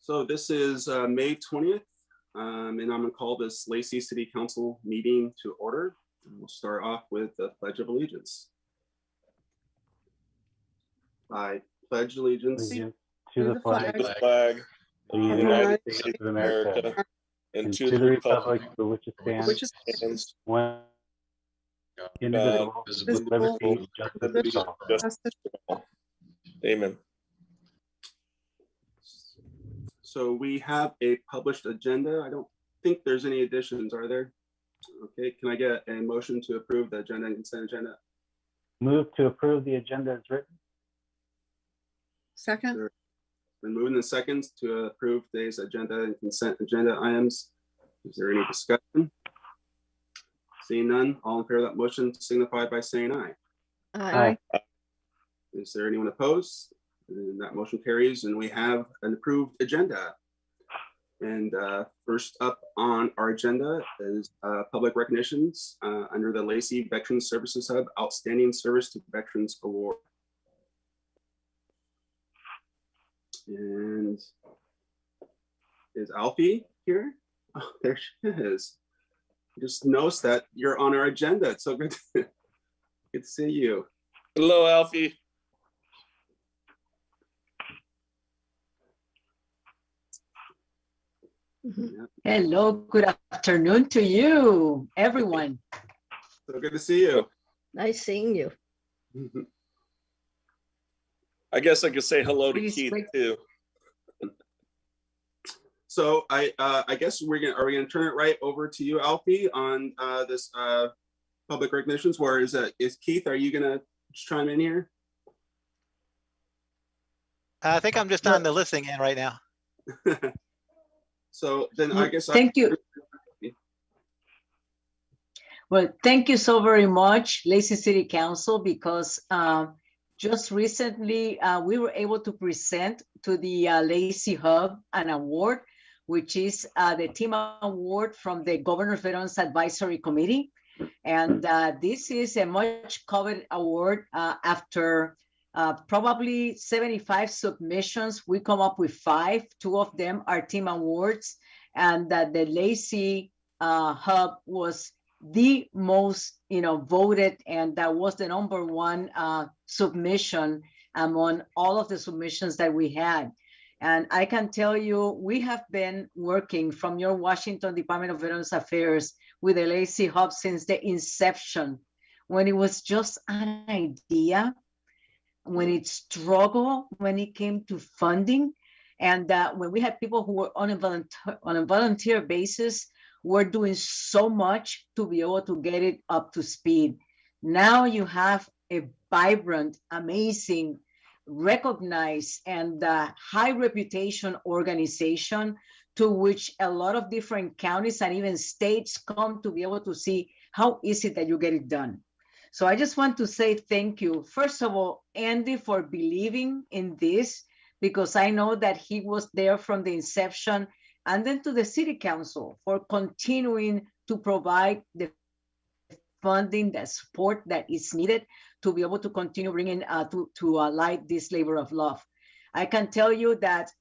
So this is May 20th, and I'm going to call this Lacey City Council meeting to order. We'll start off with the Pledge of Allegiance. I pledge allegiance to the flag of the United States of America and to the republic for which it which stands, stands one indivisible, with liberty and justice for all. Amen. So we have a published agenda. I don't think there's any additions, are there? Okay, can I get a motion to approve the agenda and consent agenda? Move to approve the agenda as written. Second. Been moving in seconds to approve today's agenda and consent agenda items. Is there any discussion? Seeing none, all in favor of that motion signify by saying aye. Aye. Is there anyone opposed? And that motion carries, and we have an approved agenda. And first up on our agenda is public recognitions under the Lacey Veterans Services Hub Outstanding Service to Veterans Award. And is Alfie here? Oh, there she is. Just notice that you're on our agenda. It's so good to, good to see you. Hello, Alfie. Hello, good afternoon to you, everyone. So good to see you. Nice seeing you. I guess I could say hello to Please Keith wait. too. So I guess are we gonna turn it right over to you, Alfie, on this public recognitions. Where is Keith? Are you gonna chime in here? I think I'm just on the listening end right now. So then I guess Thank you. Well, thank you so very much, Lacey City Council, because just recently we were able to present to the Lacey Hub an award, which is the team award from the Governor's Veterans Advisory Committee. And this is a much coveted award after probably 75 submissions. We come up with 5. 2 of them are team awards, and that the Lacey Hub was the most, voted, and that was the #1 submission among all of the submissions that we had. And I can tell you, we have been working from your Washington Department of Veterans Affairs with the Lacey Hub since the inception, when it was just an idea, when it struggled, when it came to funding, and when we had people who were on a volunteer basis, we're doing so much to be able to get it up to speed. Now you have a vibrant, amazing, recognized, and high reputation organization to which a lot of different counties and even states come to be able to see how is it that you get it done. So I just want to say thank you, first of all, Andy, for believing in this, because I know that he was there from the inception, and then to the City Council for continuing to provide the funding, the support that is needed to be able to continue bringing to light this labor of love. I can tell you that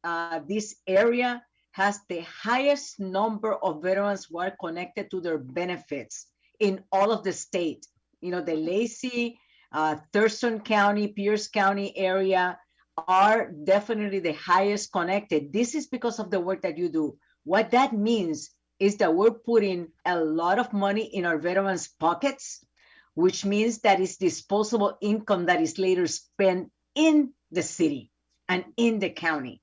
this area has the highest number of veterans who are connected to their benefits in all of the state. The Lacey, Thurston County, Pierce County area are definitely the highest connected. This is because of the work that you do. What that means is that we're putting a lot of money in our veterans' pockets, which means that it's disposable income that is later spent in the city and in the county.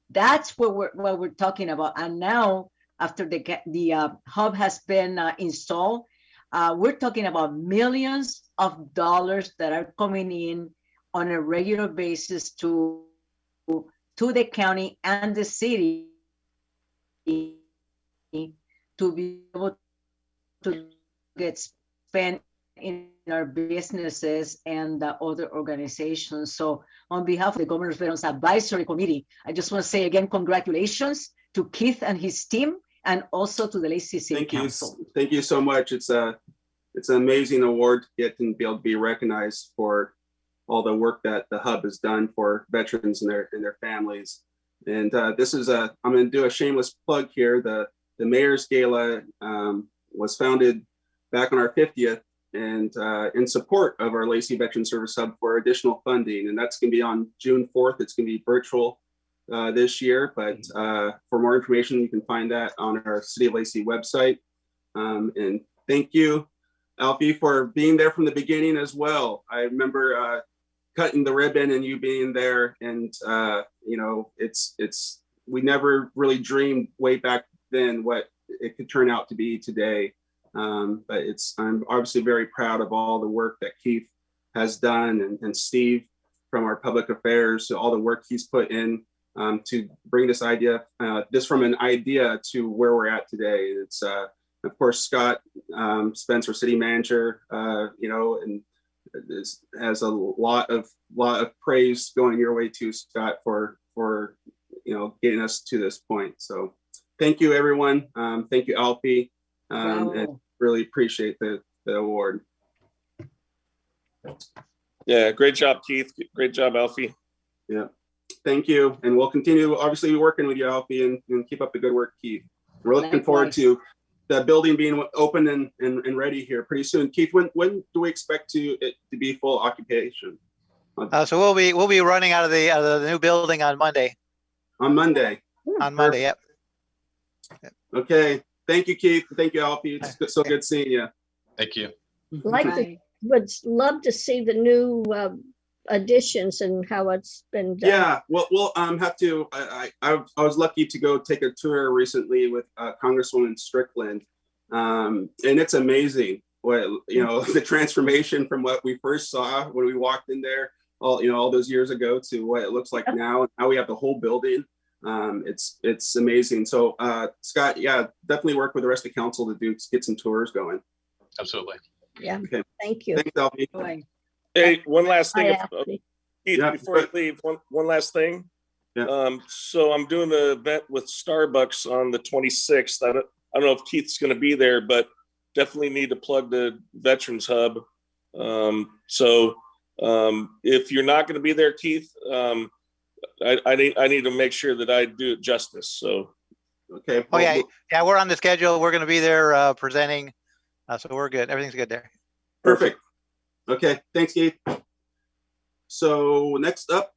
That's what we're talking about. And now, after the hub has been installed, we're talking about millions of dollars that are coming in on a regular basis to the county and the city to be able to get spent in our businesses and other organizations. So on behalf of the Governor's Veterans Advisory Committee, I just want to say again, congratulations to Keith and his team, and also to the Lacey City Council. Thank you so much. It's an amazing award to get and be able to be recognized for all the work that the hub has done for veterans and their families. And this is I'm going to do a shameless plug here. The Mayor's Gala was founded back on our 50th, and in support of our Lacey Veteran Service Hub for additional funding. And that's going to be on June 4th. It's going to be virtual this year, but for more information, you can find that on our City of Lacey website. And thank you, Alfie, for being there from the beginning as well. I remember cutting the ribbon and you being there, and you know, we never really dreamed way back then what it could turn out to be today. But I'm obviously very proud of all the work that Keith has done, and Steve from our public affairs, so all the work he's put in to bring this idea, this from an idea to where we're at today. It's of course Scott Spencer, city manager, you know, and has a lot of praise going your way too, Scott, for you know, getting us to this point. So thank you, everyone. Thank you, Alfie. And really appreciate the award. Yeah, great job, Keith. Great job, Alfie. Yeah, thank you. And we'll continue, obviously, working with you, Alfie, and keep up the good work, Keith. We're looking forward to the building being open and ready here pretty soon. Keith, when do we expect it to be full occupation? So we'll be running out of the new building on Monday. On Monday. On Monday, yep. Okay. Thank you, Keith. Thank you, Alfie. It's so good seeing you. Thank you. Would love to see the new additions and how it's been done. Yeah, we'll have to. I was lucky to go take a tour recently with Congresswoman Strickland, and it's amazing what, you know, the transformation from what we first saw when we walked in there all those years ago to what it looks like now. Now we have the whole building. It's amazing. So Scott, yeah, definitely work with the rest of the council to get some tours going. Absolutely. Yeah. Okay. Thank you. Thanks, Alfie. Hey, one last thing, Alfie. Keith, Yeah, before you leave, one last thing. Yeah. So I'm doing the event with Starbucks on the 26th. I don't know if Keith's going to be there, but definitely need to plug the Veterans Hub. So if you're not going to be there, Keith, I need to make sure that I do it justice. So. Okay. Oh yeah, we're on the schedule. We're going to be there presenting, so we're good. Everything's good there. Perfect. Okay. Thanks, Keith. So next up,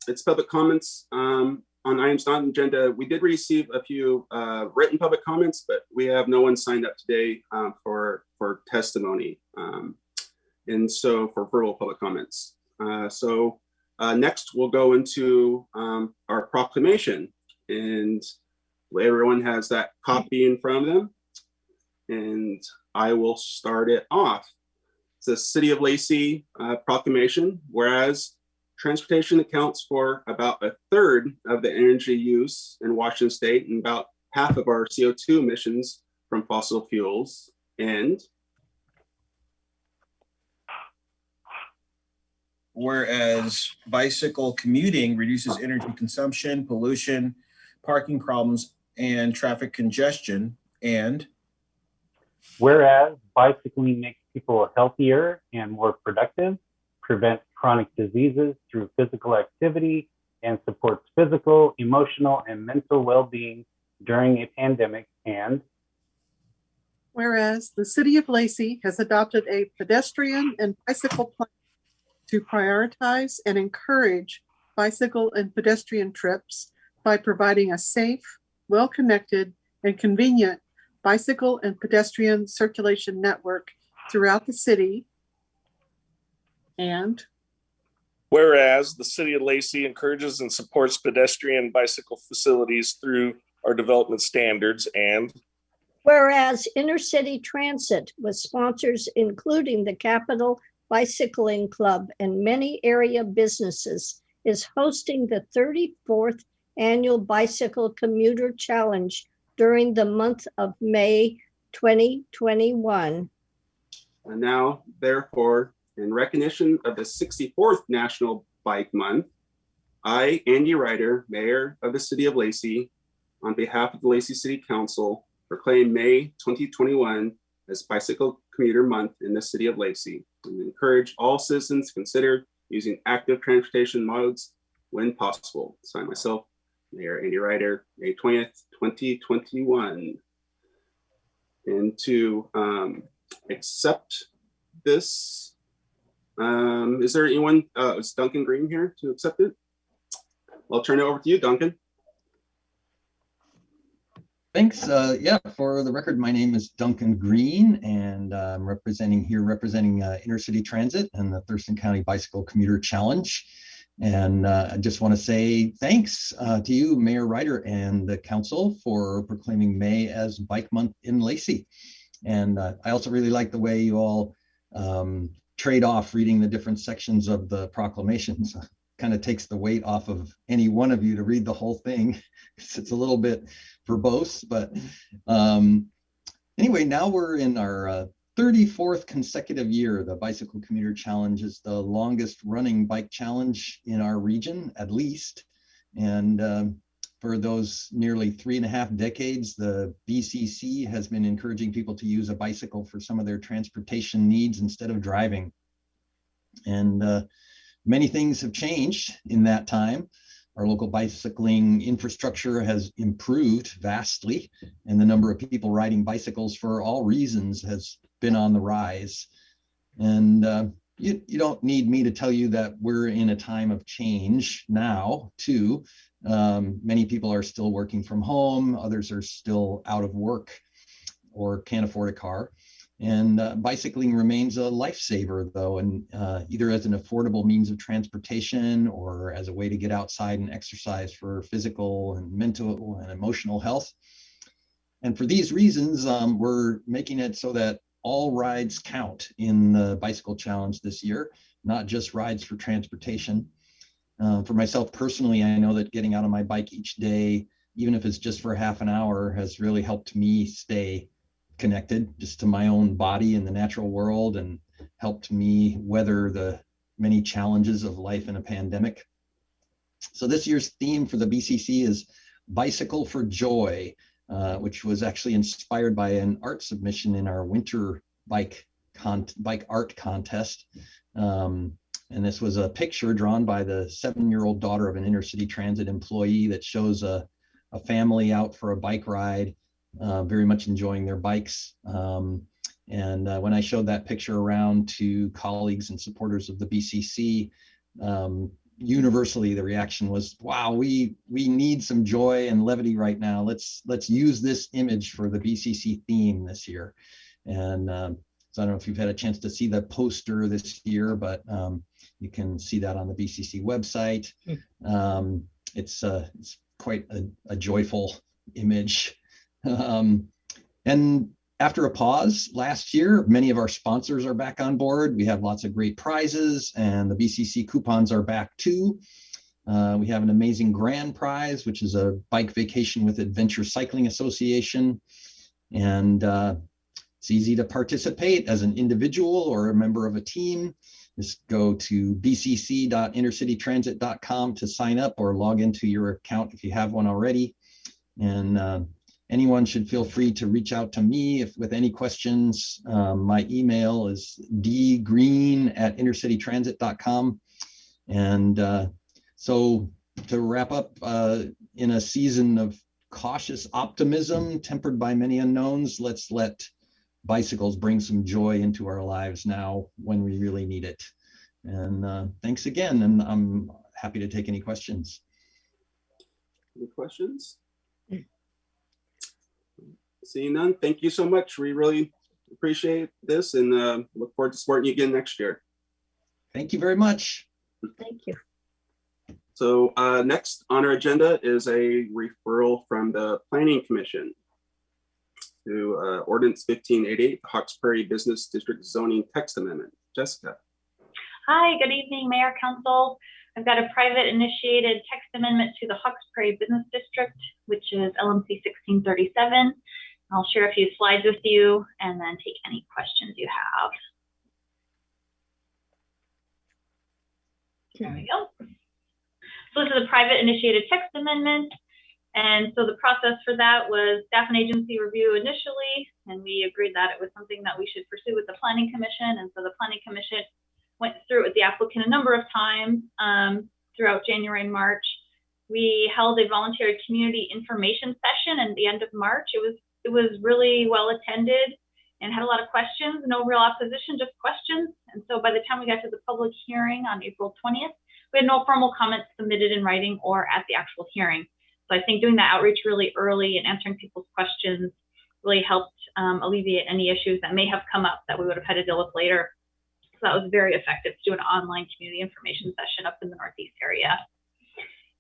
it's public comments on items not on the agenda. We did receive a few written public comments, but we have no one signed up today for testimony, and so for verbal public comments. So next we'll go into our proclamation, and everyone has that copy in front of them, and I will start it off. It's the City of Lacey proclamation. Whereas transportation accounts for about a third of the energy use in Washington State and about half of our CO2 emissions from fossil fuels. And whereas bicycle commuting reduces energy consumption, pollution, parking problems, and traffic congestion. And whereas bicycling makes people healthier and more productive, prevents chronic diseases through physical activity, and supports physical, emotional, and mental well-being during a pandemic. And whereas the City of Lacey has adopted a pedestrian and bicycle plan to prioritize and encourage bicycle and pedestrian trips by providing a safe, well-connected, and convenient bicycle and pedestrian circulation network throughout the city. And whereas the City of Lacey encourages and supports pedestrian bicycle facilities through our development standards. And whereas intercity transit with sponsors including the Capital Bicycling Club and many area businesses is hosting the 34th annual Bicycle Commuter Challenge during the month of May 2021. And now, therefore, in recognition of the 64th National Bike Month, I, Andy Ryder, Mayor of the City of Lacey, on behalf of the Lacey City Council, proclaim May 2021 as Bicycle Commuter Month in the City of Lacey, and encourage all citizens to consider using active transportation modes when possible. Sign myself, Mayor Andy Ryder, May 20th, 2021. And to accept this, is there anyone, is Duncan Green here to accept it? I'll turn it over to you, Duncan. Thanks. Yeah, for the record, my name is Duncan Green, and I'm representing Intercity Transit and the Thurston County Bicycle Commuter Challenge. And I just want to say thanks to you, Mayor Ryder, and the council for proclaiming May as Bike Month in Lacey. And I also really like the way you all trade off reading the different sections of the proclamations. Kind of takes the weight off of any one of you to read the whole thing. It's a little bit verbose, but anyway, now we're in our 34th consecutive year. The Bicycle Commuter Challenge is the longest running bike challenge in our region, at least. And for those nearly 3.5 decades, the BCC has been encouraging people to use a bicycle for some of their transportation needs instead of driving. And many things have changed in that time. Our local bicycling infrastructure has improved vastly, and the number of people riding bicycles for all reasons has been on the rise. And you don't need me to tell you that we're in a time of change now, too. Many people are still working from home, others are still out of work or can't afford a car. And bicycling remains a lifesaver, though, and either as an affordable means of transportation or as a way to get outside and exercise for physical and mental and emotional health. And for these reasons, we're making it so that all rides count in the Bicycle Challenge this year, not just rides for transportation. For myself personally, I know that getting out on my bike each day, even if it's just for half an hour, has really helped me stay connected just to my own body and the natural world, and helped me weather the many challenges of life in a pandemic. So this year's theme for the BCC is Bicycle for Joy, which was actually inspired by an art submission in our winter bike art contest. And this was a picture drawn by the 7-year-old daughter of an Intercity Transit employee that shows a family out for a bike ride, very much enjoying their bikes. And when I showed that picture around to colleagues and supporters of the BCC, universally the reaction was, wow, we need some joy and levity right now. Let's use this image for the BCC theme this year. And so I don't know if you've had a chance to see the poster this year, but you can see that on the BCC website. It's quite a joyful image. And after a pause last year, many of our sponsors are back on board. We have lots of great prizes, and the BCC coupons are back too. We have an amazing grand prize, which is a bike vacation with Adventure Cycling Association. And it's easy to participate as an individual or a member of a team. Just go to bcc.intercitytransit.com to sign up, or log into your account if you have one already. And anyone should feel free to reach out to me with any questions. My email is dgreen@intercitytransit.com. And so to wrap up, in a season of cautious optimism tempered by many unknowns, let's let bicycles bring some joy into our lives now when we really need it. And thanks again, and I'm happy to take any questions. Any questions? Seeing none, thank you so much. We really appreciate this, and look forward to supporting you again next year. Thank you very much. Thank you. So next on our agenda is a referral from the Planning Commission to Ordinance 1588, Hawks Prairie Business District Zoning Text Amendment. Jessica. Hi, good evening, Mayor, Council. I've got a private initiated text amendment to the Hawks Prairie Business District, which is LMC 1637. I'll share a few slides with you and then take any questions you have. There we go. So this is a private initiated text amendment. And so the process for that was staff and agency review initially, and we agreed that it was something that we should pursue with the Planning Commission. And so the Planning Commission went through it with the applicant a number of times throughout January and March. We held a voluntary community information session at the end of March. It was really well attended and had a lot of questions, no real opposition, just questions. And so by the time we got to the public hearing on April 20th, we had no formal comments submitted in writing or at the actual hearing. So I think doing that outreach really early and answering people's questions really helped alleviate any issues that may have come up that we would have had to deal with later. So that was very effective to do an online community information session up in the Northeast area.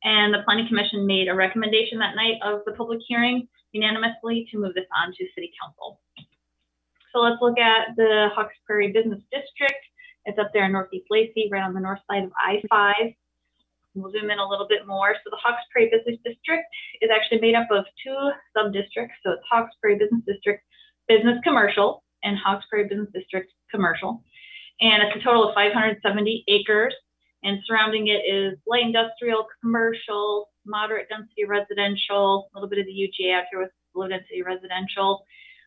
And the Planning Commission made a recommendation that night of the public hearing unanimously to move this on to City Council. So let's look at the Hawks Prairie Business District. It's up there in Northeast Lacey, right on the north side of I-5. We'll zoom in a little bit more. So the Hawks Prairie Business District is actually made up of two sub-districts. So it's Hawks Prairie Business District Business Commercial and Hawks Prairie Business District Commercial. And it's a total of 570 acres. And surrounding it is light industrial, commercial, moderate density residential, a little bit of the UGA out here with low density residential,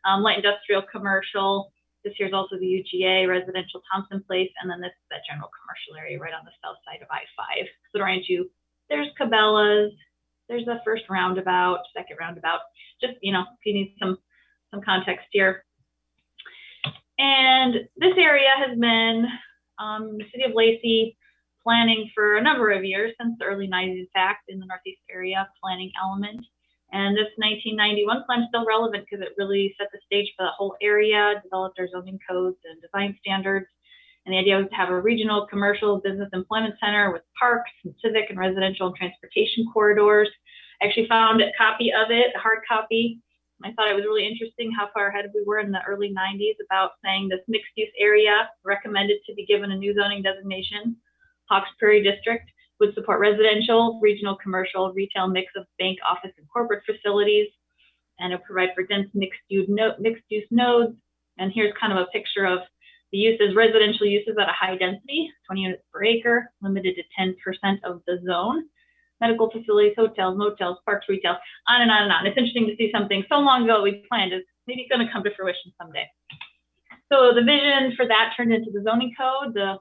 light industrial, commercial. This here's also the UGA, residential Thompson Place, and then this is that general commercial area right on the south side of I-5. So around you, there's Cabela's, there's the first roundabout, second roundabout, just, you know, if you need some context here. And this area has been the city of Lacey planning for a number of years, since the early 90s, in fact, in the Northeast area planning element. And this 1991 plan is still relevant because it really set the stage for the whole area, developed our zoning codes and design standards. And the idea was to have a regional commercial business employment center with parks and civic and residential and transportation corridors. I actually found a copy of it, a hard copy. I thought it was really interesting how far ahead we were in the early 90s about saying this mixed use area recommended to be given a new zoning designation. Hawks Prairie District would support residential, regional, commercial, retail mix of bank, office, and corporate facilities, and it would provide for dense mixed-use nodes. And here's kind of a picture of the uses, residential uses at a high density, 20 units per acre, limited to 10% of the zone. Medical facilities, hotels, motels, parks, retail, on and on and on. It's interesting to see something so long ago we planned is maybe going to come to fruition someday. So the vision for that turned into the zoning code, the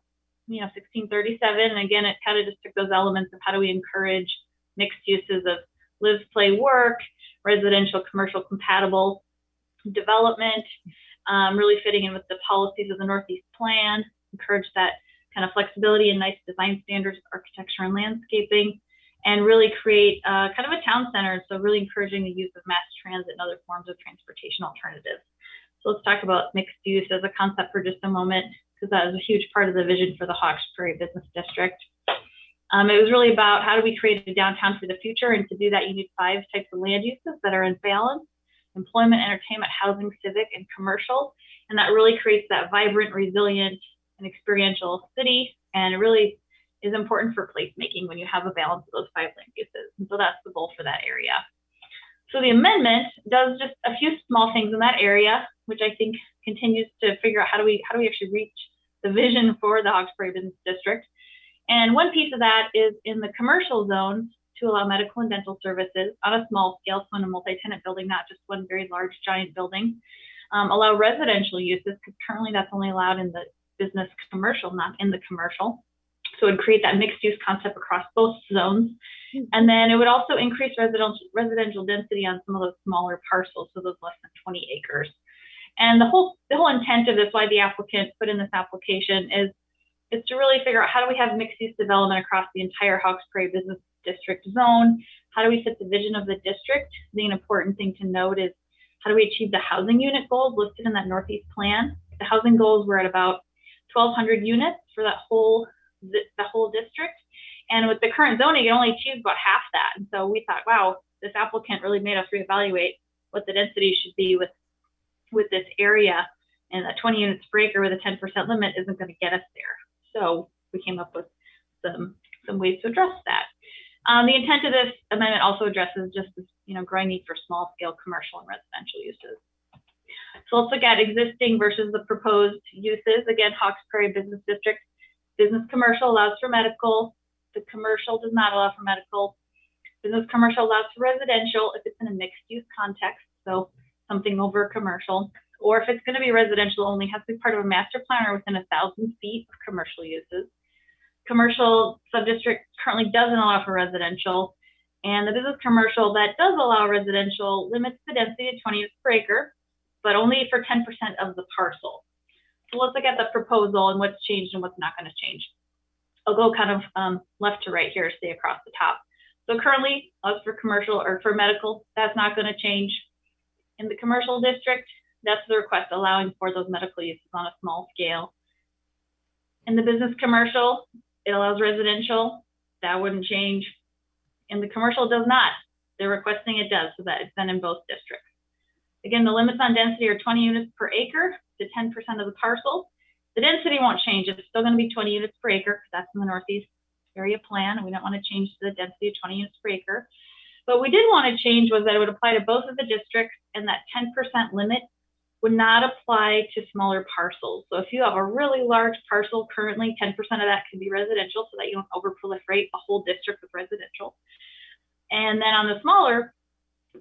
1637, and again, it kind of just took those elements of how do we encourage mixed uses of live, play, work, residential, commercial compatible development, really fitting in with the policies of the Northeast Plan, encourage that kind of flexibility and nice design standards, architecture and landscaping, and really create kind of a town center. So really encouraging the use of mass transit and other forms of transportation alternatives. So let's talk about mixed use as a concept for just a moment, because that is a huge part of the vision for the Hawks Prairie Business District. It was really about how do we create a downtown for the future, and to do that you need 5 types of land uses that are in balance: employment, entertainment, housing, civic, and commercial. And that really creates that vibrant, resilient, and experiential city, and it really is important for placemaking when you have a balance of those 5 land uses. And so that's the goal for that area. So the amendment does just a few small things in that area, which I think continues to figure out how do we actually reach the vision for the Hawks Prairie Business District. And one piece of that is in the commercial zones to allow medical and dental services on a small scale, so in a multi-tenant building, not just one very large giant building. Allow residential uses, because currently that's only allowed in the business commercial, not in the commercial. So it would create that mixed use concept across both zones. And then it would also increase residential density on some of those smaller parcels, so those less than 20 acres. And the whole intent of this, why the applicant put in this application, is to really figure out how do we have mixed use development across the entire Hawks Prairie Business District zone? How do we set the vision of the district? The important thing to note is how do we achieve the housing unit goals listed in that Northeast Plan? The housing goals were at about 1,200 units for that whole district. And with the current zoning, it only achieves about half that. And so we thought, wow, this applicant really made us reevaluate what the density should be with this area. And a 20 units per acre with a 10% limit isn't going to get us there. So we came up with some ways to address that. The intent of this amendment also addresses just this, growing need for small scale commercial and residential uses. So let's look at existing versus the proposed uses. Again, Hawks Prairie Business District, business commercial allows for medical. The commercial does not allow for medical. Business commercial allows for residential if it's in a mixed use context, so something over commercial, or if it's going to be residential only, has to be part of a master plan or within 1,000 feet of commercial uses. Commercial subdistrict currently doesn't allow for residential, And the business commercial that does allow residential limits the density to 20 units per acre, but only for 10% of the parcel. So let's look at the proposal and what's changed and what's not going to change. I'll go kind of left to right here, stay across the top. So currently, as for commercial or for medical, that's not going to change. In the commercial district, that's the request allowing for those medical uses on a small scale. In the business commercial, it allows residential. That wouldn't change. In the commercial, it does not. They're requesting it does, so that it's done in both districts. Again, the limits on density are 20 units per acre to 10% of the parcel. The density won't change. It's still going to be 20 units per acre because that's in the Northeast area plan, and we don't want to change the density of 20 units per acre. But we did want to change was that it would apply to both of the districts, and that 10% limit would not apply to smaller parcels. So if you have a really large parcel currently, 10% of that can be residential so that you don't over-proliferate a whole district with residential. And then on the smaller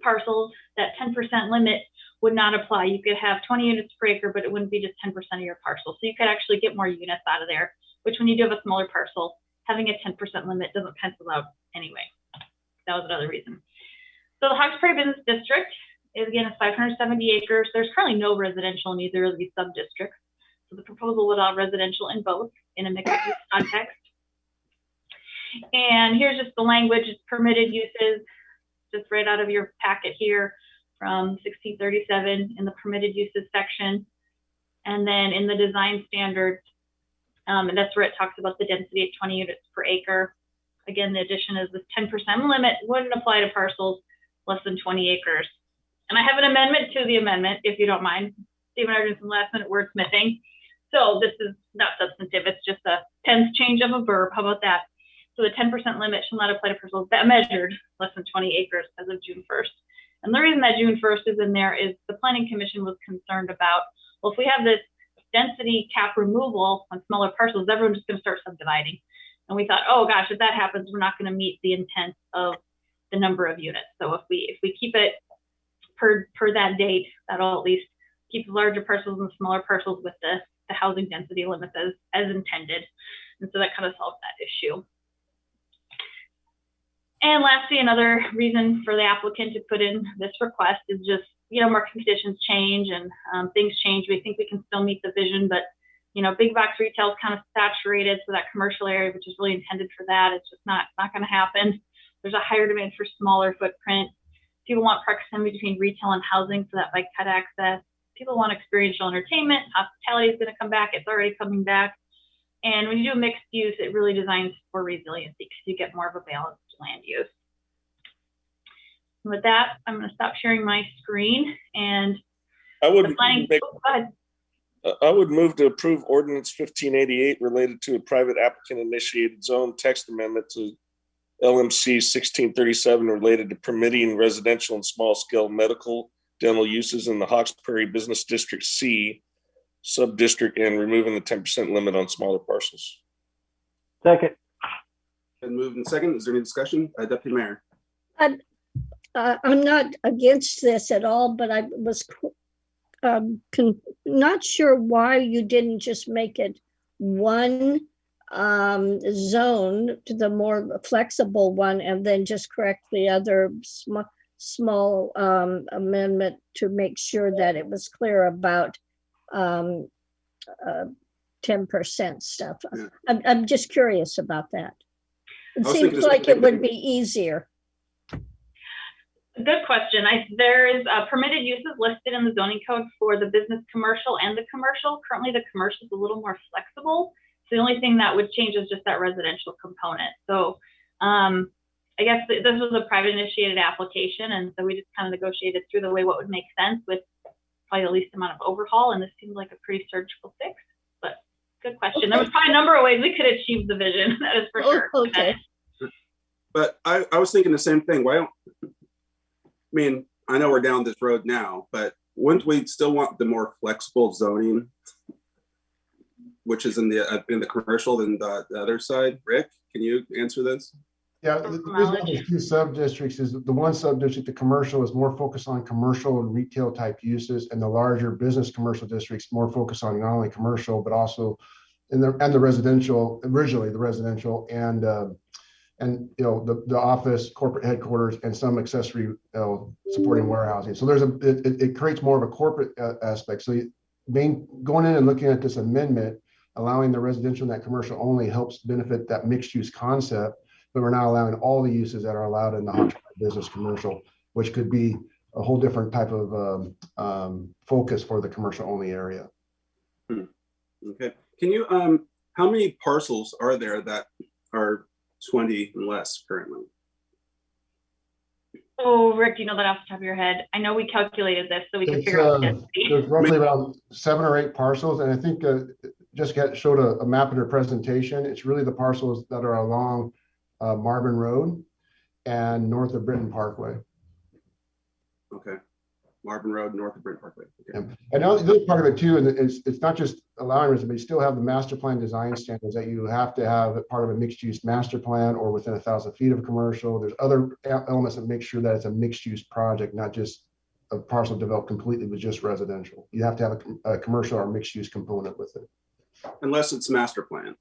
parcels, that 10% limit would not apply. You could have 20 units per acre, but it wouldn't be just 10% of your parcel. So you could actually get more units out of there, which when you do have a smaller parcel, having a 10% limit doesn't pencil out anyway. That was another reason. So the Hawks Prairie Business District is, again, it's 570 acres. There's currently no residential in either of these sub-districts. So the proposal would allow residential in both in a mixed use context. And here's just the language. It's permitted uses, just right out of your packet here from 1637 in the permitted uses section. And then in the design standards, and that's where it talks about the density at 20 units per acre. Again, the addition is this 10% limit wouldn't apply to parcels less than 20 acres. And I have an amendment to the amendment, if you don't mind. Stephen, I did some last minute wordsmithing. So this is not substantive. It's just a tense change of a verb. How about that? So the 10% limit shall not apply to parcels that measured less than 20 acres as of June 1st. And the reason that June 1st is in there is the Planning Commission was concerned about, well, if we have this density cap removal on smaller parcels, everyone's just going to start subdividing. And we thought, oh gosh, if that happens, we're not going to meet the intent of the number of units. So if we keep it per that date, that'll at least keep the larger parcels and the smaller parcels with the housing density limits as intended. And so that kind of solves that issue. And lastly, another reason for the applicant to put in this request is just, market conditions change and things change. We think we can still meet the vision, but, big box retail is kind of saturated. So that commercial area, which is really intended for that, it's just not going to happen. There's a higher demand for smaller footprint. People want proximity between retail and housing, so that bike ped access. People want experiential entertainment. Hospitality is going to come back. It's already coming back. And when you do mixed use, it really designs for resiliency because you get more of a balanced land use. And with that, I'm going to stop sharing my screen. And I would go ahead. I would move to approve Ordinance 1588 related to a private applicant initiated zone text amendment to LMC 1637 related to permitting residential and small scale medical dental uses in the Hawks Prairie Business District C sub-district and removing the 10% limit on smaller parcels. Second. Been moved and second. Is there any discussion? Deputy Mayor. I'm not against this at all, but I was not sure why you didn't just make it one zone to the more flexible one and then just correct the other small amendment to make sure that it was clear about 10% stuff. I'm just curious about that. It seems like it would be easier. Good question. There is permitted uses listed in the zoning code for the business commercial and the commercial. Currently, the commercial is a little more flexible. So the only thing that would change is just that residential component. So I guess this was a private initiated application. And so we just kind of negotiated through the way what would make sense with probably the least amount of overhaul. And this seems like a pretty surgical fix, but good question. Okay. There was probably a number of ways we could achieve the vision. That is for sure. Okay. But I was thinking the same thing. Why don't, I mean, I know we're down this road now, but wouldn't we still want the more flexible zoning, which is in the commercial than the other side? Rick, can you answer this? Yeah, the reason there's two sub-districts is the one sub-district, the commercial, is more focused on commercial and retail type uses, and the larger business commercial districts more focused on not only commercial, but also and the residential, originally the residential and and the office, corporate headquarters, and some accessory supporting warehousing. So it creates more of a corporate aspect. So going in and looking at this amendment, allowing the residential and that commercial only helps benefit that mixed use concept, but we're not allowing all the uses that are allowed in the Hawkesbury business commercial, which could be a whole different type of focus for the commercial only area. Okay. Can you, how many parcels are there that are 20 and less currently? Oh, Rick, do you know that off the top of your head? I know we calculated this so we can figure out the density. There's roughly around 7 or 8 parcels, and I think Jessica showed a map in her presentation. It's really the parcels that are along Marvin Road and north of Britton Parkway. Okay. Marvin Road, north of Britton Parkway. Okay. And the other part of it too, and it's not just allowing residents, but you still have the master plan design standards that you have to have part of a mixed use master plan or within 1,000 feet of commercial. There's other elements that make sure that it's a mixed use project, not just a parcel developed completely with just residential. You have to have a commercial or mixed use component with it. Unless it's master plan.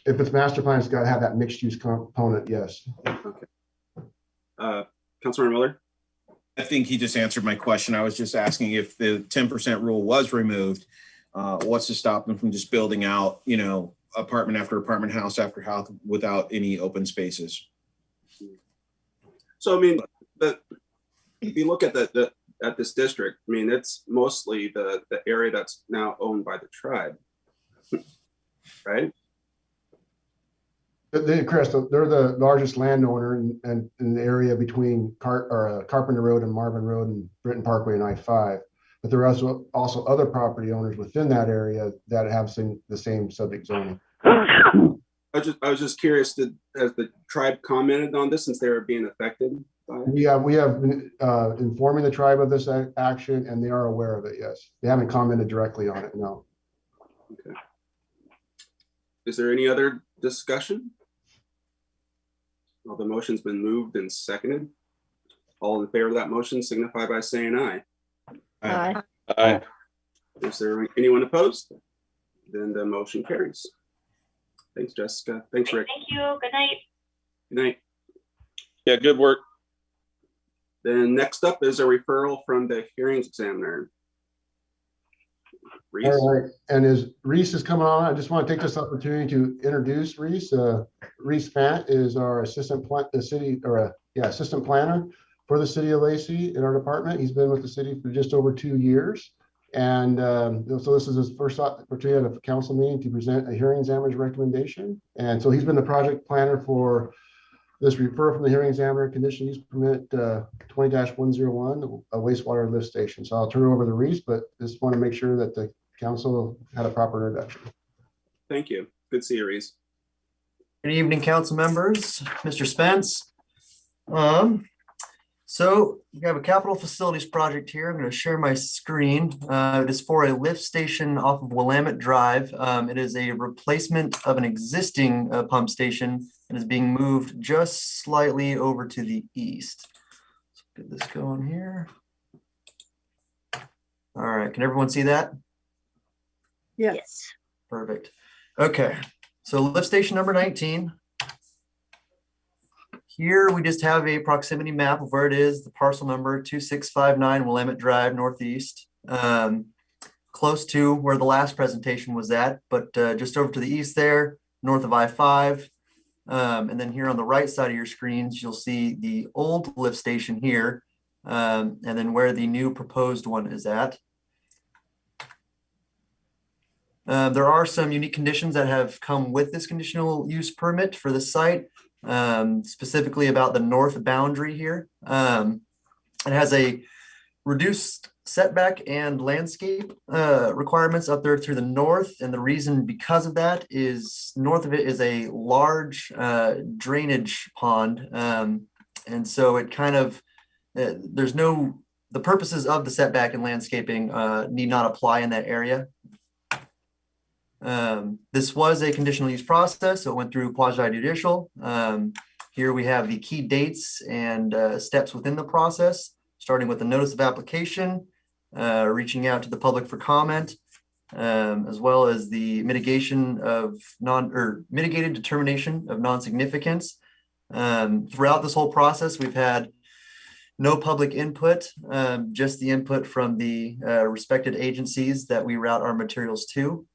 If it's master plan, it's got to have that mixed use component, yes. Okay. Councilor Miller? I think he just answered my question. I was just asking if the 10% rule was removed, what's to stop them from just building out, apartment after apartment, house after house without any open spaces? So, I mean, if you look at at this district, I mean, it's mostly the area that's now owned by the tribe, right? Chris, they're the largest landowner in the area between Carpenter Road and Marvin Road and Britton Parkway and I-5. But there are also other property owners within that area that have the same subject zoning. I was just curious, has the tribe commented on this since they were being affected by it? We have been informing the tribe of this action, and they are aware of it, yes. They haven't commented directly on it, no. Okay. Is there any other discussion? Well, the motion's been moved and seconded. All in favor of that motion signify by saying aye. Aye. Aye. Is there anyone opposed? Then the motion carries. Thanks, Jessica. Thanks, Rick. Thank you. Good night. Good night. Yeah, good work. Then next up is a referral from the hearings examiner. Reese. All right, and as Reese is coming on, I just want to take this opportunity to introduce Reese. Reese Fant is our assistant planner for the city of Lacey in our department. He's been with the city for just over 2 years. And so this is his first opportunity at a council meeting to present a hearing examiner's recommendation. And so he's been the project planner for this referral from the hearing examiner conditional use permit 20-101, a wastewater lift station. So I'll turn it over to Reese, but just want to make sure that the council had a proper introduction. Thank you. Good to see you, Reese. Good evening, council members, Mr. Spence. So we have a capital facilities project here. I'm going to share my screen. It is for a lift station off of Willamette Drive. It is a replacement of an existing pump station and is being moved just slightly over to the east. Let's get this going here. All right, can everyone see that? Yes. Perfect. Okay, so lift station number 19. Here we just have a proximity map of where it is, the parcel number 2659 Willamette Drive Northeast, close to where the last presentation was at, but just over to the east there, north of I-5. And then here on the right side of your screens, you'll see the old lift station here, and then where the new proposed one is at. There are some unique conditions that have come with this conditional use permit for this site. Specifically about the north boundary here. It has a reduced setback and landscape requirements up there to the north. And the reason because of that is north of it is a large drainage pond. And so it kind of, the purposes of the setback and landscaping need not apply in that area. This was a conditional use process, so it went through quasi-judicial. Here we have the key dates and steps within the process, starting with the notice of application, reaching out to the public for comment, as well as the mitigated determination of non-significance, Throughout this whole process, we've had no public input, just the input from the respected agencies that we route our materials to.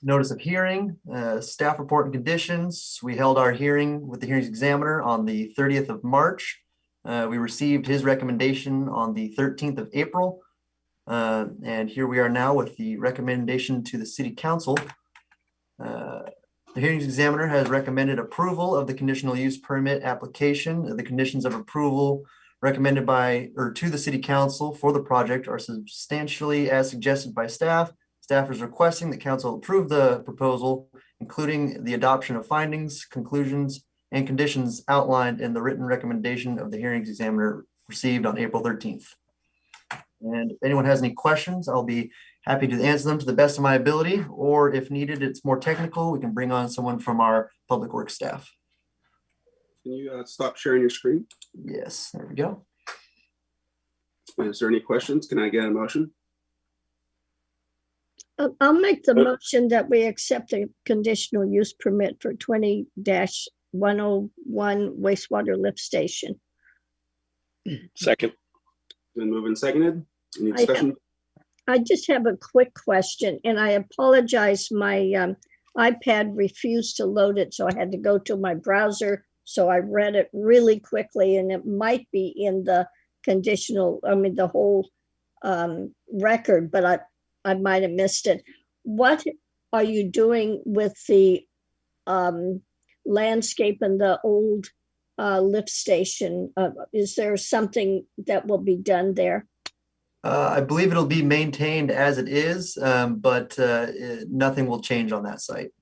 Notice of hearing, staff report and conditions. We held our hearing with the hearings examiner on the 30th of March. We received his recommendation on the 13th of April. And here we are now with the recommendation to the city council. The hearings examiner has recommended approval of the conditional use permit application. The conditions of approval recommended by or to the city council for the project are substantially as suggested by staff. Staff is requesting that council approve the proposal, including the adoption of findings, conclusions, and conditions outlined in the written recommendation of the hearings examiner received on April 13th. And if anyone has any questions, I'll be happy to answer them to the best of my ability, or if needed, it's more technical, we can bring on someone from our public works staff. Can you stop sharing your screen? Yes, there we go. Is there any questions? Can I get a motion? I'll make the motion that we accept the conditional use permit for 20-101 wastewater lift station. Second. Been moved and seconded. Any discussion? I just have a quick question, and I apologize. My iPad refused to load it, so I had to go to my browser. So I read it really quickly, and it might be in the conditional, the whole record, but I might have missed it. What are you doing with the landscape and the old lift station? Is there something that will be done there? I believe it'll be maintained as it is, but nothing will change on that site.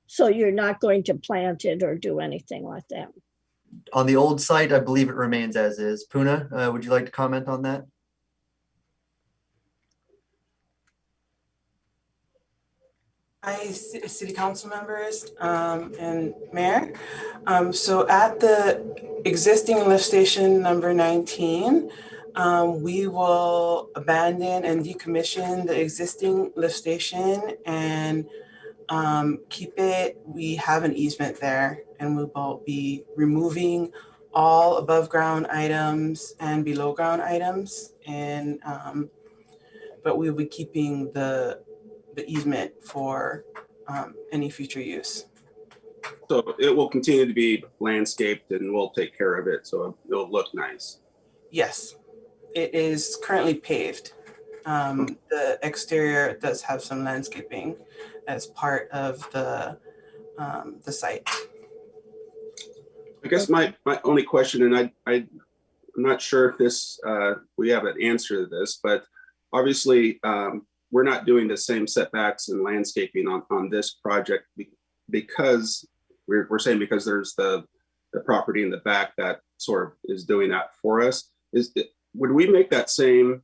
So you're not going to plant it or do anything like that? On the old site, I believe it remains as is. Puna, would you like to comment on that? Hi, city council members and mayor. So at the existing lift station number 19, we will abandon and decommission the existing lift station and keep it. We have an easement there, and we will be removing all above ground items and below ground items, and but we will be keeping the easement for any future use. So it will continue to be landscaped, and we'll take care of it so it'll look nice. Yes, it is currently paved. The exterior does have some landscaping as part of the site. I guess my only question, and I'm not sure if this we have an answer to this, but obviously we're not doing the same setbacks and landscaping on this project because we're saying because there's the property in the back that sort of is doing that for us. Would we make that same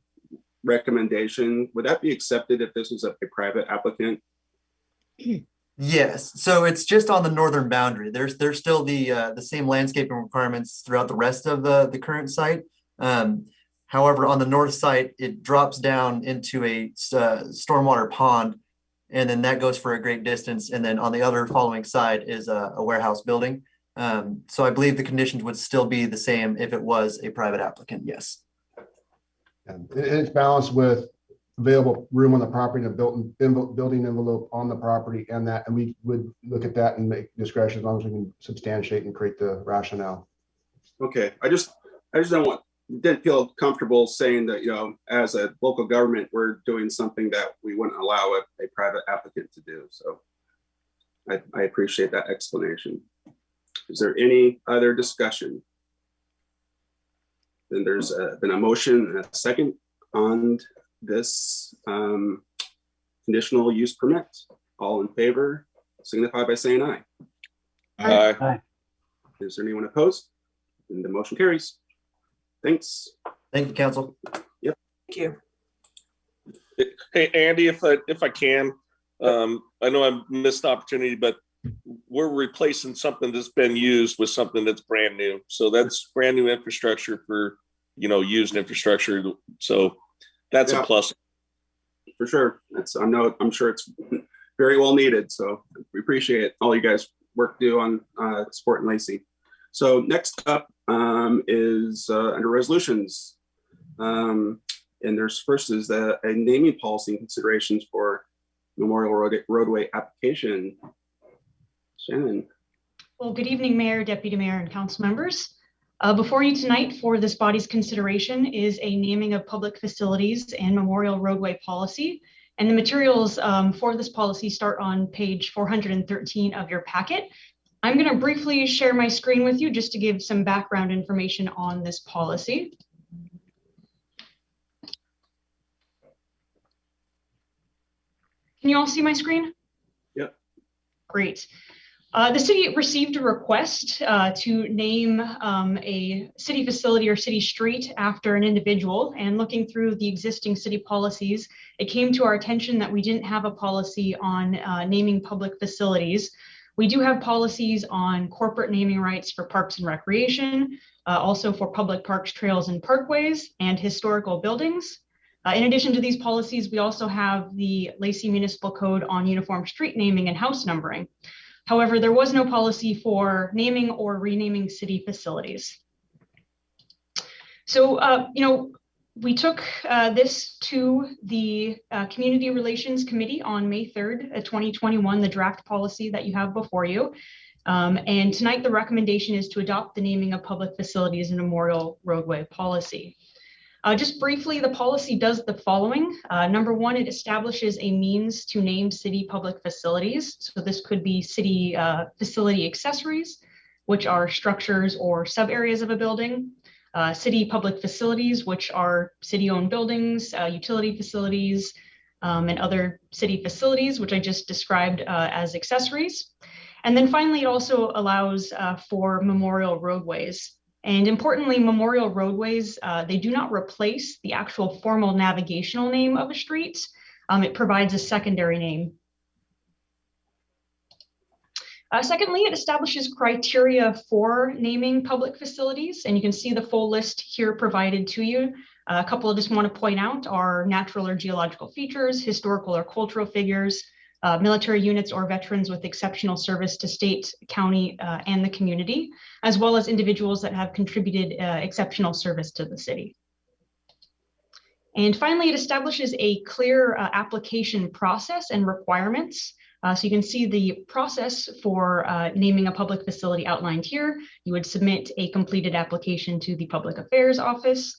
recommendation? Would that be accepted if this was a private applicant? Yes. So it's just on the northern boundary. There's still the same landscaping requirements throughout the rest of the current site. However, on the north site, it drops down into a stormwater pond, and then that goes for a great distance. And then on the other following side is a warehouse building. So I believe the conditions would still be the same if it was a private applicant. Yes. And it's balanced with available room on the property and building envelope on the property, and we would look at that and make discretion as long as we can substantiate and create the rationale. Okay, I just didn't feel comfortable saying that, you know, as a local government, we're doing something that we wouldn't allow a private applicant to do. So I appreciate that explanation. Is there any other discussion? Then there's been a motion and a second on this conditional use permit. All in favor, signify by saying aye. Aye. Aye. Is there anyone opposed? And the motion carries. Thanks. Thank you, council. Yep. Thank you. Hey, Andy, if I can, I know I missed the opportunity, but we're replacing something that's been used with something that's brand new. So that's brand new infrastructure for, you know, used infrastructure. So that's a plus. For sure. I'm sure it's very well needed. So we appreciate all you guys work to do on supporting Lacey. So next up is under resolutions. And there's first is a naming policy and considerations for Memorial Roadway application. Shannon. Well, good evening, Mayor, Deputy Mayor, and council members. Before you tonight for this body's consideration is a naming of public facilities and memorial roadway policy. And the materials for this policy start on page 413 of your packet. I'm going to briefly share my screen with you just to give some background information on this policy. Can you all see my screen? Yep. Great. The city received a request to name a city facility or city street after an individual, and looking through the existing city policies, it came to our attention that we didn't have a policy on naming public facilities. We do have policies on corporate naming rights for parks and recreation, also for public parks, trails, and parkways, and historical buildings. In addition to these policies, we also have the Lacey Municipal Code on uniform street naming and house numbering. However, there was no policy for naming or renaming city facilities. So, we took this to the Community Relations Committee on May 3rd, 2021, the draft policy that you have before you. And tonight, the recommendation is to adopt the naming of public facilities and memorial roadway policy. Just briefly, the policy does the following. Number one, it establishes a means to name city public facilities. So this could be city facility accessories, which are structures or sub areas of a building. City public facilities, which are city-owned buildings, utility facilities, and other city facilities, which I just described as accessories. And then finally, it also allows for memorial roadways. And importantly, memorial roadways, they do not replace the actual formal navigational name of a street. It provides a secondary name. Secondly, it establishes criteria for naming public facilities, and you can see the full list here provided to you. A couple I just want to point out are natural or geological features, historical or cultural figures, military units or veterans with exceptional service to state, county, and the community, as well as individuals that have contributed exceptional service to the city. And finally, it establishes a clear application process and requirements. So you can see the process for naming a public facility outlined here. You would submit a completed application to the Public Affairs Office.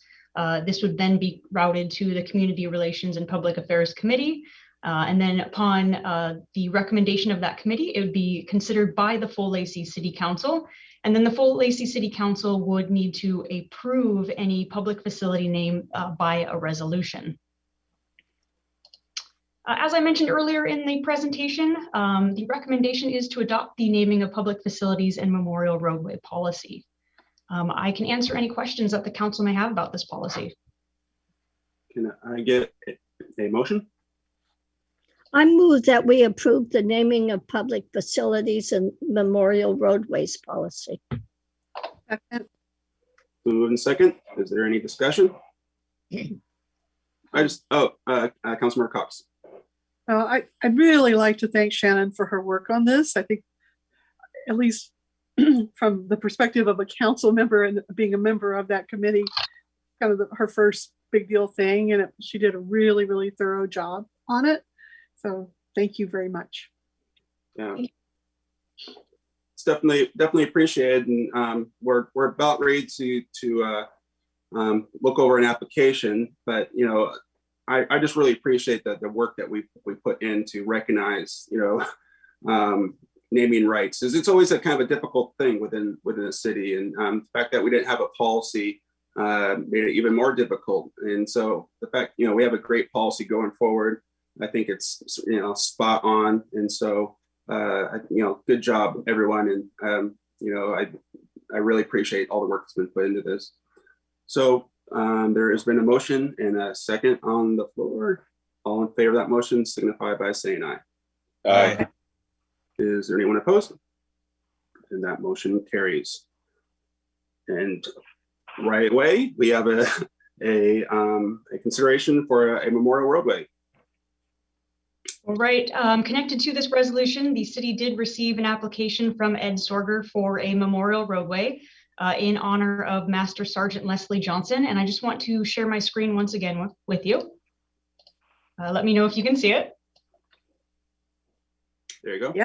This would then be routed to the Community Relations and Public Affairs Committee. And then upon the recommendation of that committee, it would be considered by the full Lacey City Council. And then the full Lacey City Council would need to approve any public facility name by a resolution. As I mentioned earlier in the presentation, the recommendation is to adopt the naming of public facilities and memorial roadway policy. I can answer any questions that the council may have about this policy. Can I get a motion? I move that we approve the naming of public facilities and memorial roadways policy. Second. Move in second. Is there any discussion? Councilmember Cox. I'd really like to thank Shannon for her work on this. I think, at least from the perspective of a council member and being a member of that committee, kind of her first big deal thing, and she did a really, really thorough job on it. So thank you very much. Yeah, it's definitely appreciated, and we're about ready to look over an application, but I just really appreciate the work that we put in to recognize naming rights. It's always a kind of a difficult thing within a city, and the fact that we didn't have a policy made it even more difficult. And so the fact we have a great policy going forward, I think it's spot on. And so good job everyone, and I really appreciate all the work that's been put into this. So there has been a motion and a second on the floor. All in favor of that motion signify by saying aye. Aye. Is there anyone opposed? And that motion carries. And right away, we have a consideration for a memorial roadway. All right, connected to this resolution, the city did receive an application from Ed Sorger for a memorial roadway in honor of Master Sergeant Leslie Johnson. And I just want to share my screen once again with you. Let me know if you can see it. There you go. Yeah.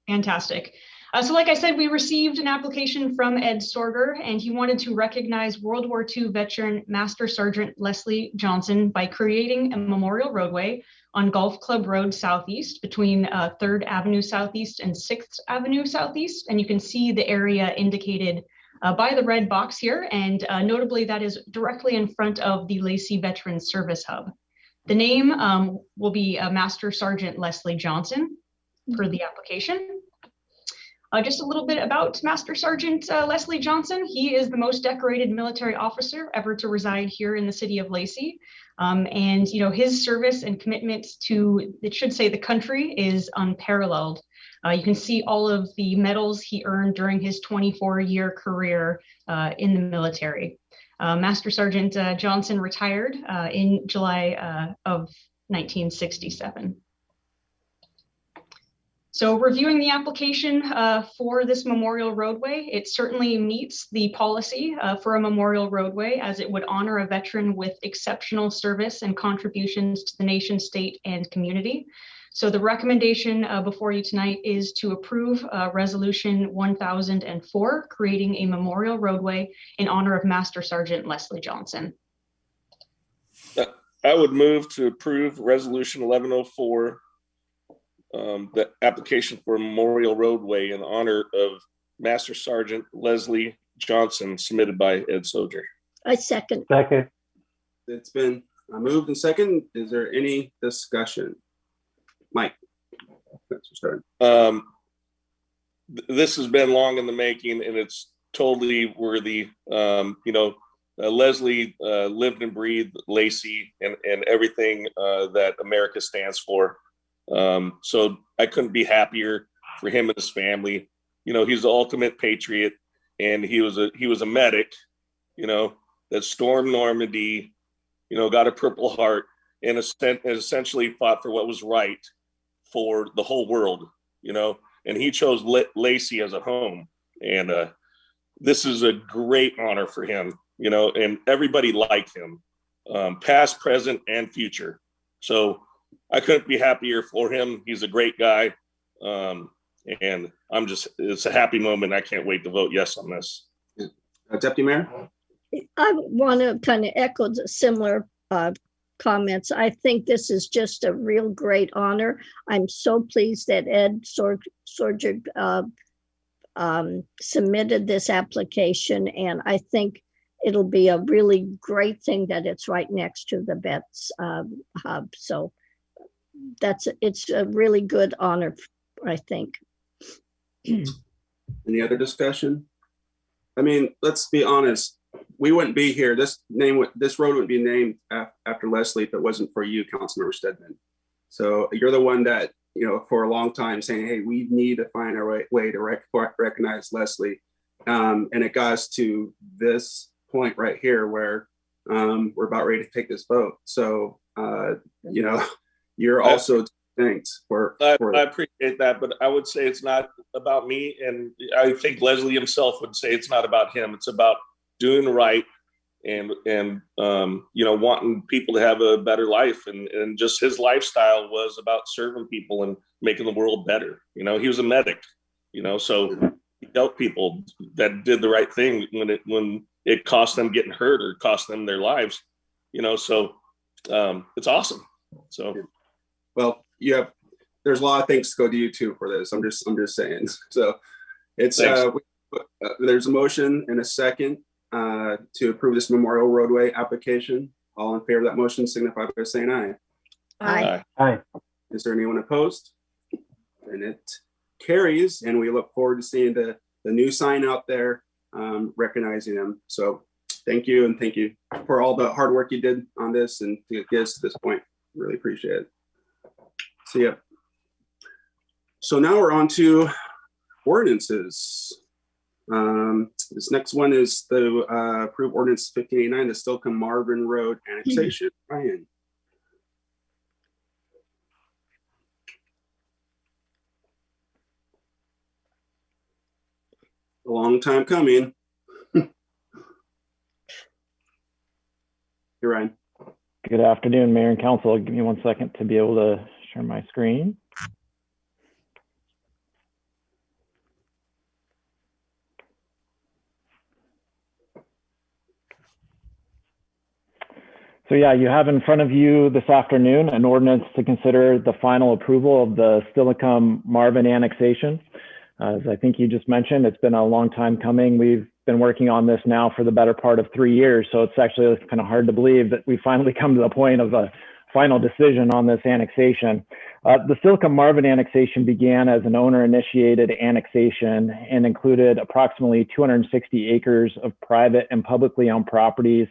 Fantastic. So like I said, we received an application from Ed Sorger, and he wanted to recognize World War II veteran Master Sergeant Leslie Johnson by creating a memorial roadway on Golf Club Road Southeast between 3rd Avenue Southeast and 6th Avenue Southeast. And you can see the area indicated by the red box here. And notably, that is directly in front of the Lacey Veterans Service Hub. The name will be Master Sergeant Leslie Johnson per the application. Just a little bit about Master Sergeant Leslie Johnson. He is the most decorated military officer ever to reside here in the city of Lacey. And you know, his service and commitment to, it should say, the country is unparalleled. You can see all of the medals he earned during his 24-year career in the military. Master Sergeant Johnson retired in July of 1967. So reviewing the application for this memorial roadway, it certainly meets the policy for a memorial roadway, as it would honor a veteran with exceptional service and contributions to the nation, state, and community. So the recommendation before you tonight is to approve Resolution 1004, creating a memorial roadway in honor of Master Sergeant Leslie Johnson. I would move to approve Resolution 1104, the application for a memorial roadway in honor of Master Sergeant Leslie Johnson, submitted by Ed Sorger. I second. Second. It's been moved and second. Is there any discussion? Mike, thanks for starting. This has been long in the making, and it's totally worthy. You know, Leslie lived and breathed Lacey and everything that America stands for. So I couldn't be happier for him and his family. You know, he's the ultimate patriot, and he was a medic, you know, that stormed Normandy, you know, got a Purple Heart, and essentially fought for what was right for the whole world, you know, and he chose Lacey as a home. And this is a great honor for him, you know, and everybody like him, past, present, and future. So I couldn't be happier for him. He's a great guy. And it's a happy moment. I can't wait to vote yes on this. Deputy Mayor? I want to kind of echo the similar comments. I think this is just a real great honor. I'm so pleased that Ed Sorger submitted this application, and I think it'll be a really great thing that it's right next to the Vets Hub. So it's a really good honor, I think. Any other discussion? I mean, let's be honest. We wouldn't be here. This road wouldn't be named after Leslie if it wasn't for you, Councilmember Stedman. So you're the one that, you know, for a long time saying, hey, we need to find our way to recognize Leslie. And it got us to this point right here where we're about ready to take this vote. So, you know, you're also thanks for I appreciate that, but I would say it's not about me. And I think Leslie himself would say it's not about him. It's about doing right and you know, wanting people to have a better life, and just his lifestyle was about serving people and making the world better. You know, he was a medic, you know, so he helped people that did the right thing when it cost them getting hurt or cost them their lives, you know, so it's awesome. So, well, there's a lot of things to go to you too for this. I'm just saying. So it's there's a motion and a second to approve this memorial roadway application. All in favor of that motion signify by saying aye. Aye. Aye. Is there anyone opposed? And it carries, and we look forward to seeing the new sign out there recognizing them. So thank you, and thank you for all the hard work you did on this and to get us to this point. Really appreciate it. So yeah. So now we're on to ordinances. This next one is the approve ordinance 1589, the STEILACOOM MARVIN Road annexation. Ryan. A long time coming. Here, Ryan. Good afternoon, Mayor and Council. Give me 1 second to be able to share my screen. So yeah, you have in front of you this afternoon an ordinance to consider the final approval of the STEILACOOM MARVIN annexation. As I think you just mentioned, it's been a long time coming. We've been working on this now for the better part of 3 years. So it's actually kind of hard to believe that we finally come to the point of a final decision on this annexation. The STEILACOOM MARVIN annexation began as an owner-initiated annexation and included approximately 260 acres of private and publicly owned properties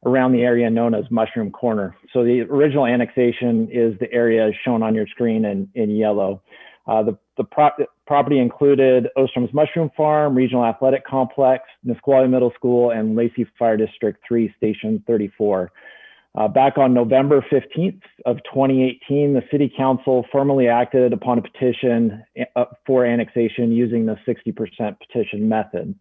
around the area known as Mushroom Corner. So the original annexation is the area shown on your screen in yellow. The property included Ostrom's Mushroom Farm, Regional Athletic Complex, Nisqually Middle School, and Lacey Fire District 3, Station 34. Back on November 15th of 2018, the City Council formally acted upon a petition for annexation using the 60% petition method.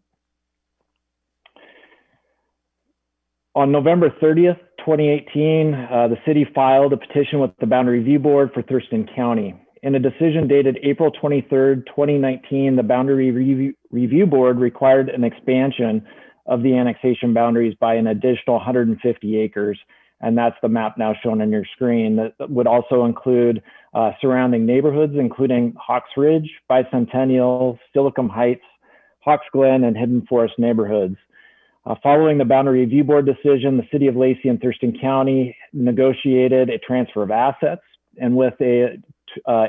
On November 30th, 2018, the city filed a petition with the Boundary Review Board for Thurston County. In a decision dated April 23rd, 2019, the Boundary Review Board required an expansion of the annexation boundaries by an additional 150 acres. And that's the map now shown on your screen. That would also include surrounding neighborhoods, including Hawks Ridge, Bicentennial, STEILACOOM Heights, Hawks Glen, and Hidden Forest neighborhoods. Following the Boundary Review Board decision, the City of Lacey and Thurston County negotiated a transfer of assets, and with a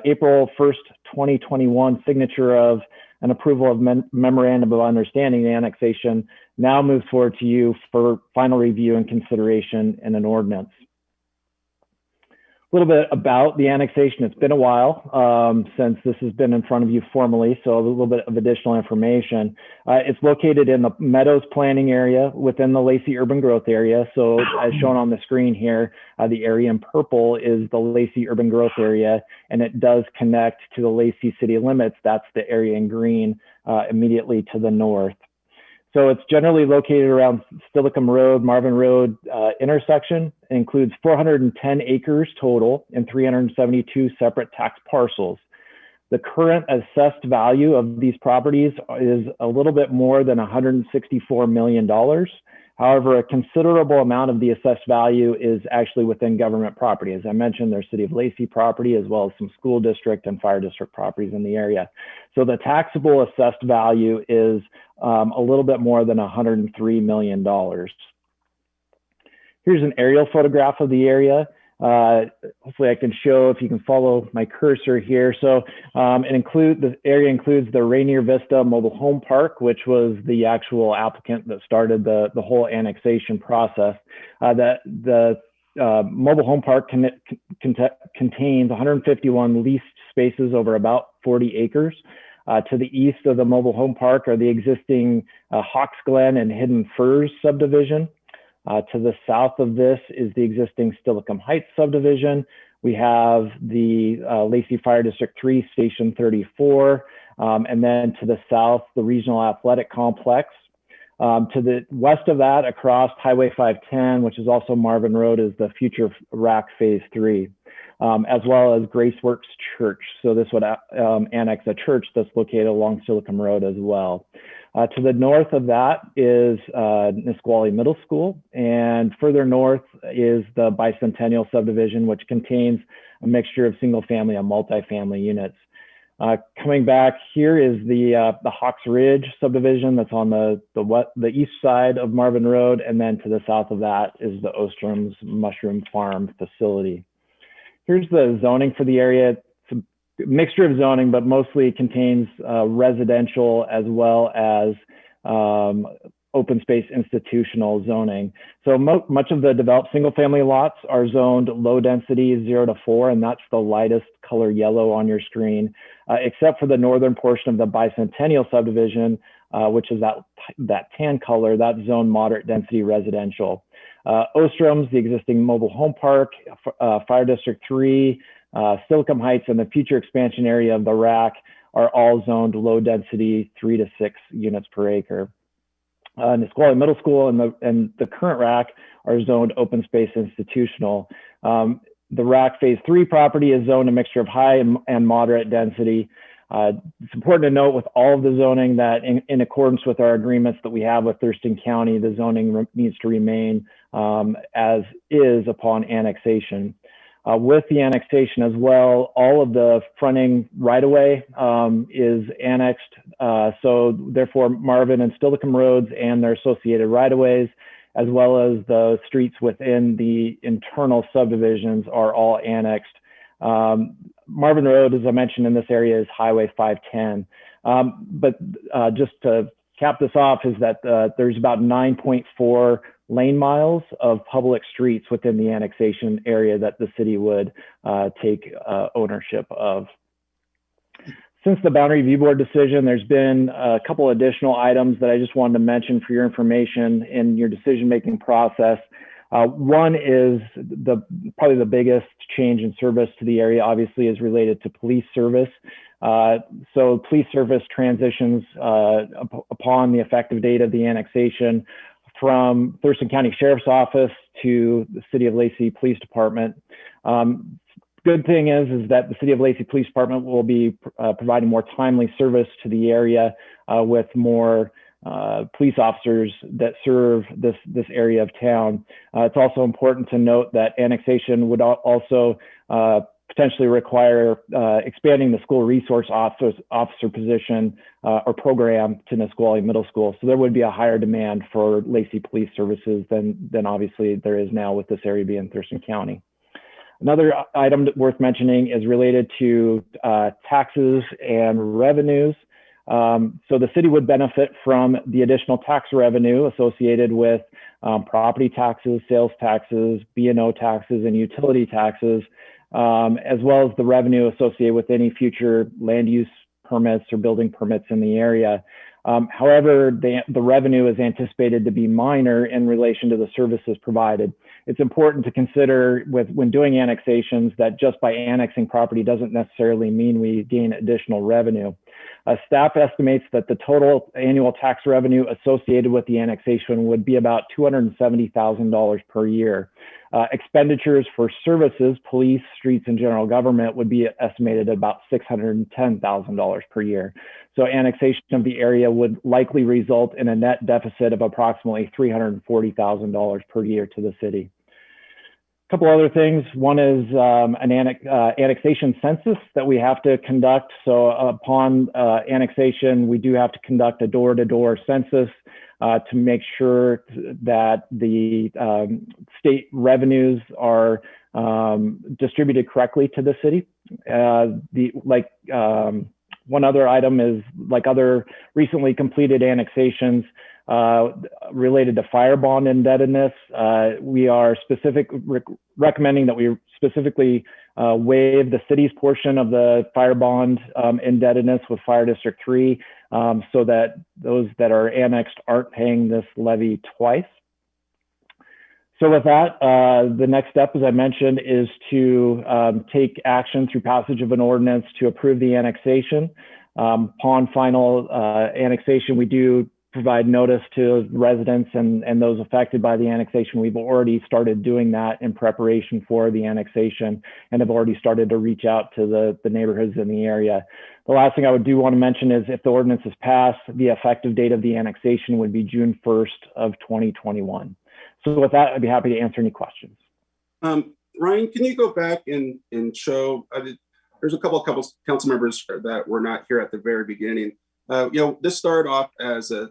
April 1st, 2021 signature of an approval of memorandum of understanding, the annexation now moves forward to you for final review and consideration in an ordinance. A little bit about the annexation. It's been a while since this has been in front of you formally, so a little bit of additional information. It's located in the Meadows planning area within the Lacey urban growth area. So as shown on the screen here, the area in purple is the Lacey urban growth area, and it does connect to the Lacey city limits. That's the area in green immediately to the north. So it's generally located around STEILACOOM Road, Marvin Road intersection. It includes 410 acres total and 372 separate tax parcels. The current assessed value of these properties is a little bit more than $164 million. However, a considerable amount of the assessed value is actually within government property. As I mentioned, there's City of Lacey property, as well as some school district and fire district properties in the area. So the taxable assessed value is a little bit more than $103 million. Here's an aerial photograph of the area. Hopefully I can show if you can follow my cursor here. So the area includes the Rainier Vista Mobile Home Park, which was the actual applicant that started the whole annexation process. The Mobile Home Park contains 151 leased spaces over about 40 acres. To the east of the Mobile Home Park are the existing Hawks Glen and Hidden Firs subdivision. To the south of this is the existing STEILACOOM Heights subdivision. We have the Lacey Fire District 3, Station 34, and then to the south, the Regional Athletic Complex. To the west of that, across Highway 510, which is also Marvin Road, is the future RAC Phase 3, as well as Graceworks Church. So this would annex a church that's located along STEILACOOM Road as well. To the north of that is Nisqually Middle School, and further north is the Bicentennial subdivision, which contains a mixture of single-family and multifamily units. Coming back here is the Hawks Ridge subdivision that's on the east side of Marvin Road, and then to the south of that is the Ostrom's Mushroom Farm facility. Here's the zoning for the area. It's a mixture of zoning, but mostly contains residential as well as open space institutional zoning. So much of the developed single family lots are zoned low density 0 to 4, and that's the lightest color yellow on your screen, except for the northern portion of the Bicentennial subdivision, which is that tan color, that's zone moderate density residential. Ostrom's, the existing mobile home park, Fire District 3, STEILACOOM Heights, and the future expansion area of the RAC are all zoned low density, 3 to 6 units per acre. Nisqually Middle School and the current RAC are zoned open space institutional. The RAC Phase 3 property is zoned a mixture of high and moderate density. It's important to note with all of the zoning that in accordance with our agreements that we have with Thurston County, the zoning needs to remain as is upon annexation. With the annexation as well, all of the fronting right-of-way is annexed. So therefore, MARVIN and STEILACOOM roads and their associated right-of-ways, as well as the streets within the internal subdivisions, are all annexed. MARVIN Road, as I mentioned in this area, is Highway 510. But just to cap this off is that there's about 9.4 lane miles of public streets within the annexation area that the city would take ownership of. Since the Boundary Review Board decision, there's been a couple additional items that I just wanted to mention for your information in your decision-making process. One is probably the biggest change in service to the area, obviously, is related to police service. So police service transitions upon the effective date of the annexation from Thurston County Sheriff's Office to the City of Lacey Police Department. Good thing is that the City of Lacey Police Department will be providing more timely service to the area with more police officers that serve this area of town. It's also important to note that annexation would also potentially require expanding the school resource officer position or program to Nisqually Middle School. So there would be a higher demand for Lacey Police Services than obviously there is now with this area being Thurston County. Another item worth mentioning is related to taxes and revenues. So the city would benefit from the additional tax revenue associated with property taxes, sales taxes, B&O taxes, and utility taxes, as well as the revenue associated with any future land use permits or building permits in the area. However, the revenue is anticipated to be minor in relation to the services provided. It's important to consider when doing annexations that just by annexing property doesn't necessarily mean we gain additional revenue. Staff estimates that the total annual tax revenue associated with the annexation would be about $270,000 per year. Expenditures for services, police, streets, and general government would be estimated at about $610,000 per year. So annexation of the area would likely result in a net deficit of approximately $340,000 per year to the city. A couple other things. One is an annexation census that we have to conduct. So upon annexation, we do have to conduct a door-to-door census to make sure that the state revenues are distributed correctly to the city. One other item is, like other recently completed annexations related to fire bond indebtedness, we are recommending that we specifically waive the city's portion of the fire bond indebtedness with Fire District 3 so that those that are annexed aren't paying this levy twice. So with that, the next step, as I mentioned, is to take action through passage of an ordinance to approve the annexation. Upon final annexation, we do provide notice to residents and those affected by the annexation. We've already started doing that in preparation for the annexation and have already started to reach out to the neighborhoods in the area. The last thing I want to mention is if the ordinance is passed, the effective date of the annexation would be June 1st of 2021. So with that, I'd be happy to answer any questions. Ryan, can you go back and show, there's a couple council members that were not here at the very beginning. This started off as a,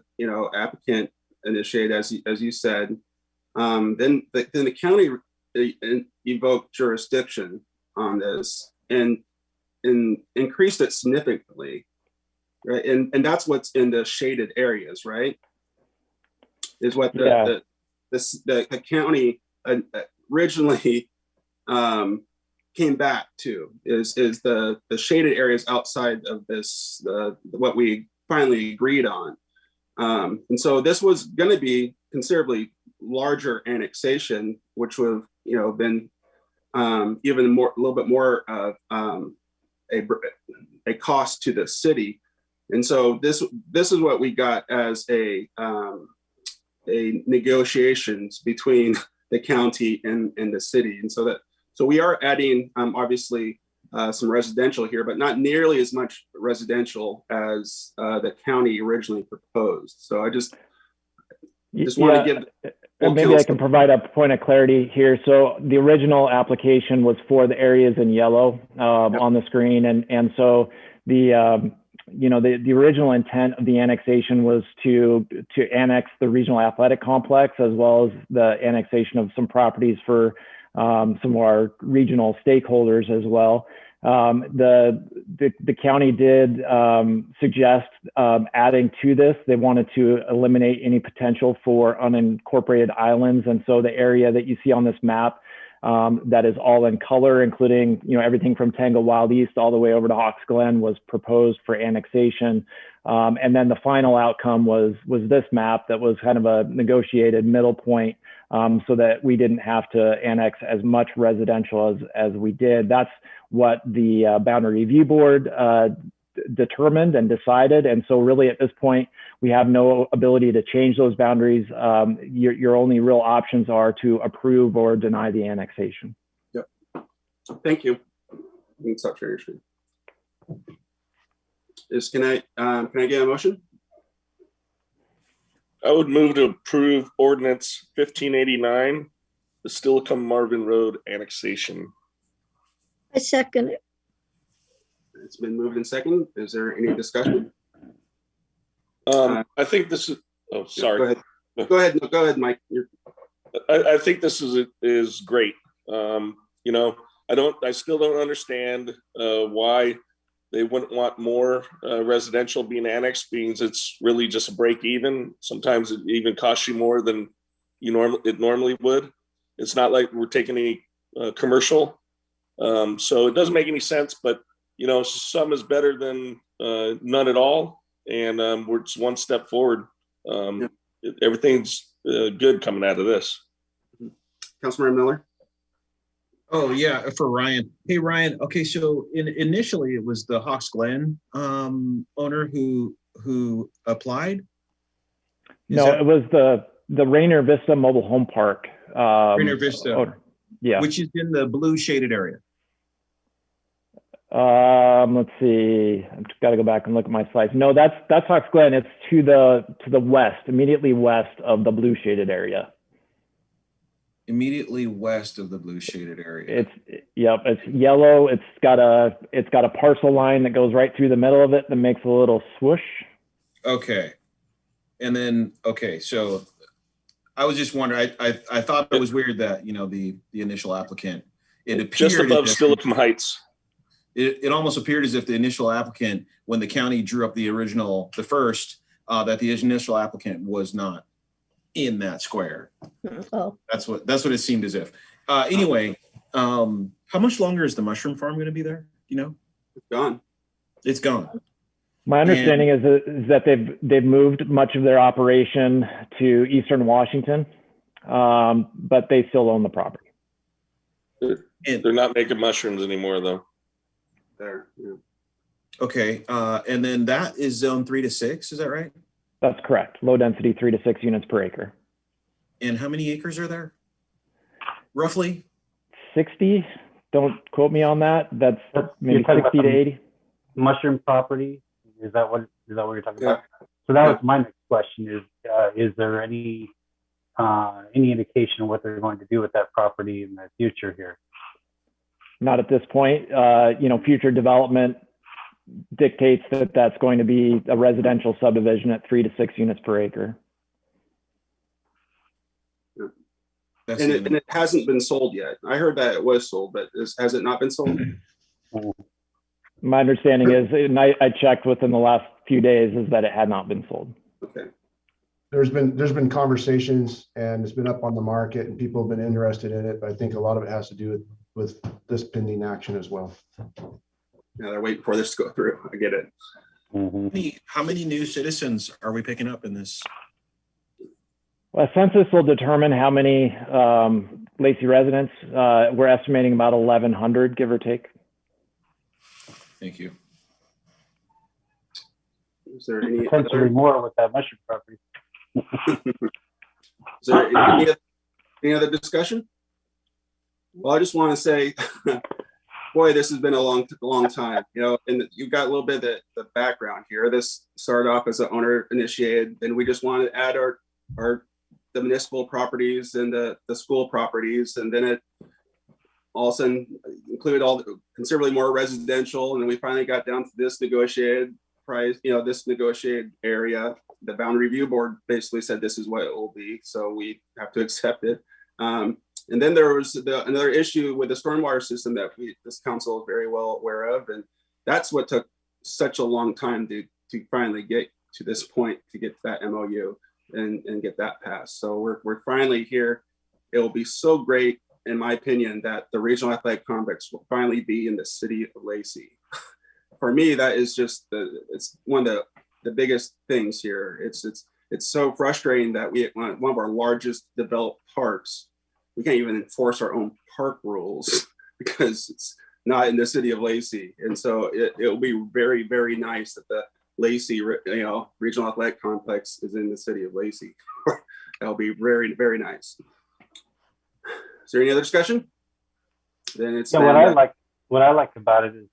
applicant initiated, as you said. Then the county evoked jurisdiction on this and increased it significantly, right? And that's what's in the shaded areas, right? Is what the county originally came back to is the shaded areas outside of this, what we finally agreed on. And so this was going to be considerably larger annexation, which would have been even more, a little bit more of cost to the city. And so this is what we got as a negotiations between the county and the city. And so we are adding obviously some residential here, but not nearly as much residential as the county originally proposed. So I just want to give. Maybe I can provide a point of clarity here. So the original application was for the areas in yellow on the screen, and so the the original intent of the annexation was to annex the regional athletic complex, as well as the annexation of some properties for some of our regional stakeholders as well. The county did suggest adding to this. They wanted to eliminate any potential for unincorporated islands, and so the area that you see on this map that is all in color, including everything from Tango Wild East all the way over to Hawks Glen, was proposed for annexation. And then the final outcome was this map that was kind of a negotiated middle point, so that we didn't have to annex as much residential as we did. That's what the Boundary Review Board determined and decided. And so really at this point, we have no ability to change those boundaries. Your only real options are to approve or deny the annexation. Yep. Thank you. You can stop sharing your screen. Can I get a motion? I would move to approve Ordinance 1589, the STEILACOOM Marvin Road annexation. I second it. It's been moved and second. Is there any discussion? I think this is. Oh, sorry. Go ahead. No, go ahead, Mike. I think this is great. I still don't understand why they wouldn't want more residential being annexed, being it's really just a break even. Sometimes it even costs you more than it normally would. It's not like we're taking any commercial. So it doesn't make any sense, but some is better than none at all. And we're just one step forward. Everything's good coming out of this. Councilmember Miller. Oh yeah, for Ryan. Hey Ryan. Okay, so initially it was the Hawks Glen owner who applied. It was the Rainier Vista Mobile Home Park. Rainier Vista. Owner. Yeah. Which is in the blue shaded area. Let's see. I've got to go back and look at my slides. No, that's Hawks Glen. It's to the west, immediately west of the blue shaded area. Immediately west of the blue shaded area. It's yellow. It's got a parcel line that goes right through the middle of it that makes a little swoosh. Okay. And then so I was just wondering, I thought it was weird that the initial applicant, it appeared just above STEILACOOM Heights. It almost appeared as if the initial applicant, when the county drew up the first, that the initial applicant was not in that square. Oh. That's what it seemed as if. Anyway, how much longer is the mushroom farm going to be there? It's gone. It's gone. My understanding is that they've moved much of their operation to Eastern Washington, but they still own the property. They're not making mushrooms anymore, though. There. Yeah. Okay, and then that is zone 3 to 6. Is that right? That's correct. Low density, 3 to 6 units per acre. And how many acres are there? Roughly 60. Don't quote me on that. That's maybe 60 to 80. Mushroom property. Is that what you're talking about? So that was my next question: is there any indication of what they're going to do with that property in the future here? Not at this point. Future development dictates that that's going to be a residential subdivision at 3 to 6 units per acre. And it hasn't been sold yet. I heard that it was sold, but has it not been sold? My understanding is, and I checked within the last few days, is that it had not been sold. Okay. There's been conversations, and it's been up on the market, and people have been interested in it. But I think a lot of it has to do with this pending action as well. Yeah, they're waiting for this to go through. I get it. How many new citizens are we picking up in this? Well, census will determine how many Lacey residents. We're estimating about 1,100, give or take. Thank you. Is there any Potentially other, more with that mushroom property. is there any other discussion? Well, I just want to say, boy, this has been a long time, you know, and you've got a little bit of the background here. This started off as an owner initiated, and we just wanted to add the municipal properties and the school properties, and then it all of a sudden included considerably more residential, and then we finally got down to this negotiated price, you know, this negotiated area. The boundary review board basically said this is what it will be, so we have to accept it. And then there was another issue with the stormwater system that this council is very well aware of, and that's what took such a long time to finally get to this point, to get that MOU and get that passed. So we're finally here. It will be so great, in my opinion, that the regional athletic complex will finally be in the city of Lacey. For me, that is just it's one of the biggest things here. It's so frustrating that one of our largest developed parks, we can't even enforce our own park rules because it's not in the city of Lacey. And so it will be very, very nice that the Lacey, regional athletic complex is in the city of Lacey. That'll be very, very nice. Is there any other discussion? Then it's what I like about it is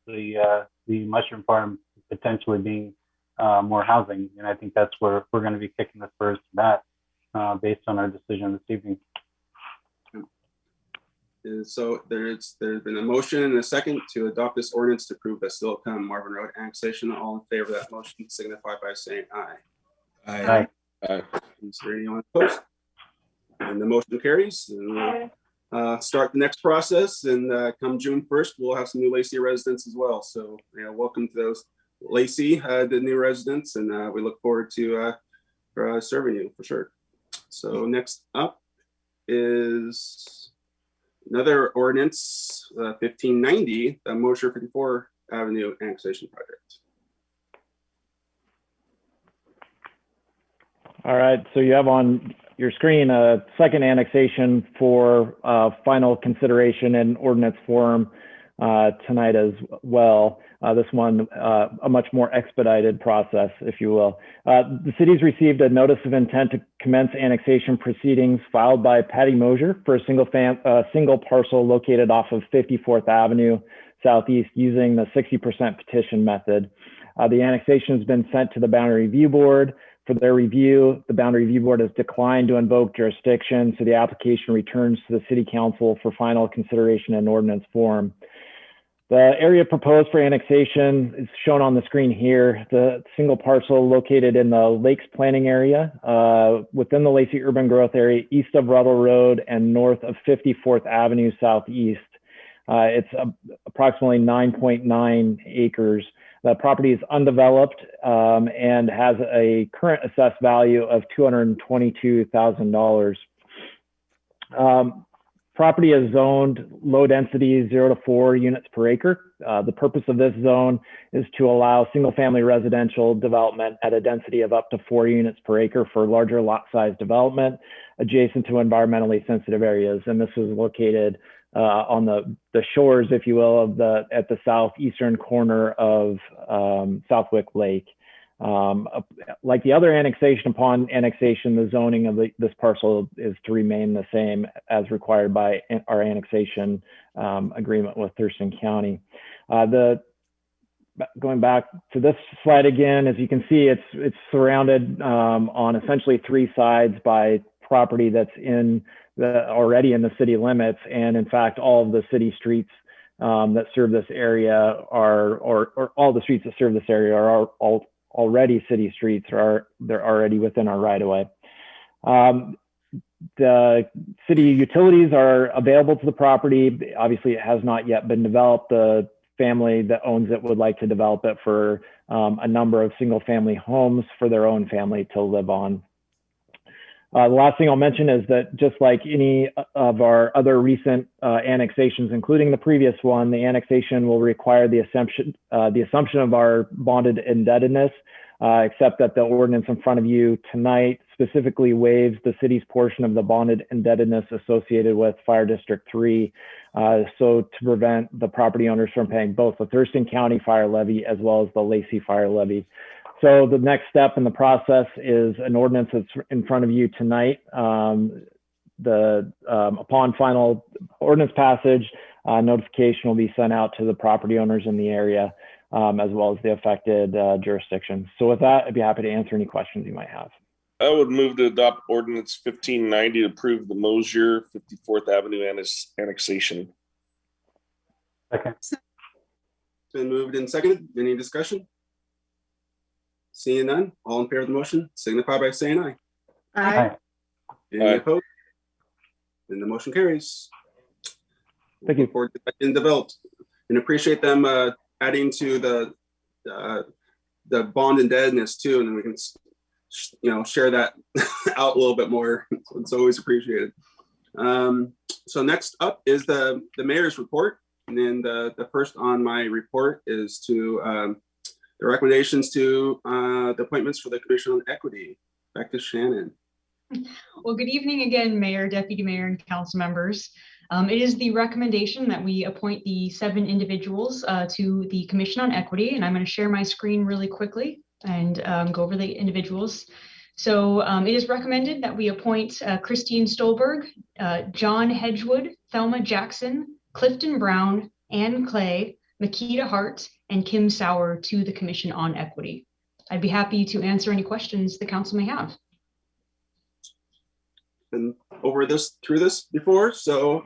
the mushroom farm potentially being more housing, and I think that's where we're going to be kicking the first bat based on our decision this evening. And so there's been a motion and a second to adopt this ordinance to approve the STEILACOOM Marvin Road annexation. All in favor of that motion signify by saying aye. Aye. Aye. Is there anyone opposed? And the motion carries. And we'll start the next process. And come June 1st, we'll have some new Lacey residents as well. So welcome to those Lacey, the new residents, and we look forward to serving you for sure. So next up is another ordinance, 1590, the Mosher 54 Avenue annexation project. All right, so you have on your screen a second annexation for final consideration in ordinance form tonight as well. This one, a much more expedited process, if you will. The city's received a notice of intent to commence annexation proceedings filed by Patty Mosher for a single parcel located off of 54th Avenue Southeast using the 60% petition method. The annexation has been sent to the Boundary Review Board. For their review, the Boundary Review Board has declined to invoke jurisdiction, so the application returns to the City Council for final consideration in ordinance form. The area proposed for annexation is shown on the screen here. The single parcel located in the Lakes Planning area within the Lacey Urban Growth Area, east of Ruddle Road and north of 54th Avenue Southeast. It's approximately 9.9 acres. The property is undeveloped and has a current assessed value of $222,000. Property is zoned low density 0 to 4 units per acre. The purpose of this zone is to allow single family residential development at a density of up to 4 units per acre for larger lot size development adjacent to environmentally sensitive areas. And this is located on the shores, if you will, of at the southeastern corner of Southwick Lake. Like the other annexation, upon annexation, the zoning of this parcel is to remain the same as required by our annexation agreement with Thurston County. Going back to this slide again, as you can see, it's surrounded on essentially 3 sides by property that's already in the city limits, and in fact, all of the city streets that serve this area are all the streets that serve this area are already city streets, or they're already within our right of way. The city utilities are available to the property. Obviously, it has not yet been developed. The family that owns it would like to develop it for a number of single family homes for their own family to live on. The last thing I'll mention is that just like any of our other recent annexations, including the previous one, the annexation will require the assumption of our bonded indebtedness, except that the ordinance in front of you tonight specifically waives the city's portion of the bonded indebtedness associated with Fire District 3, so to prevent the property owners from paying both the Thurston County fire levy as well as the Lacey fire levy. So the next step in the process is an ordinance that's in front of you tonight. Upon final ordinance passage, notification will be sent out to the property owners in the area, as well as the affected jurisdictions. So with that, I'd be happy to answer any questions you might have. I would move to adopt Ordinance 1590 to approve the Mosier 54th Avenue annexation. Second. It's been moved and seconded. Any discussion? Seeing none, all in favor of the motion, signify by saying aye. Aye. Any Aye. opposed? Then the motion carries. Thank you. Look forward to that getting developed, and appreciate them adding to the bond indebtedness too, and then we can share that out a little bit more. It's always appreciated. So next up is the mayor's report, and then the first on my report is to the recommendations to the appointments for the Commission on Equity. Back to Shannon. Well, good evening again, Mayor, Deputy Mayor, and council members. It is the recommendation that we appoint the 7 individuals to the Commission on Equity, and I'm going to share my screen really quickly and go over the individuals. So it is recommended that we appoint Christine Stolberg, John Hedgewood, Thelma Jackson, Clifton Brown, Ann Clay, Makita Hart, and Kim Sauer to the Commission on Equity. I'd be happy to answer any questions the council may have. Been over through this before, so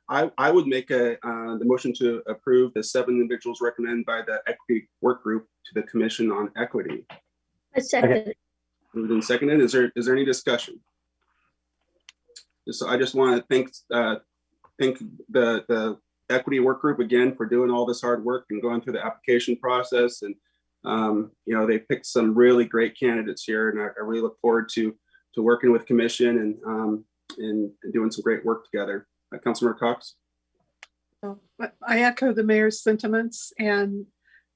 I would make the motion to approve the 7 individuals recommended by the Equity Work Group to the Commission on Equity. I second it. Moved and seconded. Is there any discussion? I just want to thank the Equity Work Group again for doing all this hard work and going through the application process, and they picked some really great candidates here, and I really look forward to working with Commission and doing some great work together. Councilmember Cox. I echo the mayor's sentiments and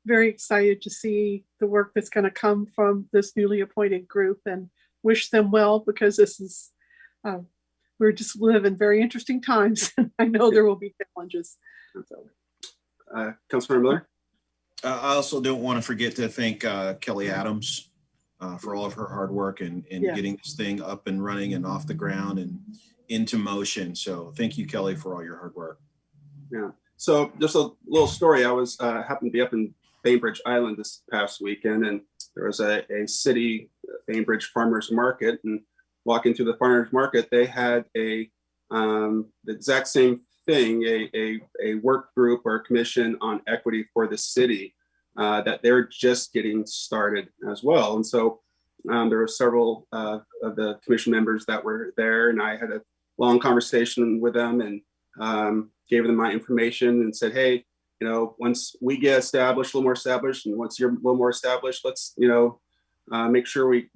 very excited to see the work that's going to come from this newly appointed group, and wish them well, because this is we're just living very interesting times. I know there will be challenges. Councilmember Miller. I also don't want to forget to thank Kelly Adams for all of her hard work and getting this thing up and running and off the ground and into motion. So thank you, Kelly, for all your hard work. Yeah. So just a little story. I was happened to be up in Bainbridge Island this past weekend, and there was a city Bainbridge farmers market, and walking through the farmers market, they had the exact same thing, a work group or a commission on equity for the city that they're just getting started as well. And so there were several of the commission members that were there, and I had a long conversation with them and gave them my information and said, hey, once we get established, a little more established, and once you're a little more established, let's, make sure we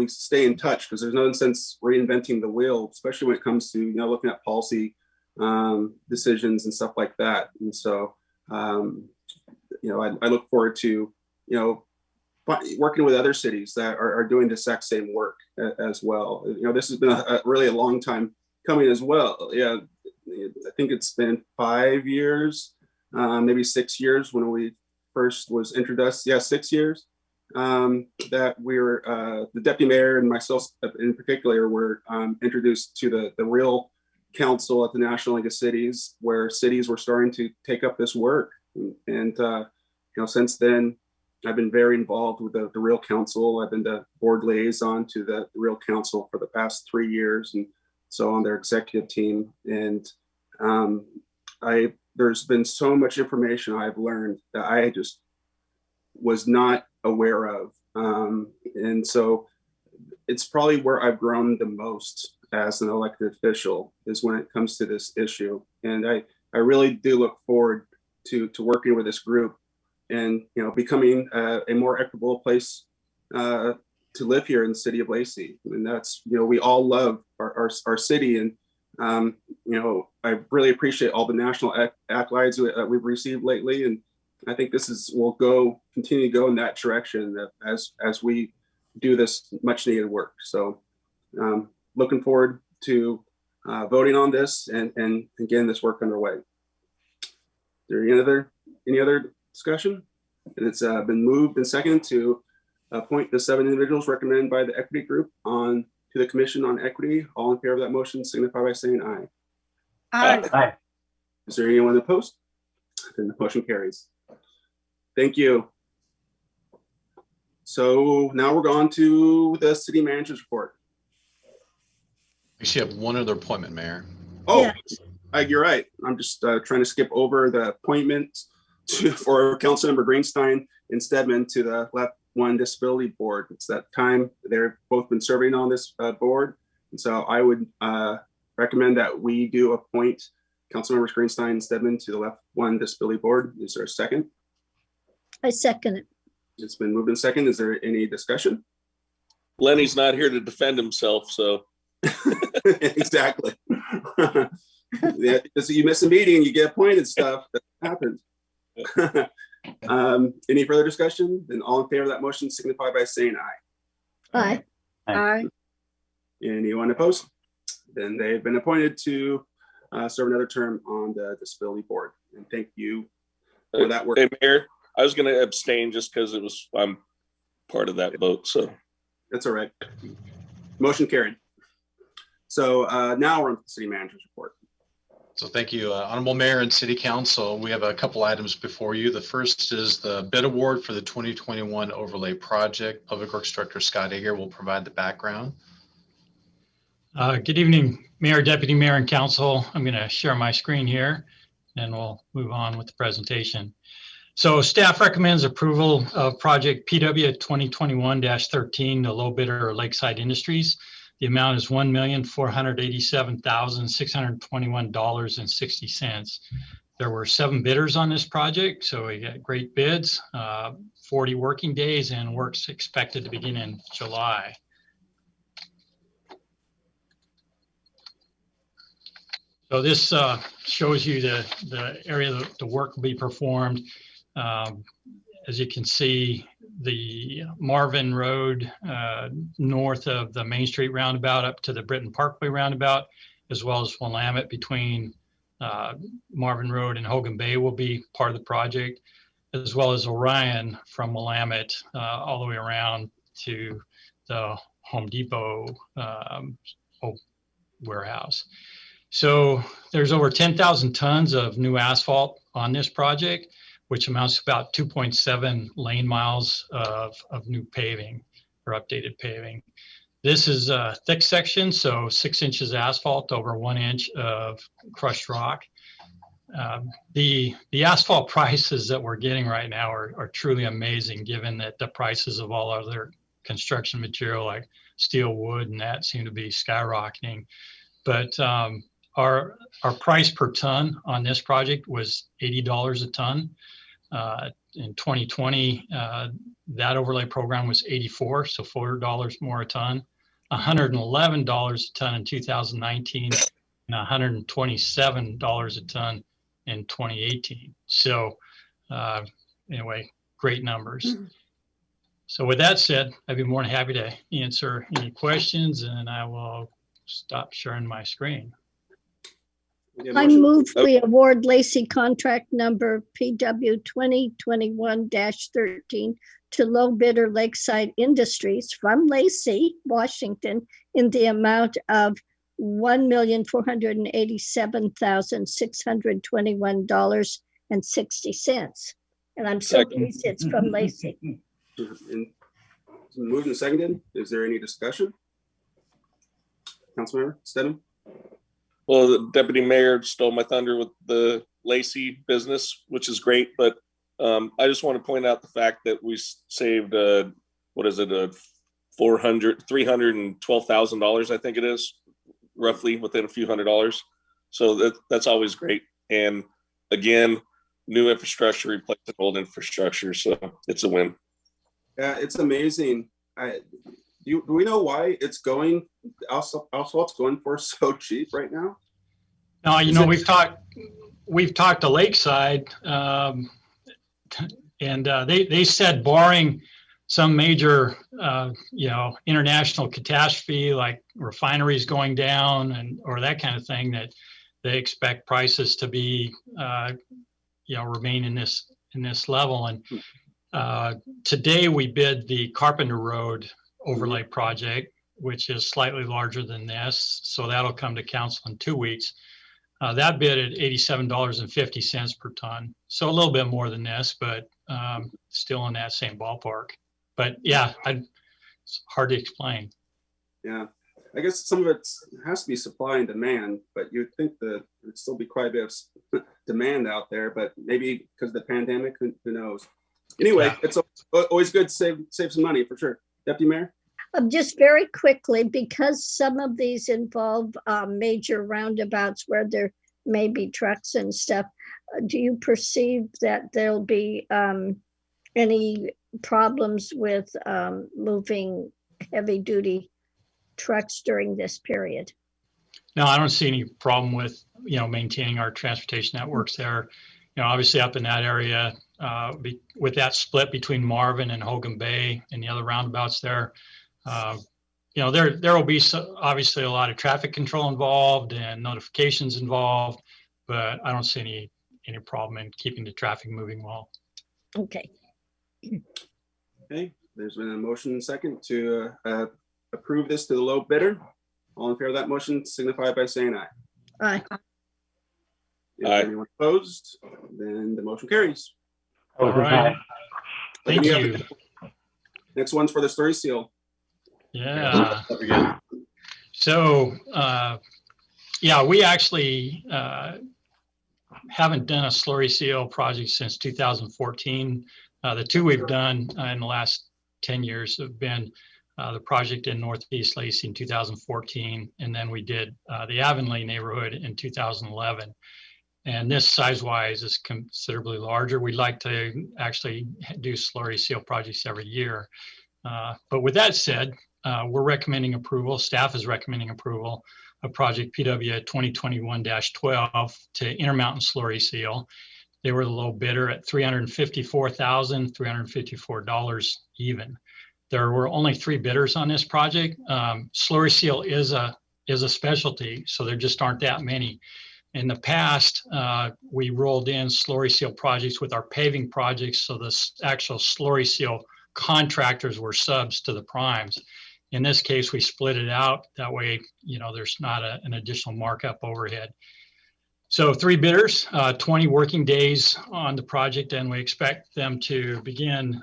stay in touch, because there's no sense reinventing the wheel, especially when it comes to, looking at policy decisions and stuff like that. And so, I look forward to, working with other cities that are doing the exact same work as well. This has been really a long time coming as well. Yeah, I think it's been 5 years, maybe 6 years when we first was introduced. Yeah, 6 years that we were, the deputy mayor and myself in particular were introduced to the real council at the National League of Cities, where cities were starting to take up this work. And since then, I've been very involved with the real council. I've been the board liaison to the real council for the past 3 years, and so on their executive team. And there's been so much information I've learned that I just was not aware of. And so it's probably where I've grown the most as an elected official, is when it comes to this issue. And I really do look forward to working with this group and becoming a more equitable place to live here in the city of Lacey. And that's, we all love our city, and I really appreciate all the national accolades we've received lately, and I think will continue to go in that direction as we do this much needed work. So looking forward to voting on this and getting this work underway. Is there any other discussion? And it's been moved and seconded to appoint the 7 individuals recommended by the equity group on to the Commission on Equity. All in favor of that motion signify by saying aye. Aye. Aye. Is there anyone opposed? Then the motion carries. Thank you. So now we're on to the city manager's report. We should have one other appointment, Mayor. Oh, you're right. I'm just trying to skip over the appointment for Councilmember Greenstein and Stedman to the Left One Disability Board. It's that time. They've both been serving on this board. And so I would recommend that we do appoint Councilmembers Greenstein and Stedman to the Left One Disability Board. Is there a second? I second it. It's been moved in second. Is there any discussion? Lenny's not here to defend himself, so. Exactly. Yeah, because you miss a meeting, you get appointed stuff. That happens. Any further discussion? Then all in favor of that motion signify by saying aye. Aye. Aye. Anyone opposed? Then they've been appointed to serve another term on the disability board. And thank you for that work. Hey, Mayor, I was going to abstain just because I'm part of that vote. So that's all right. Motion carried. So now we're on the city manager's report. So thank you, Honorable Mayor and City Council. We have a couple items before you. The first is the bid award for the 2021 overlay project. Public Works Director Scott Ager will provide the background. Good evening, Mayor, Deputy Mayor, and Council. I'm going to share my screen here, and we'll move on with the presentation. So staff recommends approval of project PW 2021-13, the low bidder Lakeside Industries. The amount is $1,487,621.60. There were 7 bidders on this project, so we got great bids, 40 working days, and work's expected to begin in July. So this shows you the area that the work will be performed. As you can see, the MARVIN Road north of the Main Street roundabout up to the Britton Parkway roundabout, as well as Willamette between MARVIN Road and Hogan Bay will be part of the project, as well as Orion from Willamette all the way around to the Home Depot warehouse. So there's over 10,000 tons of new asphalt on this project, which amounts to about 2.7 lane miles of new paving or updated paving. This is a thick section, so 6 inches asphalt over 1 inch of crushed rock. The asphalt prices that we're getting right now are truly amazing, given that the prices of all other construction material like steel, wood, and that seem to be skyrocketing. But our price per ton on this project was $80 a ton. In 2020, that overlay program was $84, so $4 more a ton, $111 a ton in 2019, and $127 a ton in 2018. So anyway, great numbers. So with that said, I'd be more than happy to answer any questions, and I will stop sharing my screen. I move we award Lacey contract number PW 2021-13 to low bidder Lakeside Industries from Lacey, Washington, in the amount of $1,487,621.60. And I'm so pleased it's from Lacey. Moved and seconded. Is there any discussion? Councilmember Stedman? Well, the deputy mayor stole my thunder with the Lacey business, which is great. But I just want to point out the fact that we saved, what is it, $312,000, I think it is, roughly within a few $100s. So that's always great. And again, new infrastructure replacing old infrastructure. So it's a win. Yeah, it's amazing. Do we know why it's going, asphalt's going for so cheap right now? No, you know, we've talked to Lakeside, and they said barring some major, international catastrophe like refineries going down or that kind of thing, that they expect prices to be, remain in this level. And Today we bid the Carpenter Road overlay project, which is slightly larger than this. So that'll come to council in 2 weeks. That bid at $87.50 per ton. So a little bit more than this, but still in that same ballpark. But yeah, it's hard to explain. Yeah, I guess some of it has to be supply and demand, but you'd think that there'd still be quite a bit of demand out there, but maybe because of the pandemic, who knows? Anyway, yeah. It's always good to save some money for sure. Deputy Mayor? Just very quickly, because some of these involve major roundabouts where there may be trucks and stuff, do you perceive that there'll be any problems with moving heavy duty trucks during this period? No, I don't see any problem with, maintaining our transportation networks there. Obviously up in that area, with that split between Marvin and Hogan Bay and the other roundabouts there, there will be obviously a lot of traffic control involved and notifications involved, but I don't see any problem in keeping the traffic moving well. Okay. Okay, there's been a motion and second to approve this to the low bidder. All in favor of that motion signify by saying aye. Aye. If anyone opposed, then the motion carries. All right. Thank you. Next one's for the slurry seal. Yeah. So, we actually haven't done a slurry seal project since 2014. The two we've done in the last 10 years have been the project in Northeast Lacey in 2014, and then we did the Avonlea neighborhood in 2011. And this size-wise is considerably larger. We'd like to actually do slurry seal projects every year. But with that said, we're recommending approval, staff is recommending approval of project PW 2021-12 to Intermountain Slurry Seal. They were the low bidder at $354,354 even. There were only 3 bidders on this project. Slurry seal is a specialty, so there just aren't that many. In the past, we rolled in slurry seal projects with our paving projects, so the actual slurry seal contractors were subs to the primes. In this case, we split it out. That way, there's not an additional markup overhead. So 3 bidders, 20 working days on the project, and we expect them to begin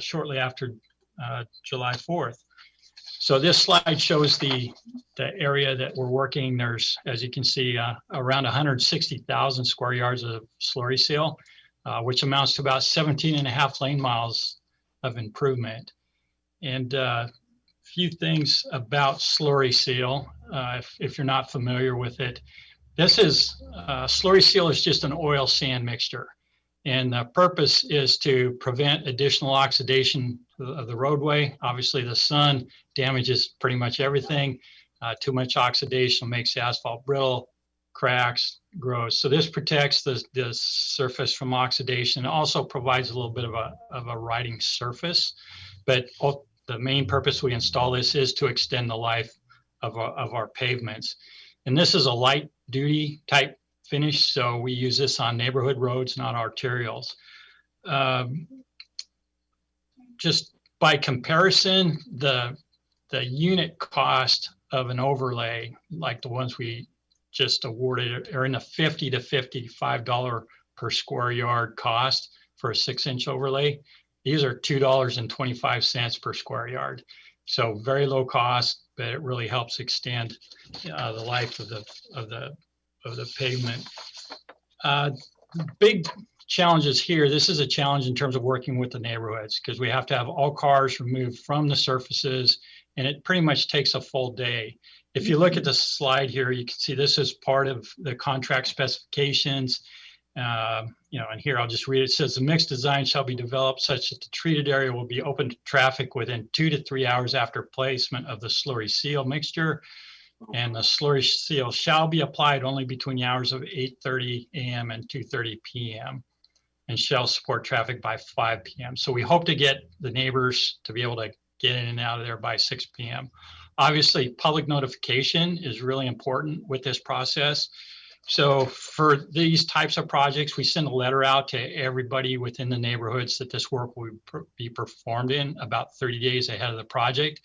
shortly after July 4th. So this slide shows the area that we're working. There's, as you can see, around 160,000 square yards of slurry seal, which amounts to about 17.5 lane miles of improvement. And a few things about slurry seal, if you're not familiar with it. This is, slurry seal is just an oil sand mixture. And the purpose is to prevent additional oxidation of the roadway. Obviously, the sun damages pretty much everything. Too much oxidation makes the asphalt brittle, cracks, grows. So this protects the surface from oxidation. It also provides a little bit of a riding surface. But the main purpose we install this is to extend the life of our pavements. And this is a light duty type finish, so we use this on neighborhood roads, not arterials. Just by comparison, the unit cost of an overlay, like the ones we just awarded, are in the $50 to $55 per square yard cost for a 6-inch overlay. These are $2.25 per square yard. So very low cost, but it really helps extend the life of the pavement. Big challenges here. This is a challenge in terms of working with the neighborhoods because we have to have all cars removed from the surfaces, and it pretty much takes a full day. If you look at the slide here, you can see this is part of the contract specifications. And here I'll just read it. It says the mixed design shall be developed such that the treated area will be open to traffic within 2 to 3 hours after placement of the slurry seal mixture. And the slurry seal shall be applied only between the hours of 8:30 a.m. and 2:30 p.m. and shall support traffic by 5 p.m. So we hope to get the neighbors to be able to get in and out of there by 6 p.m. Obviously, public notification is really important with this process. So for these types of projects, we send a letter out to everybody within the neighborhoods that this work will be performed in about 30 days ahead of the project.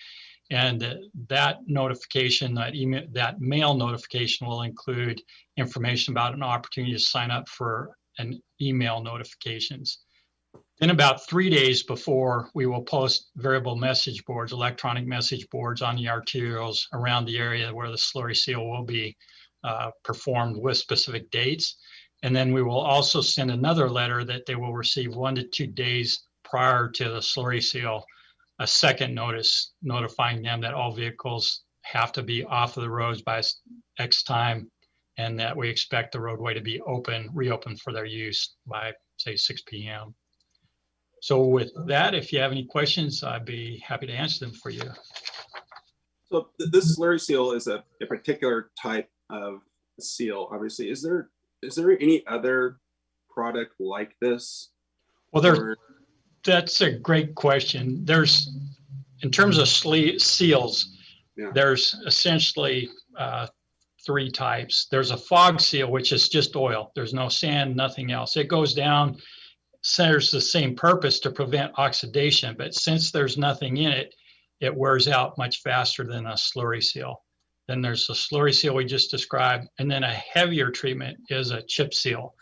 And that notification, that email, that mail notification will include information about an opportunity to sign up for an email notifications. Then about 3 days before, we will post variable message boards, electronic message boards on the arterials around the area where the slurry seal will be performed with specific dates. And then we will also send another letter that they will receive 1 to 2 days prior to the slurry seal, a second notice notifying them that all vehicles have to be off of the roads by X time, and that we expect the roadway to be reopened for their use by, say, 6 p.m. So with that, if you have any questions, I'd be happy to answer them for you. So this slurry seal is a particular type of seal, obviously. Is there any other product like this? Well, that's a great question. There's, in terms of seals, there's essentially 3 types. There's a fog seal, which is just oil. There's no sand, nothing else. It goes down, serves the same purpose to prevent oxidation, but since there's nothing in it, it wears out much faster than a slurry seal. Then there's the slurry seal we just described, and then a heavier treatment is a chip seal.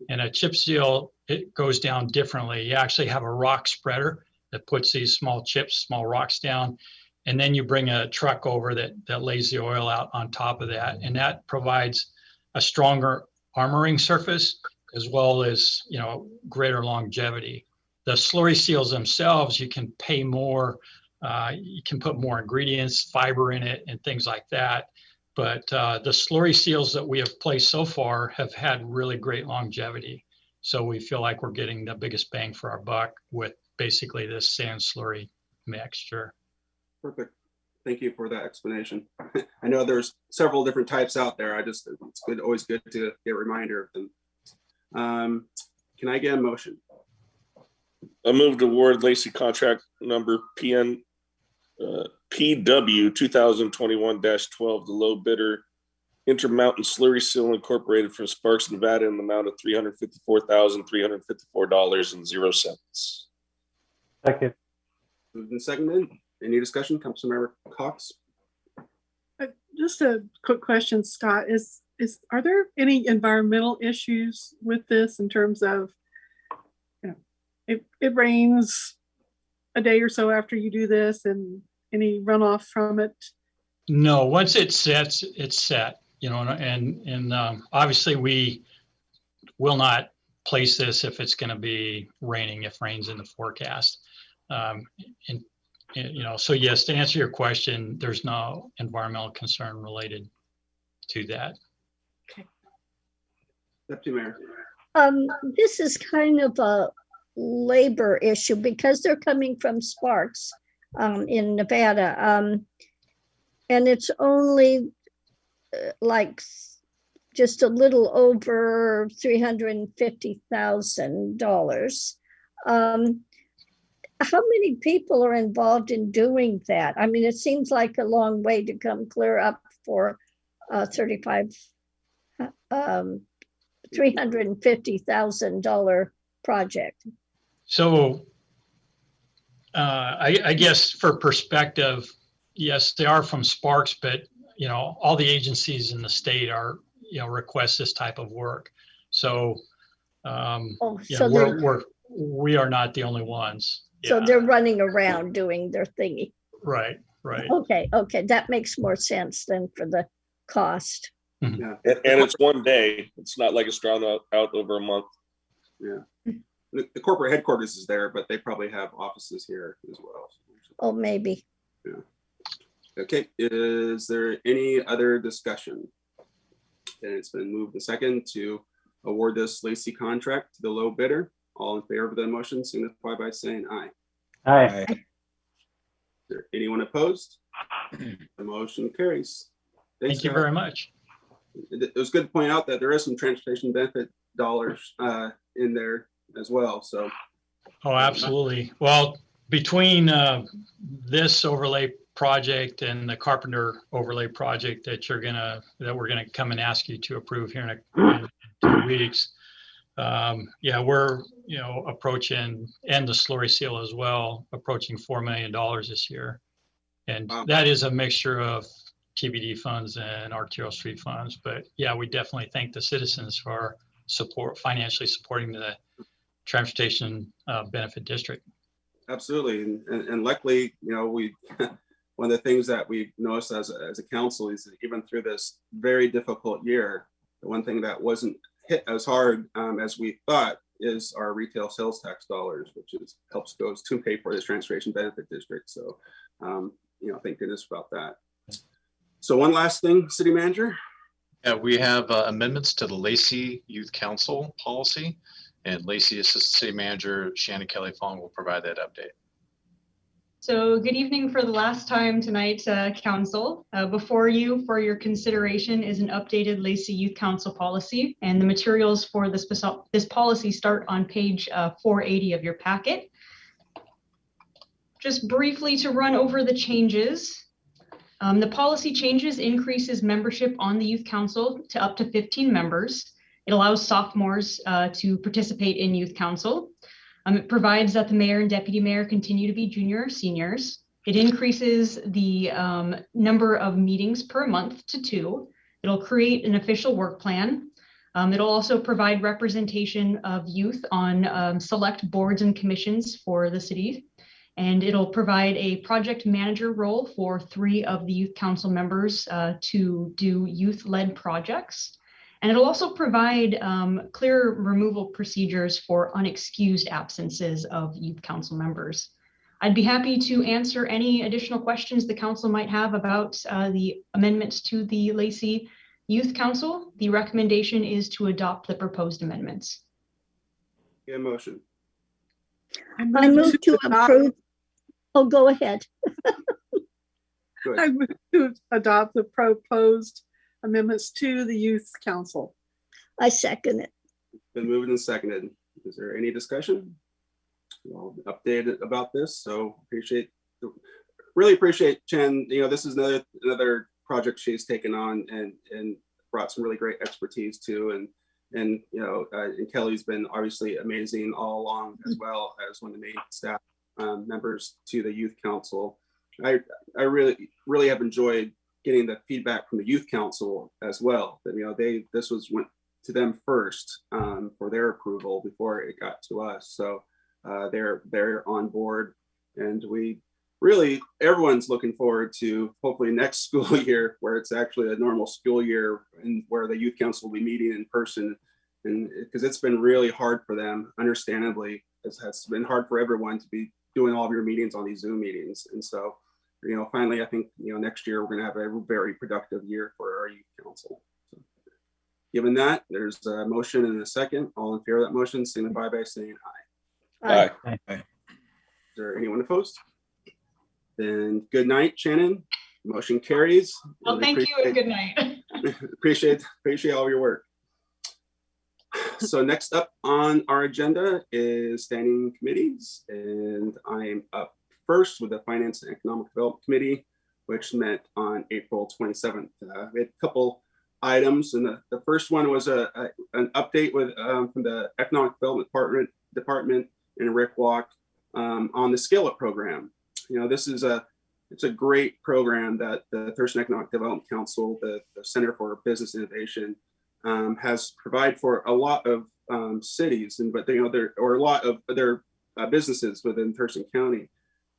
And a chip seal, it goes down differently. You actually have a rock spreader that puts these small chips, small rocks down, and then you bring a truck over that lays the oil out on top of that, and that provides a stronger armoring surface as well as, you know, greater longevity. The slurry seals themselves, you can pay more. You can put more ingredients, fiber in it, and things like that. But the slurry seals that we have placed so far have had really great longevity. So we feel like we're getting the biggest bang for our buck with basically this sand slurry mixture. Perfect. Thank you for that explanation. I know there's several different types out there. It's good, always good to get a reminder of them. Can I get a motion? I move to award Lacey contract number PW 2021-12, the low bidder, Intermountain Slurry Seal Incorporated from Sparks, Nevada, in the amount of $354,354.00. Second. Moved and seconded. Any discussion? Councilmember Cox. Just a quick question, Scott. Are there any environmental issues with this in terms of, you know, it rains a day or so after you do this and any runoff from it? No, once it sets, it's set, you know, and obviously we will not place this if it's going to be raining, if rain's in the forecast. You know, so yes, to answer your question, there's no environmental concern related to that. Okay. Deputy Mayor. This is kind of a labor issue because they're coming from Sparks in Nevada. And it's only like just a little over $350,000. How many people are involved in doing that? I mean, it seems like a long way to come clear up for $350,000 project. So I guess for perspective, yes, they are from Sparks, but you know, all the agencies in the state are, you know, request this type of work. So, we are not the only ones. So they're running around doing their thingy. Right, right. Okay, that makes more sense than for the cost. Yeah, and it's one day. It's not like it's drawn out over a month. Yeah, the corporate headquarters is there, but they probably have offices here as well. Oh, maybe. Yeah. Okay, is there any other discussion? And it's been moved and second to award this Lacey contract to the low bidder. All in favor of the motion signify by saying aye. Aye. Is there anyone opposed? The motion carries. Thank you very much. It was good to point out that there is some transportation benefit dollars in there as well. So. Oh, absolutely. Well, between this overlay project and the Carpenter overlay project that we're gonna come and ask you to approve here in 2 weeks. Yeah, we're, approaching, and the slurry seal as well, approaching $4 million this year. And that is a mixture of TBD funds and arterial street funds. But yeah, we definitely thank the citizens for financially supporting the transportation benefit district. Absolutely. And luckily, we one of the things that we've noticed as a council is that even through this very difficult year, the one thing that wasn't hit as hard as we thought is our retail sales tax dollars, which goes to pay for this transportation benefit district. So, thank goodness about that. So one last thing, City Manager. Yeah, we have amendments to the Lacey Youth Council policy, and Lacey Assistant City Manager Shannon Kelly Fong will provide that update. So good evening for the last time tonight, Council. Before you, for your consideration, is an updated Lacey Youth Council policy, and the materials for this policy start on page 480 of your packet. Just briefly to run over the changes. The policy changes increases membership on the Youth Council to up to 15 members. It allows sophomores to participate in Youth Council. It provides that the mayor and deputy mayor continue to be junior or seniors. It increases the number of meetings per month to 2. It'll create an official work plan. It'll also provide representation of youth on select boards and commissions for the city. And it'll provide a project manager role for 3 of the youth council members to do youth-led projects. And it'll also provide clear removal procedures for unexcused absences of youth council members. I'd be happy to answer any additional questions the council might have about the amendments to the Lacey Youth Council. The recommendation is to adopt the proposed amendments. Get a motion. I move to approve. Oh, go ahead. I move to adopt the proposed amendments to the Youth Council. I second it. Been moved and seconded. Is there any discussion? Well, updated about this, so really appreciate Chen. This is another project she's taken on and brought some really great expertise to, and Kelly's been obviously amazing all along, as well as one of the main staff members to the Youth Council. I really have enjoyed getting the feedback from the Youth Council as well. That this went to them first for their approval before it got to us. So they're on board, and everyone's looking forward to hopefully next school year, where it's actually a normal school year and where the Youth Council will be meeting in person. And because it's been really hard for them, understandably, it has been hard for everyone to be doing all of your meetings on these Zoom meetings. And so, finally, I think, next year we're going to have a very productive year for our Youth Council. So, given that, there's a motion and a second. All in favor of that motion, signify by saying aye. Aye. Is there anyone opposed? Then good night, Shannon. Motion carries. Well, thank you and good night. appreciate all your work. So next up on our agenda is standing committees, and I'm up first with the Finance and Economic Development Committee, which met on April 27th. We had a couple items, and the first one was an update from the Economic Development Department and Rick Walk on the Scale Up program. This is it's a great program that the Thurston Economic Development Council, the Center for Business Innovation, has provided for a lot of cities, but there are a lot of other businesses within Thurston County.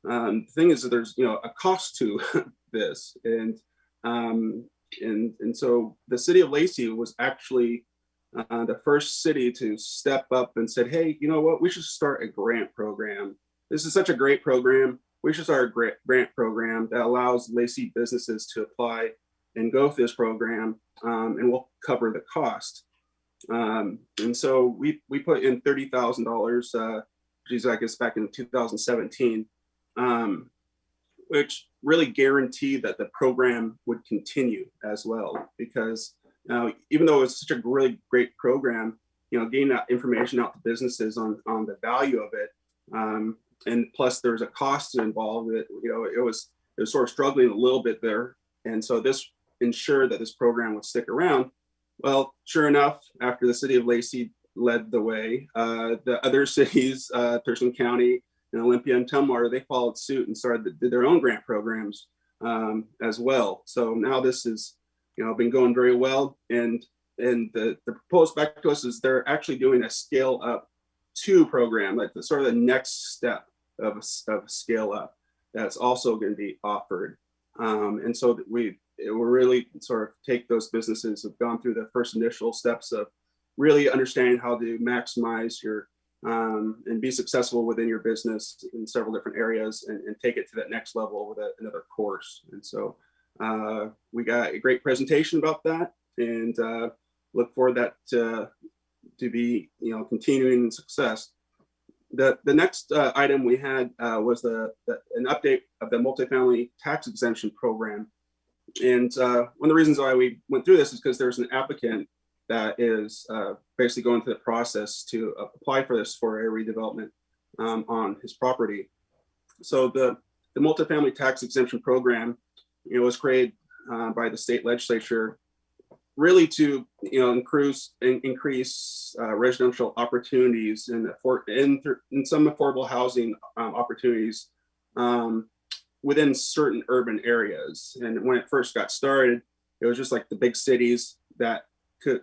The thing is that there's a cost to this, and so the city of Lacey was actually the first city to step up and said, hey, you know what, we should start a grant program. This is such a great program. We should start a grant program that allows Lacey businesses to apply and go through this program, and we'll cover the cost. And so we put in $30,000, I guess back in 2017, which really guaranteed that the program would continue as well. Because even though it's such a really great program, getting that information out to businesses on the value of it, and plus there's a cost involved. It was sort of struggling a little bit there. And so this ensured that this program would stick around. Well, sure enough, after the city of Lacey led the way, the other cities, Thurston County and Olympia and Tumwater, they followed suit and did their own grant programs as well. So now this is, been going very well. And the proposed back to us is they're actually doing a scale up 2 program, like the sort of the next step of a scale up that's also going to be offered. And so that it will really sort of take those businesses who've gone through the first initial steps of really understanding how to maximize your and be successful within your business in several different areas and take it to that next level with another course. And so we got a great presentation about that, and look forward that to be continuing success. The next item we had was an update of the multifamily tax exemption program. And one of the reasons why we went through this is because there's an applicant that is basically going through the process to apply for this for a redevelopment on his property. So the multifamily tax exemption program, was created by the state legislature really to increase residential opportunities and in some affordable housing opportunities within certain urban areas. And when it first got started, it was just like the big cities that could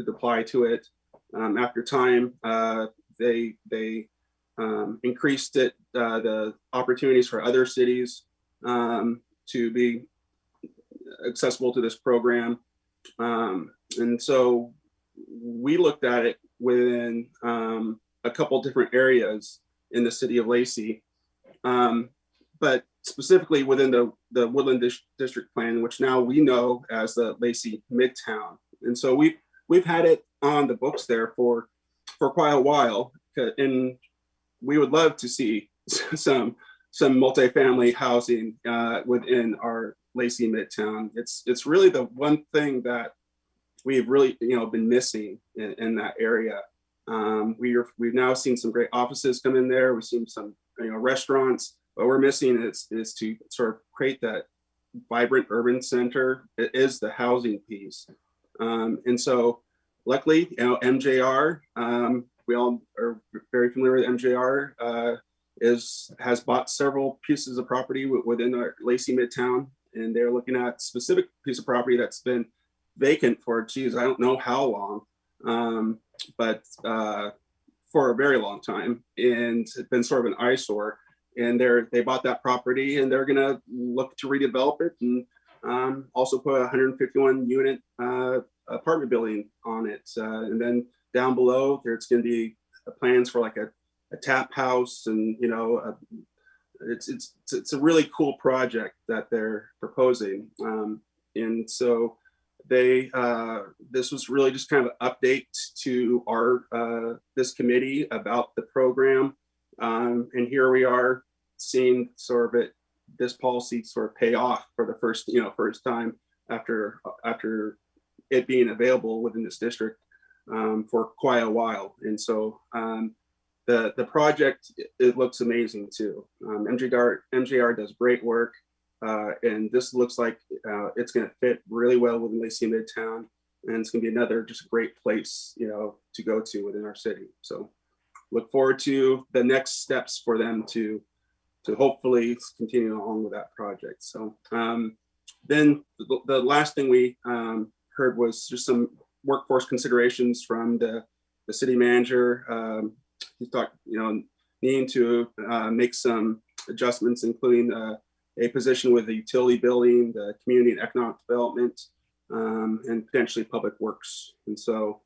apply to it. After time, they increased it, the opportunities for other cities to be accessible to this program. And so we looked at it within a couple different areas in the city of Lacey, but specifically within the Woodland District Plan, which now we know as the Lacey Midtown. And so we've had it on the books there for quite a while, and we would love to see some multifamily housing within our Lacey Midtown. It's really the one thing that we've really been missing in that area. We've now seen some great offices come in there. We've seen some restaurants. What we're missing is to sort of create that vibrant urban center. It is the housing piece. And so luckily, MJR, we all are very familiar with MJR, has bought several pieces of property within our Lacey Midtown, and they're looking at a specific piece of property that's been vacant for, I don't know how long, but for a very long time, and it's been sort of an eyesore. And they bought that property, and they're gonna look to redevelop it and also put a 151 unit apartment building on it. And then down below, there's gonna be plans for like a tap house, and it's a really cool project that they're proposing. And so this was really just kind of an update to this committee about the program. And here we are seeing sort of this policy sort of pay off for the first time after it being available within this district for quite a while. And so the project, it looks amazing too. MJR does great work, and this looks like it's going to fit really well within Lacey Midtown, and it's going to be another just great place to go to within our city. So look forward to the next steps for them to hopefully continue along with that project. So then the last thing we heard was just some workforce considerations from the city manager. He talked, needing to make some adjustments, including a position with the utility building, the community and economic development, and potentially public works. And so,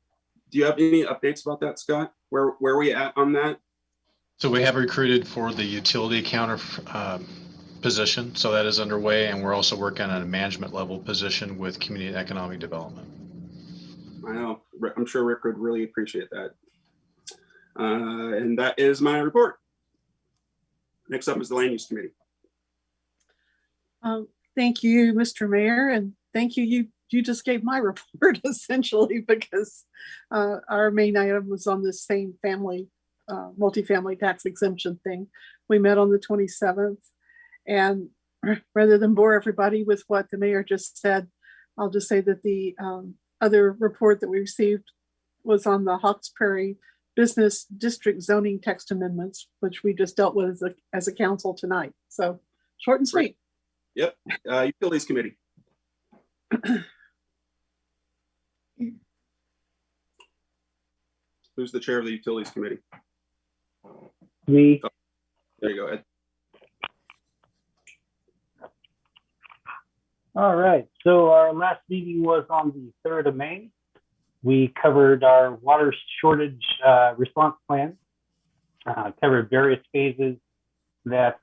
do you have any updates about that, Scott? Where are we at on that? So we have recruited for the utility counter position. So that is underway. And we're also working on a management level position with community and economic development. I know, I'm sure Rick would really appreciate that. And that is my report. Next up is the Land Use Committee. Thank you, Mr. Mayor, and thank you. You just gave my report essentially, because our main item was on this same multifamily tax exemption thing. We met on the 27th, and rather than bore everybody with what the mayor just said, I'll just say that the other report that we received was on the Hawks Prairie Business District zoning text amendments, which we just dealt with as a council tonight. So short and sweet. Yep. Utilities Committee. Who's the chair of the Utilities Committee? Me. Oh, there you go, Ed. All right, so our last meeting was on the 3rd of May. We covered our water shortage response plan, covered various phases that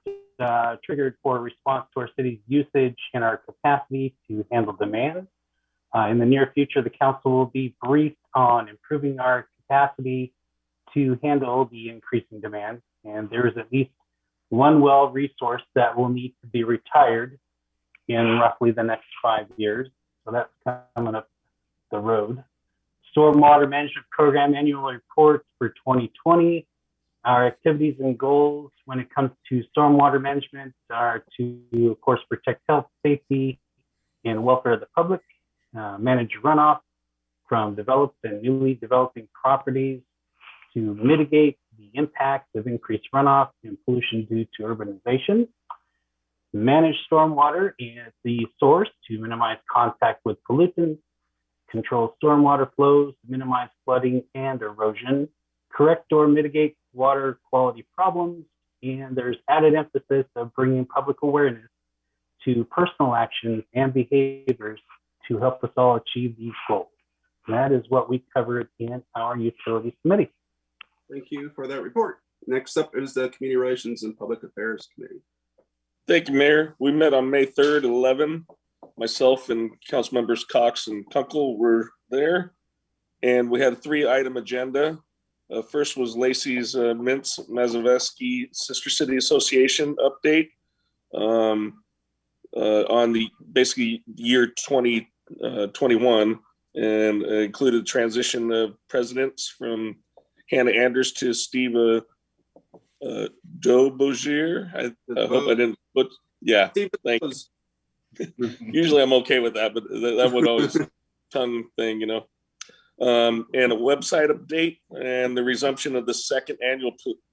triggered for response to our city's usage and our capacity to handle demand. In the near future, the council will be briefed on improving our capacity to handle the increasing demand. And there is at least one well resource that will need to be retired in roughly the next 5 years. So that's coming up the road. Stormwater Management Program annual reports for 2020. Our activities and goals when it comes to stormwater management are to, of course, protect health, safety, and welfare of the public, manage runoff from developed and newly developing properties, to mitigate the impact of increased runoff and pollution due to urbanization, manage stormwater at the source to minimize contact with pollutants, control stormwater flows, minimize flooding and erosion, correct or mitigate water quality problems, and there's added emphasis of bringing public awareness to personal actions and behaviors to help us all achieve these goals. That is what we covered in our Utilities Committee. Thank you for that report. Next up is the Community Relations and Public Affairs Committee. Thank you, Mayor. We met on May 3rd at 11. Myself and council members Cox and Kunkel were there, and we had a 3-item agenda. First was Lacey's Mintz Mazoveski Sister City Association update on the basically year 2021, and included transition of presidents from Hannah Anders to Steve Dobogier. I hope I didn't put, yeah, thank you. Usually I'm okay with that, but that would always tongue thing, you know. And a website update and the resumption of the 2nd annual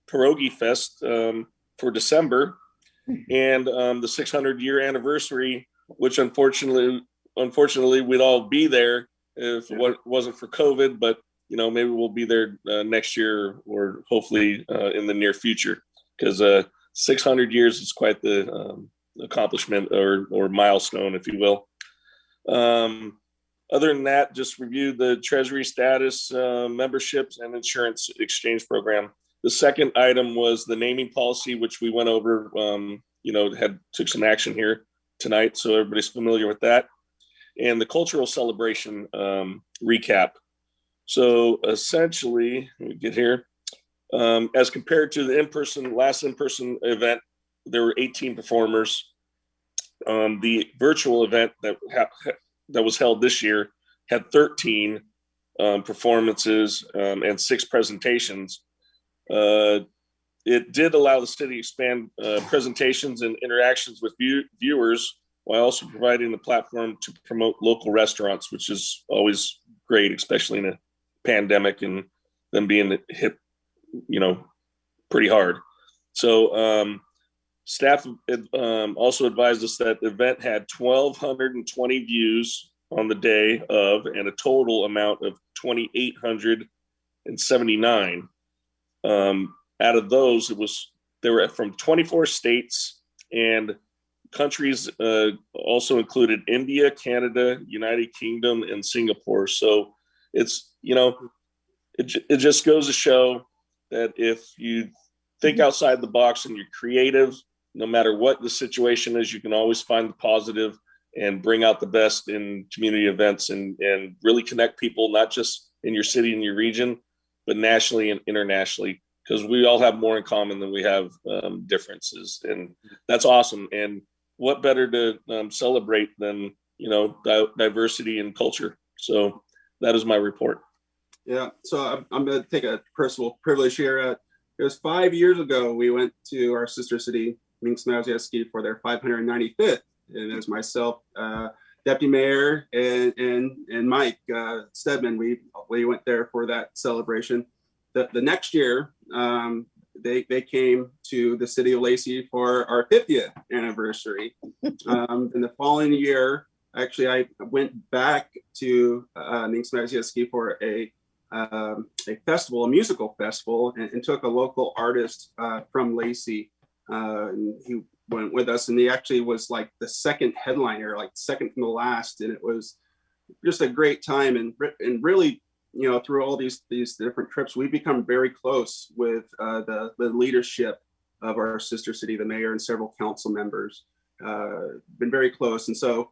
Pierogi Fest for December, and the 600-year anniversary, which unfortunately we'd all be there if it wasn't for COVID, but you know, maybe we'll be there next year or hopefully in the near future, because 600 years is quite the accomplishment or milestone, if you will. Other than that, just reviewed the Treasury status, memberships, and insurance exchange program. The second item was the naming policy, which we went over, you know, took some action here tonight, so everybody's familiar with that. And the cultural celebration recap. So essentially, let me get here. As compared to the last in-person event, there were 18 performers. The virtual event that was held this year had 13 performances and 6 presentations. It did allow the city to expand presentations and interactions with viewers, while also providing the platform to promote local restaurants, which is always great, especially in a pandemic and them being hit, you know, pretty hard. So staff also advised us that the event had 1,220 views on the day of, and a total amount of 2,879. Out of those, they were from 24 states, and countries also included India, Canada, United Kingdom, and Singapore. So it's, you know, it just goes to show that if you think outside the box and you're creative, no matter what the situation is, you can always find the positive and bring out the best in community events and really connect people, not just in your city and your region, but nationally and internationally, because we all have more in common than we have differences. And that's awesome. And what better to celebrate than, you know, diversity and culture. So that is my report. Yeah, so I'm going to take a personal privilege here. It was 5 years ago we went to our sister city Minks Mazieski for their 595th. And as myself, Deputy Mayor and Mike Stedman, we went there for that celebration. The next year, they came to the city of Lacey for our 50th anniversary. And the following year, actually, I went back to Minks Mazieski for a festival, a musical festival, and took a local artist from Lacey. And he went with us, and he actually was like the second headliner, like second from the last. And it was just a great time. And really, you know, through all these different trips, we've become very close with the leadership of our sister city, the mayor and several council members, been very close. And so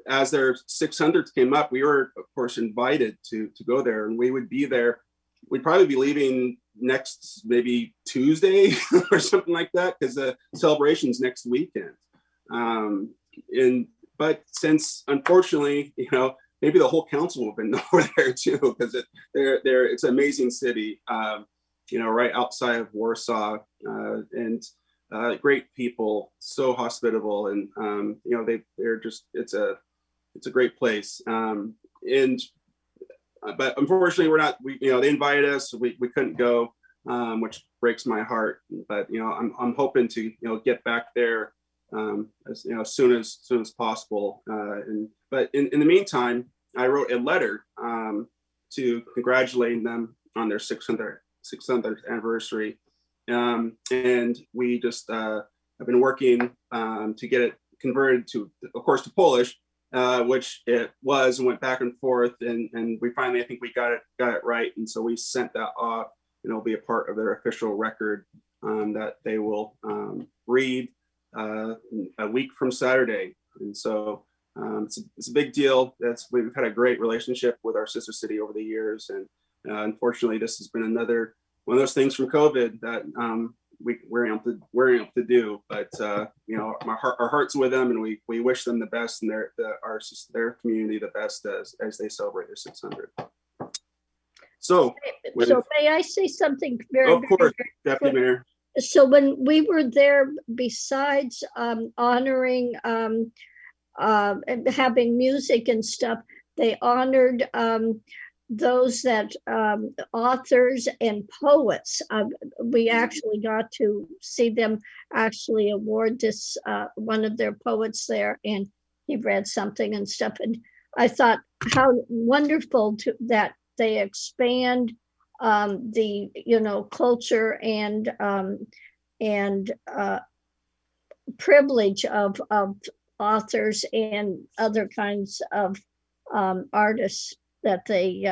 as their 600th came up, we were of course invited to go there, and we would be there. We'd probably be leaving next maybe Tuesday or something like that, because the celebration's next weekend. But since unfortunately, you know, maybe the whole council have been over there too, because it's an amazing city, you know, right outside of Warsaw, and great people, so hospitable, and you know, they're just, it's a great place. But unfortunately, you know, they invited us, we couldn't go, which breaks my heart. But you know, I'm hoping to, you know, get back there as you know, as soon as possible. But in the meantime, I wrote a letter to congratulating them on their 600th anniversary, and we just have been working to get it converted to, of course, to Polish. Which it was, and went back and forth, and we finally, I think we got it right, and so we sent that off, and it'll be a part of their official record that they will read a week from Saturday. And so it's a big deal. We've had a great relationship with our sister city over the years, and unfortunately, this has been another one of those things from COVID that we're able to do. But you know, our heart's with them, and we wish them the best, and their community the best as they celebrate their 600. So may I say something very, of course, very Deputy Mayor. So when we were there, besides honoring having music and stuff, they honored those that authors and poets. We actually got to see them actually award this one of their poets there, and he read something and stuff. And I thought how wonderful that they expand the, you know, culture and privilege of authors and other kinds of artists that they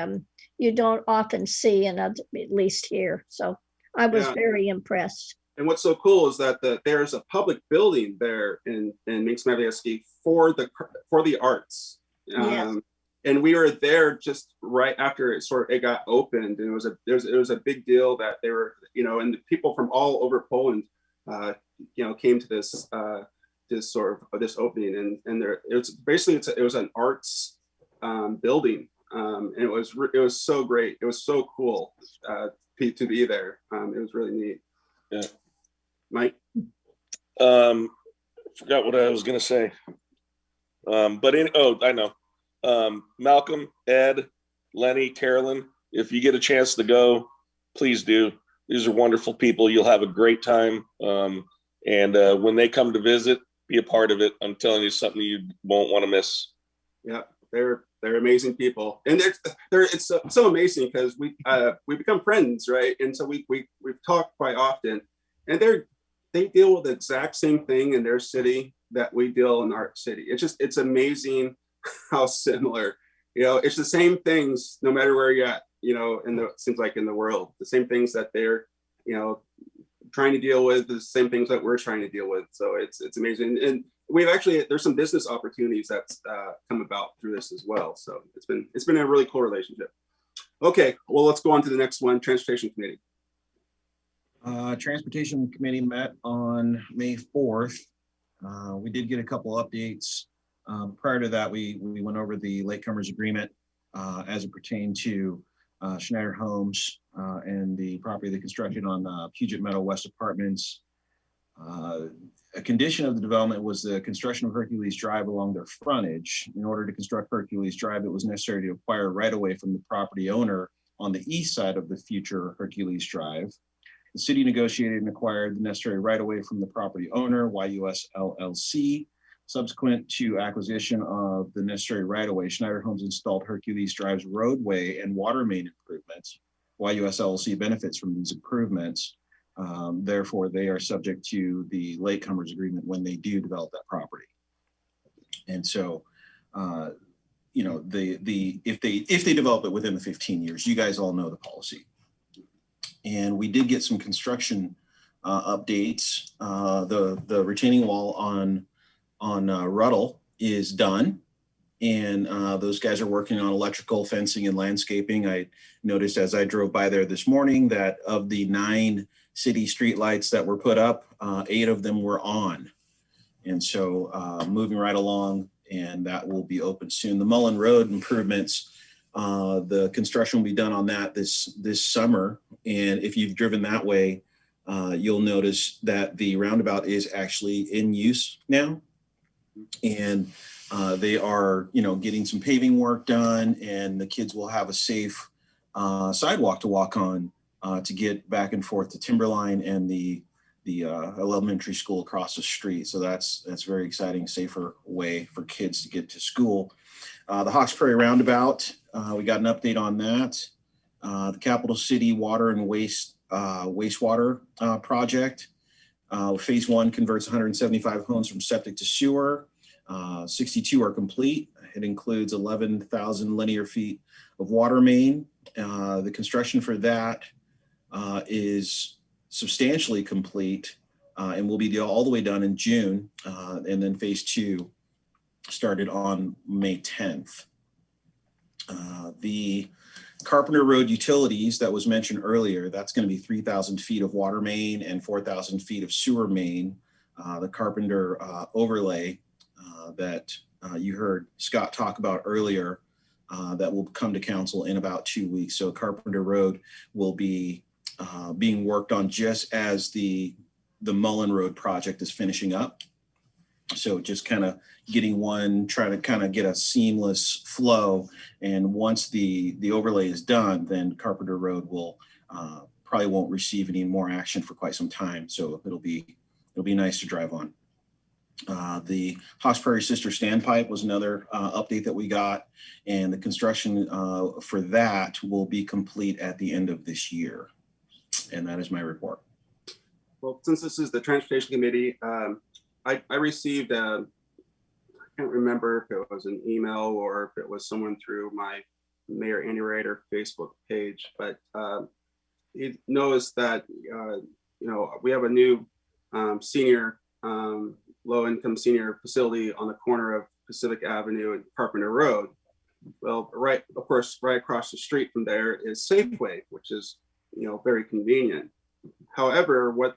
you don't often see at least here. So I was very impressed. And what's so cool is that there's a public building there in Minks Mazieski for the arts. Yes. And we were there just right after it got opened, and it was a big deal that they were, you know, and people from all over Poland, you know, came to this opening, and it was an arts building. And it was so great. It was so cool to be there. It was really neat. Yeah. Mike? Forgot what I was going to say. I know. Malcolm, Ed, Lenny, Carolyn, if you get a chance to go, please do. These are wonderful people. You'll have a great time. And when they come to visit, be a part of it. I'm telling you, something you won't want to miss. Yeah, they're amazing people, and it's so amazing because we become friends, right? And so we've talked quite often, and they deal with the exact same thing in their city that we deal in our city. It's amazing how similar, you know, it's the same things no matter where you're at, you know, seems like in the world, the same things that they're, you know, trying to deal with, the same things that we're trying to deal with. So it's amazing. And there's some business opportunities that's come about through this as well. So it's been a really cool relationship. Okay, well, let's go on to the next one, Transportation Committee. Transportation Committee met on May 4th. We did get a couple updates. Prior to that, we went over the Latecomers Agreement as it pertained to Schneider Homes and the property they constructed on Puget Meadow West Apartments. A condition of the development was the construction of Hercules Drive along their frontage. In order to construct Hercules Drive, it was necessary to acquire right of way from the property owner on the east side of the future Hercules Drive. The city negotiated and acquired the necessary right of way from the property owner, YUS LLC. Subsequent to acquisition of the necessary right of way, Schneider Homes installed Hercules Drive's roadway and water main improvements. YUS LLC benefits from these improvements. Therefore, they are subject to the latecomers agreement when they do develop that property. And so, you know, if they develop it within the 15 years, you guys all know the policy. And we did get some construction updates. The retaining wall on Ruddle is done. And those guys are working on electrical, fencing, and landscaping. I noticed as I drove by there this morning that of the 9 city streetlights that were put up, 8 of them were on. And so moving right along, and that will be open soon. The Mullen Road improvements, the construction will be done on that this summer. And if you've driven that way, you'll notice that the roundabout is actually in use now. And they are, you know, getting some paving work done, and the kids will have a safe sidewalk to walk on to get back and forth to Timberline and the elementary school across the street. So that's very exciting, safer way for kids to get to school. The Hawks Prairie roundabout, we got an update on that. The Capital City Water and Wastewater project. Phase 1 converts 175 homes from septic to sewer. 62 are complete. It includes 11,000 linear feet of water main. The construction for that is substantially complete and will be all the way done in June. And then phase 2 started on May 10th. The Carpenter Road utilities that was mentioned earlier, that's going to be 3,000 feet of water main and 4,000 feet of sewer main. The Carpenter overlay that you heard Scott talk about earlier, that will come to council in about 2 weeks. So Carpenter Road will be being worked on just as the Mullen Road project is finishing up. So just kind of getting trying to kind of get a seamless flow. And once the overlay is done, then Carpenter Road will probably won't receive any more action for quite some time. So it'll be nice to drive on. The Hawks Prairie Sister Standpipe was another update that we got, and the construction for that will be complete at the end of this year. And that is my report. Well, since this is the Transportation Committee, I received, I can't remember if it was an email or if it was someone through my Mayor Andy Rader Facebook page, but he noticed that, you know, we have a new senior, low-income senior facility on the corner of Pacific Avenue and Carpenter Road. Well, of course, right across the street from there is Safeway, which is, you know, very convenient. However, what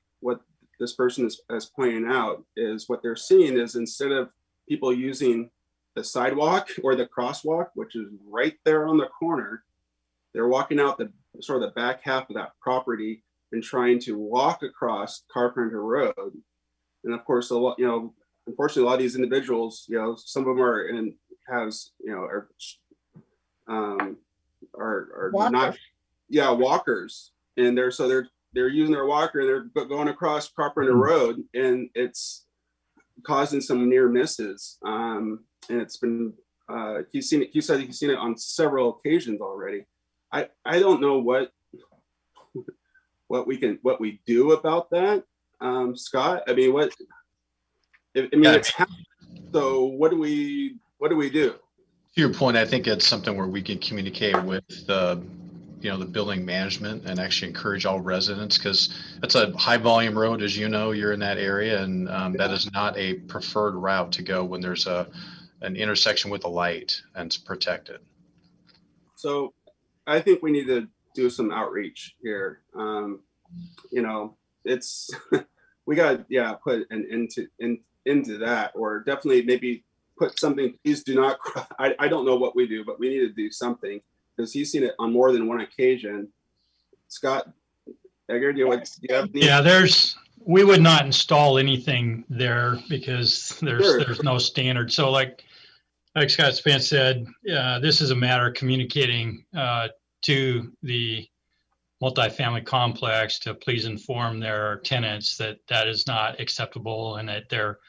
this person is pointing out is what they're seeing is instead of people using the sidewalk or the crosswalk, which is right there on the corner, they're walking out the sort of the back half of that property and trying to walk across Carpenter Road. And of course, a lot, you know, unfortunately, a lot of these individuals, you know, some of them are not, walkers, and they're using their walker and they're going across Carpenter Road, and it's causing some near misses. And it's been he's seen it. He said he's seen it on several occasions already. I don't know what we do about that, Scott. I mean, it's happened. So what do we do? To your point, I think it's something where we can communicate with the building management and actually encourage all residents, because it's a high volume road, as you know, you're in that area, and that is not a preferred route to go when there's an intersection with a light and it's protected. So I think we need to do some outreach here. It's we got put an into that, or definitely maybe put something. Please do not cry. I don't know what we do, but we need to do something, because he's seen it on more than one occasion. Scott Egger, do you have any? Yeah, there's we would not install anything there because there's no standard. So like Scott Spence said, this is a matter of communicating to the multifamily complex to please inform their tenants that that is not acceptable and that they're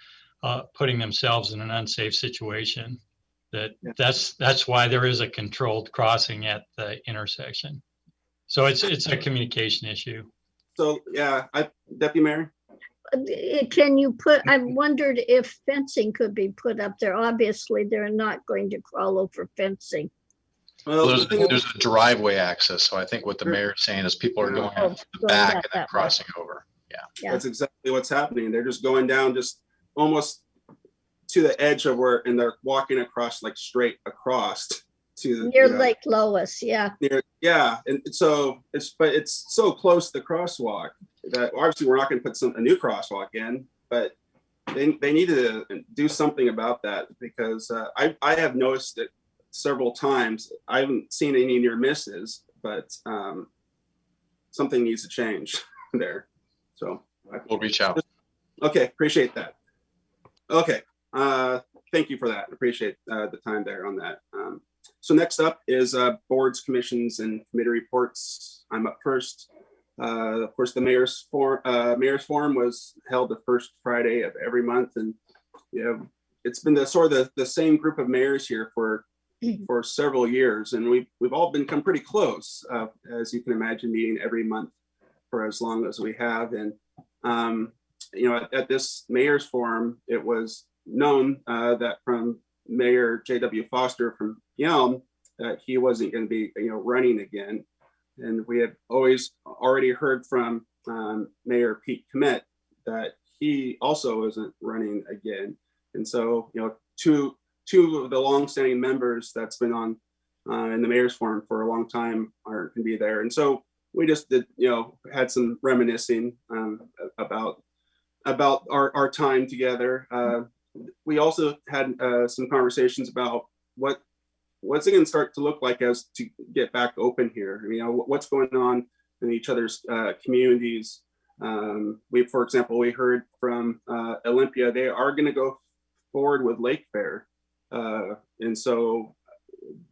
putting themselves in an unsafe situation. That's why there is a controlled crossing at the intersection. So it's a communication issue. So yeah, Deputy Mayor. Can you put, I wondered if fencing could be put up there. Obviously, they're not going to crawl over fencing. Well, there's a driveway access. So I think what the mayor is saying is people are going out from the back and then crossing over. Yeah. That's exactly what's happening. They're just going down just almost to the edge of where, and they're walking across, like straight across to near Lake Lois. Yeah. Yeah. And so it's so close to the crosswalk that obviously we're not going to put a new crosswalk in, but they need to do something about that, because I have noticed it several times. I haven't seen any near misses, but something needs to change there. So we'll reach out. Okay, appreciate that. Okay, thank you for that. Appreciate the time there on that. So next up is boards, commissions, and committee reports. I'm up first. Of course, the mayor's forum was held the first Friday of every month, and it's been the same group of mayors here for several years, and we've all become pretty close, as you can imagine, meeting every month for as long as we have. And at this mayor's forum, it was known that from Mayor J.W. Foster from Yelm that he wasn't going to be running again. And we had already heard from Mayor Pete Komet that he also isn't running again. And so, two of the longstanding members that's been on in the mayor's forum for a long time aren't going to be there. And so we just did, had some reminiscing about our time together. We also had some conversations about what's it going to start to look like as to get back open here. What's going on in each other's communities. For example, we heard from Olympia, they are going to go forward with Lake Fair. And so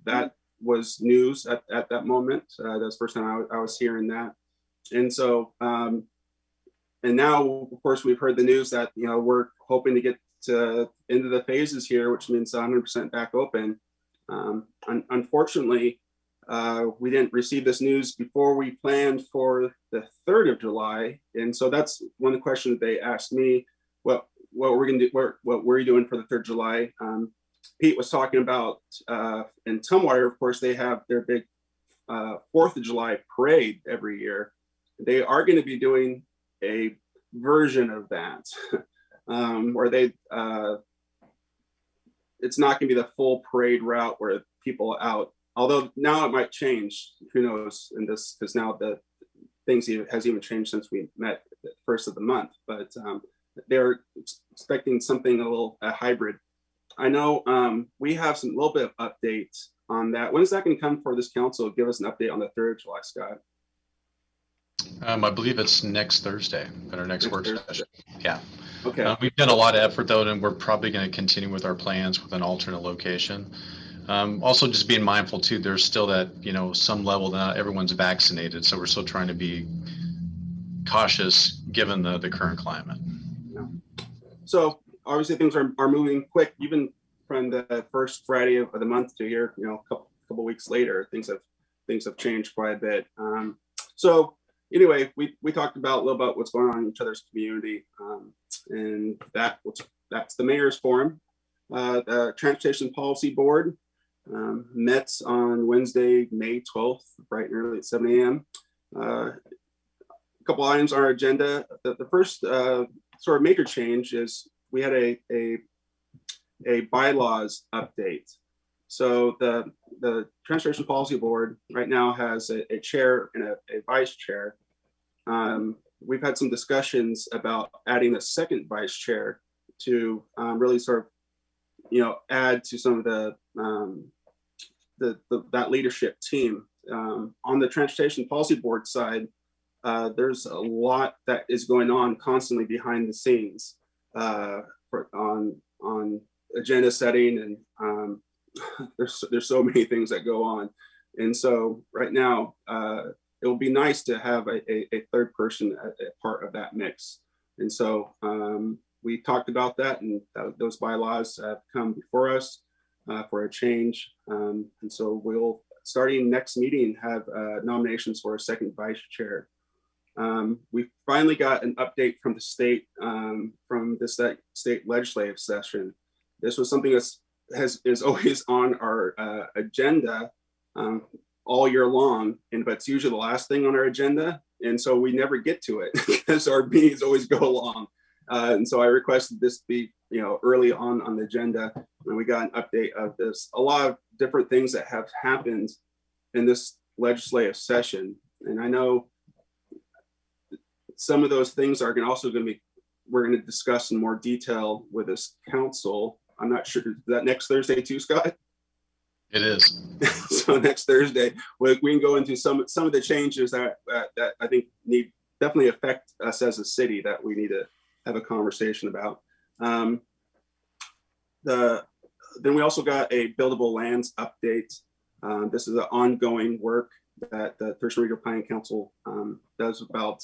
that was news at that moment. That was the first time I was hearing that. And so, and now, of course, we've heard the news that, we're hoping to get into the phases here, which means 100% back open. Unfortunately, we didn't receive this news before we planned for the 3rd of July. And so that's one of the questions they asked me, what we're going to do, what were you doing for the 3rd of July? Pete was talking about in Tumwater, of course, they have their big 4th of July parade every year. They are going to be doing a version of that where it's not going to be the full parade route where people are out. Although now it might change, who knows, in this, because now the things has even changed since we met the 1st of the month. But they're expecting something a hybrid. I know we have some little bit of updates on that. When is that going to come for this council? Give us an update on the 3rd of July, Scott. I believe it's next Thursday at our next work session. Yeah. Okay. We've done a lot of effort though, and we're probably going to continue with our plans with an alternate location. Also, just being mindful too, there's still that, some level that not everyone's vaccinated. So we're still trying to be cautious given the current climate. Yeah. So obviously things are moving quick, even from the first Friday of the month to here, a couple weeks later, things have changed quite a bit. So anyway, we talked a little about what's going on in each other's community, and that's the mayor's forum. The Transportation Policy Board met on Wednesday, May 12th, bright and early at 7 a.m. A couple items on our agenda. The first sort of major change is we had a bylaws update. So the Transportation Policy Board right now has a chair and a vice chair. We've had some discussions about adding a second vice chair to really sort of, add to some of that leadership team. On the Transportation Policy Board side, there's a lot that is going on constantly behind the scenes on agenda setting, and there's so many things that go on. And so right now, it will be nice to have a third person a part of that mix. And so we talked about that, and those bylaws have come before us for a change. And so we'll, starting next meeting, have nominations for a second vice chair. We finally got an update from the state, from the state legislative session. This was something that is always on our agenda all year long, but it's usually the last thing on our agenda. And so we never get to it because our meetings always go long. And so I requested this be, early on the agenda, and we got an update of this. A lot of different things that have happened in this legislative session. And I know some of those things are also going to be, we're going to discuss in more detail with this council. I'm not sure, is that next Thursday too, Scott? It is. So next Thursday, we can go into some of the changes that I think definitely affect us as a city that we need to have a conversation about. Then we also got a buildable lands update. This is an ongoing work that the Thurston Regional Planning Council does about,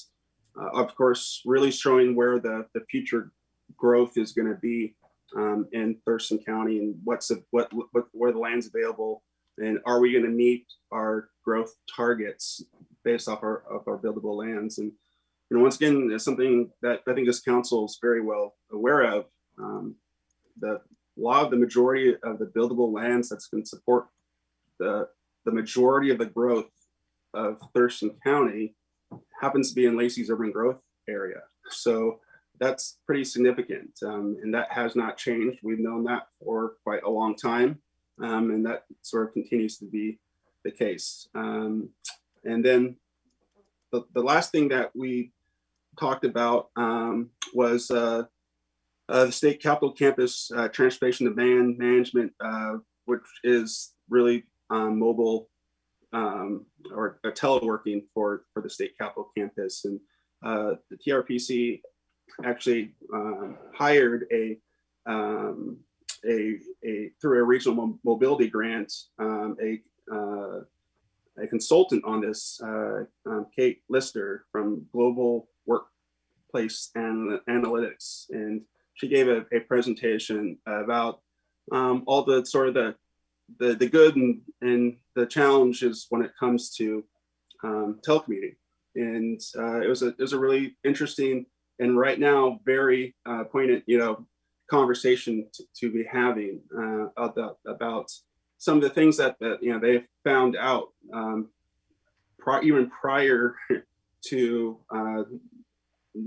of course, really showing where the future growth is going to be in Thurston County, and where the land's available, and are we going to meet our growth targets based off our buildable lands. And once again, it's something that I think this council is very well aware of. The majority of the buildable lands that's going to support the majority of the growth of Thurston County happens to be in Lacey's urban growth area. So that's pretty significant, and that has not changed. We've known that for quite a long time, and that sort of continues to be the case. And then the last thing that we talked about was the State Capitol Campus Transportation Demand Management, which is really mobile or teleworking for the State Capitol Campus. And the TRPC actually hired through a regional mobility grant, a consultant on this, Kate Lister from Global Workplace Analytics, and she gave a presentation about all the sort of the good and the challenges when it comes to telecommuting. And it was a really interesting and right now very poignant, conversation to be having about some of the things that they found out even prior to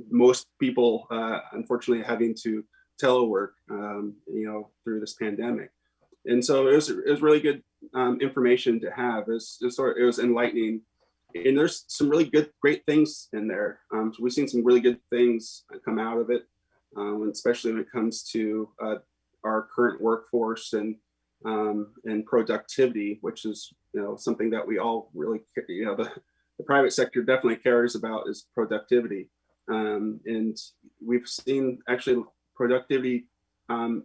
most people unfortunately having to telework through this pandemic. And so it was really good information to have. It was enlightening, and there's some really great things in there. So we've seen some really good things come out of it, especially when it comes to our current workforce and productivity, which is something that we all really the private sector definitely cares about, is productivity. And we've seen actually productivity in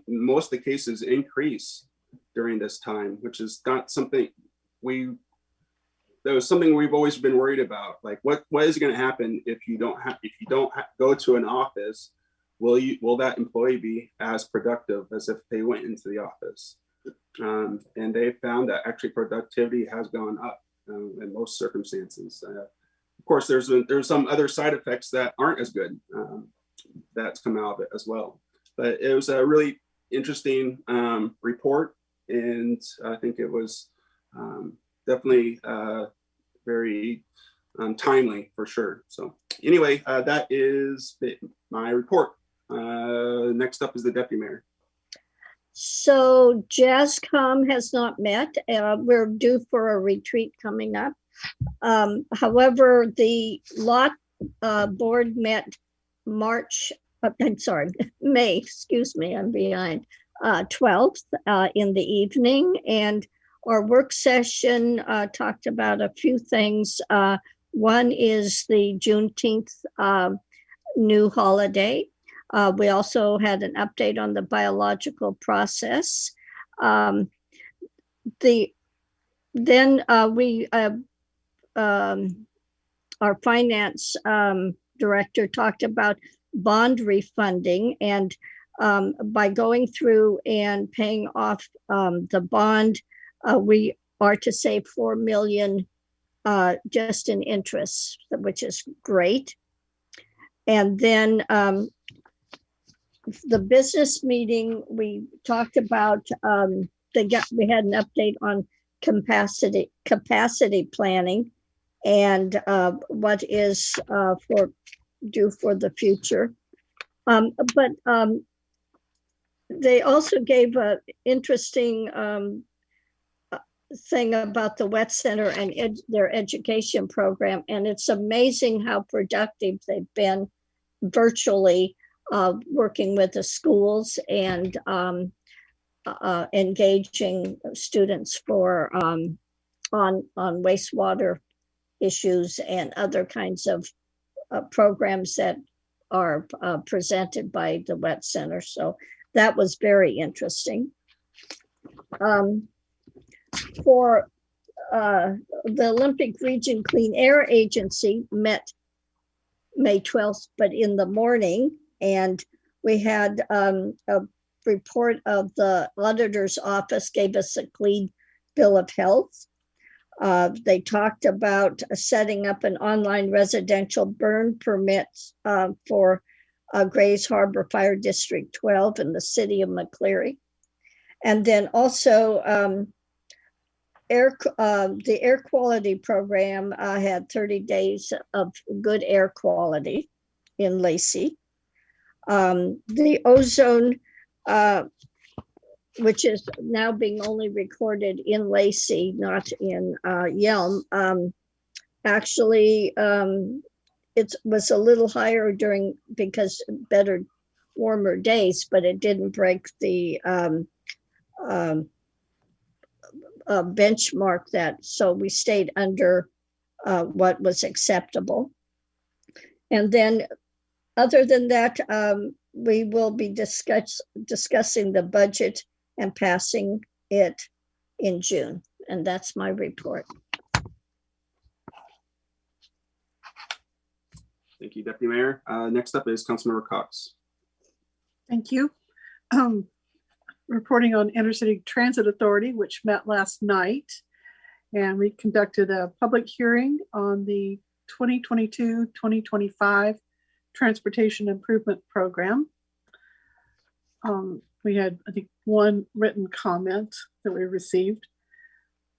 most of the cases increase during this time, which is not something that was something we've always been worried about. Like what is going to happen if you don't go to an office? Will that employee be as productive as if they went into the office? And they found that actually productivity has gone up in most circumstances. Of course, there's some other side effects that aren't as good that's come out of it as well. But it was a really interesting report, and I think it was definitely very timely for sure. So anyway, that is my report. Next up is the deputy mayor. So JASCOM has not met. We're due for a retreat coming up. However, the lot board met May, excuse me, I'm behind, 12th in the evening, and our work session talked about a few things. One is the Juneteenth new holiday. We also had an update on the biological process. Our finance director talked about bond refunding, and by going through and paying off the bond, we are to save $4 million just in interest, which is great. And then the business meeting, we talked about we had an update on capacity planning and what is due for the future. But they also gave an interesting thing about the Wet Center and their education program. And it's amazing how productive they've been virtually working with the schools and engaging students for on wastewater issues and other kinds of programs that are presented by the Wet Center. So that was very interesting. For the Olympic Region Clean Air Agency met May 12th, but in the morning, and we had a report of the auditor's office gave us a clean bill of health. They talked about setting up an online residential burn permit for Grays Harbor Fire District 12 in the city of McCleary. And then also the air quality program had 30 days of good air quality in Lacey. The ozone, which is now being only recorded in Lacey, not in Yelm, actually it was a little higher because better warmer days, but it didn't break the benchmark so we stayed under what was acceptable. And then other than that, we will be discussing the budget and passing it in June. And that's my report. Thank you, Deputy Mayor. Next up is Councilmember Cox. Thank you. Reporting on Intercity Transit Authority, which met last night. And we conducted a public hearing on the 2022-2025 Transportation Improvement Program. We had, I think, one written comment that we received.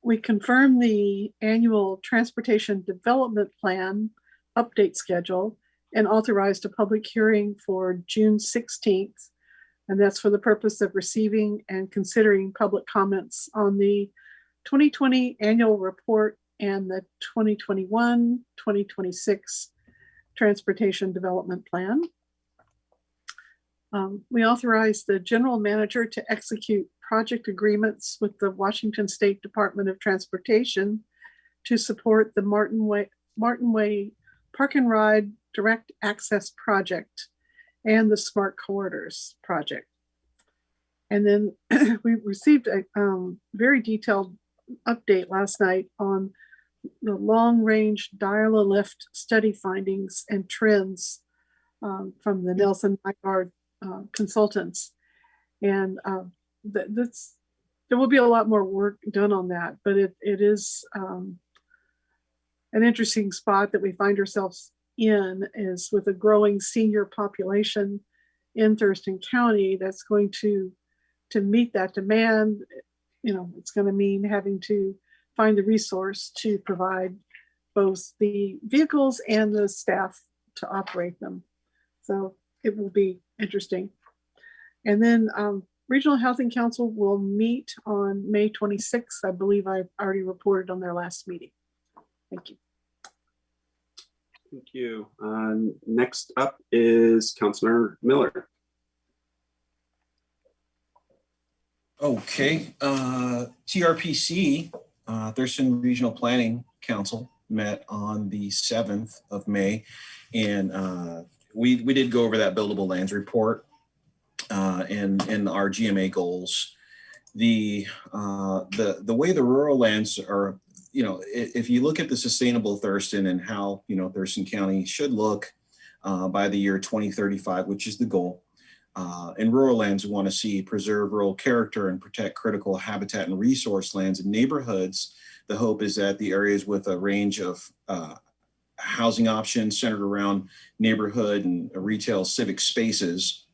We confirmed the annual Transportation Development Plan update schedule and authorized a public hearing for June 16th. And that's for the purpose of receiving and considering public comments on the 2020 annual report and the 2021-2026 Transportation Development Plan. We authorized the general manager to execute project agreements with the Washington State Department of Transportation to support the Martin Way Park and Ride Direct Access Project and the Smart Corridors project. And then we received a very detailed update last night on the long-range dial-a-lift study findings and trends from the Nelson Nygaard consultants. And there will be a lot more work done on that, but it is an interesting spot that we find ourselves in, is with a growing senior population in Thurston County that's going to meet that demand. It's going to mean having to find the resource to provide both the vehicles and the staff to operate them. So it will be interesting. And then Regional Housing Council will meet on May 26th. I believe I've already reported on their last meeting. Thank you. Thank you. Next up is Councilor Miller. Okay, TRPC, Thurston Regional Planning Council met on the 7th of May, and we did go over that buildable lands report and our GMA goals. The way the rural lands are, if you look at the sustainable Thurston and how, Thurston County should look by the year 2035, which is the goal. In rural lands, we want to see preserve rural character and protect critical habitat and resource lands and neighborhoods. The hope is that the areas with a range of housing options centered around neighborhood and retail civic spaces,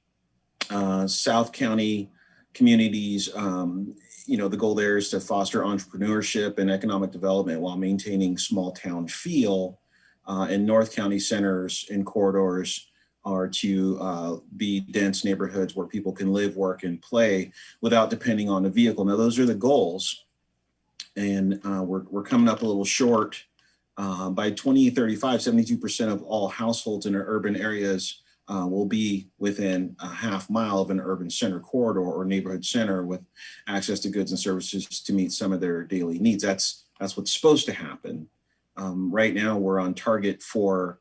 South County communities, the goal there is to foster entrepreneurship and economic development while maintaining small town feel. And North County centers and corridors are to be dense neighborhoods where people can live, work, and play without depending on a vehicle. Now, those are the goals, and we're coming up a little short. By 2035, 72% of all households in our urban areas will be within a half mile of an urban center corridor or neighborhood center with access to goods and services to meet some of their daily needs. That's what's supposed to happen. Right now, we're on target for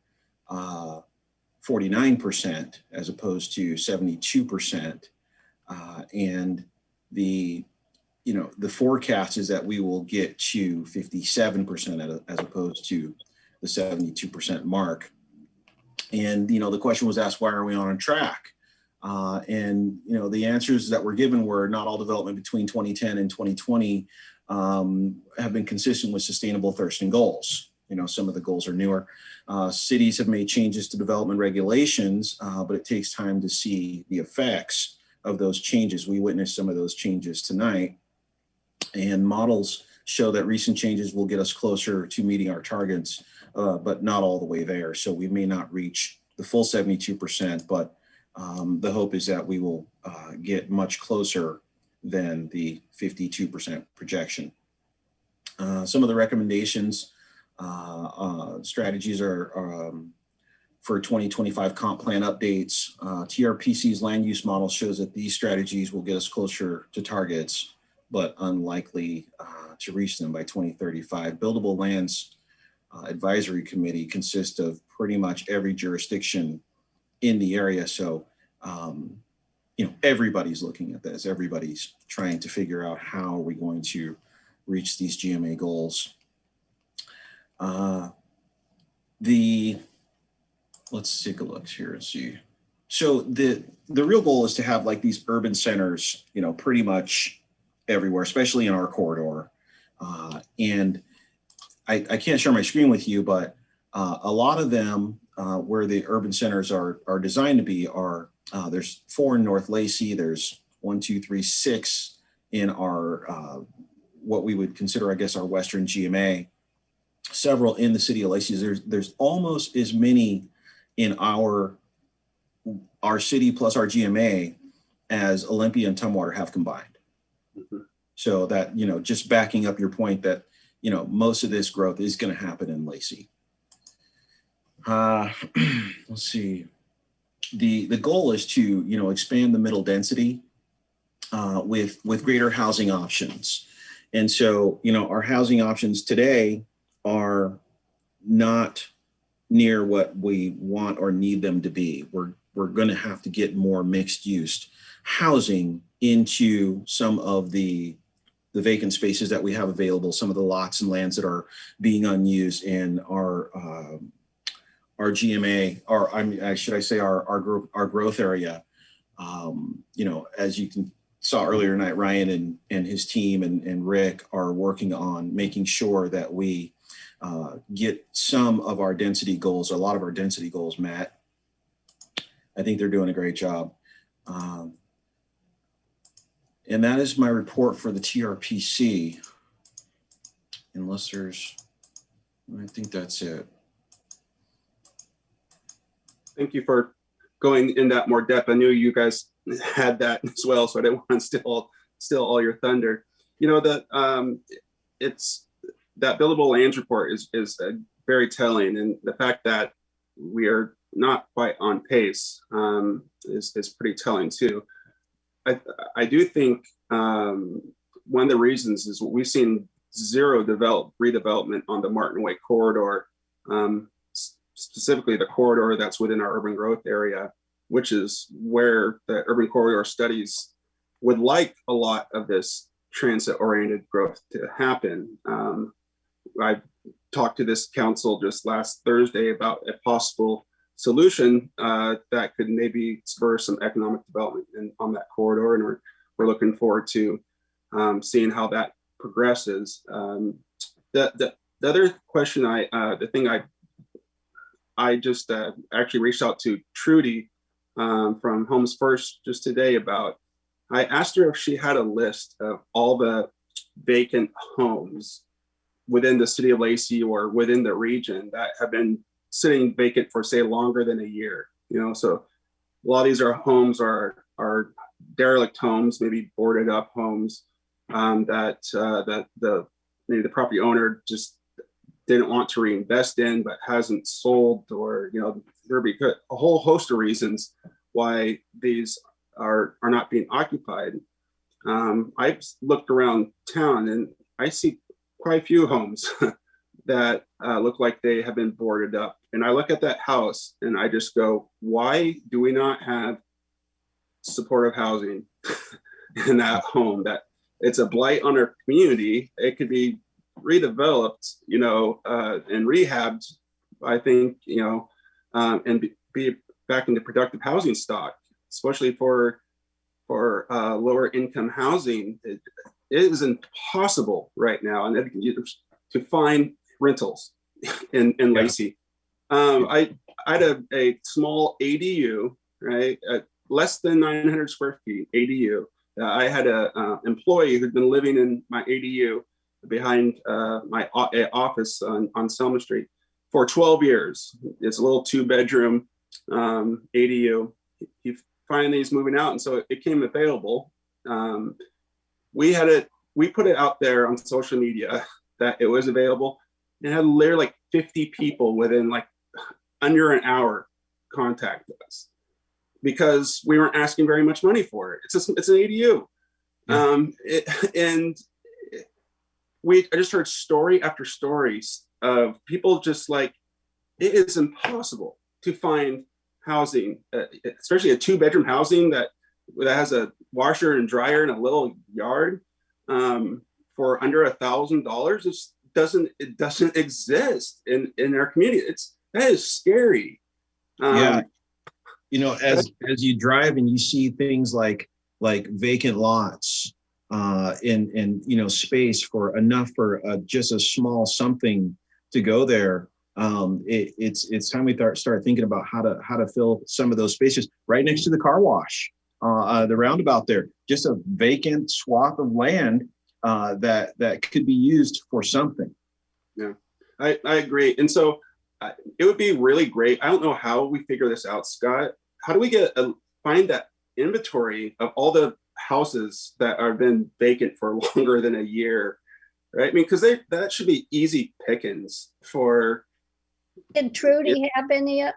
49% as opposed to 72%. And the forecast is that we will get to 57% as opposed to the 72% mark. And, the question was asked, why are we on a track? And the answers that were given were not all development between 2010 and 2020 have been consistent with sustainable Thurston goals. Some of the goals are newer. Cities have made changes to development regulations, but it takes time to see the effects of those changes. We witnessed some of those changes tonight, and models show that recent changes will get us closer to meeting our targets, but not all the way there. So we may not reach the full 72%, but the hope is that we will get much closer than the 52% projection. Some of the recommendations, strategies are for 2025 comp plan updates. TRPC's land use model shows that these strategies will get us closer to targets, but unlikely to reach them by 2035. Buildable Lands Advisory Committee consists of pretty much every jurisdiction in the area. So, everybody's looking at this. Everybody's trying to figure out how are we going to reach these GMA goals. Let's take a look here and see. So the real goal is to have like these urban centers, pretty much everywhere, especially in our corridor. And I can't share my screen with you, but a lot of them where the urban centers are designed to be are, there's 4 in North Lacey, there's 1, 2, 3, 6 in our, what we would consider, I guess, our Western GMA, several in the city of Lacey. There's almost as many in our city plus our GMA as Olympia and Tumwater have combined. Mm-hmm. So that, just backing up your point that, most of this growth is going to happen in Lacey. Let's see. The goal is to, expand the middle density with greater housing options. And so, our housing options today are not near what we want or need them to be. We're going to have to get more mixed use housing into some of the vacant spaces that we have available, some of the lots and lands that are being unused in our GMA, or should I say our growth area. As you saw earlier tonight, Ryan and his team and Rick are working on making sure that we get some of our density goals, a lot of our density goals met. I think they're doing a great job. And that is my report for the TRPC. Unless I think that's it. Thank you for going in that more depth. I knew you guys had that as well, so I didn't want to steal all your thunder. It's that buildable lands report is very telling, and the fact that we are not quite on pace is pretty telling too. I do think one of the reasons is we've seen zero redevelopment on the Martin Way corridor, specifically the corridor that's within our urban growth area, which is where the urban corridor studies would like a lot of this transit-oriented growth to happen. I talked to this council just last Thursday about a possible solution that could maybe spur some economic development on that corridor, and we're looking forward to seeing how that progresses. The other question the thing I just actually reached out to Trudy from Homes First just today about. I asked her if she had a list of all the vacant homes within the city of Lacey or within the region that have been sitting vacant for, say, longer than a year. You know, so a lot of these homes are derelict homes, maybe boarded up homes that maybe the property owner just didn't want to reinvest in, but hasn't sold, or there be a whole host of reasons why these are not being occupied. I've looked around town and I see quite a few homes that look like they have been boarded up. And I look at that house and I just go, why do we not have supportive housing in that home? That it's a blight on our community. It could be redeveloped, and rehabbed, I think, and be back into productive housing stock, especially for lower income housing. It is impossible right now, and to find rentals in Lacey. I had a small ADU, right, less than 900 square feet ADU. I had an employee who'd been living in my ADU behind my office on Selma Street for 12 years. It's a little 2-bedroom ADU. He finally is moving out, and so it came available. We put it out there on social media that it was available, and had literally like 50 people within like under an hour contact us because we weren't asking very much money for it. It's an ADU. Yeah. I just heard story after stories of people just like, it is impossible to find housing, especially a 2-bedroom housing that has a washer and dryer and a little yard for under $1,000. It doesn't exist in our community. That is scary. Yeah, as you drive and you see things like vacant lots and space for enough for just a small something to go there. It's time we start thinking about how to fill some of those spaces right next to the car wash, the roundabout there, just a vacant swath of land that could be used for something. Yeah, I agree. And so it would be really great. I don't know how we figure this out, Scott. How do we find that inventory of all the houses that have been vacant for longer than a year, right? I mean, because that should be easy pickings for. Did Trudy have any a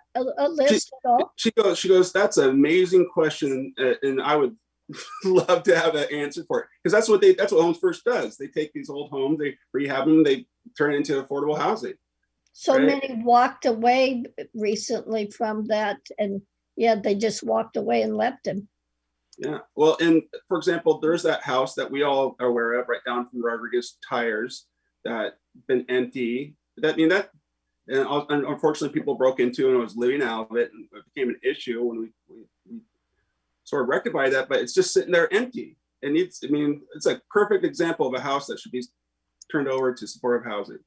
list at all? She goes, that's an amazing question, and I would love to have an answer for it, because that's what Homes First does. They take these old homes, they rehab them, they turn it into affordable housing. So right? many walked away recently from that, and they just walked away and left him. Yeah, well, and for example, there's that house that we all are aware of right down from Rodriguez Tires that been empty. And unfortunately, people broke into and was living out of it, and it became an issue when we sort of rectified that. But it's just sitting there empty. It's a perfect example of a house that should be turned over to supportive housing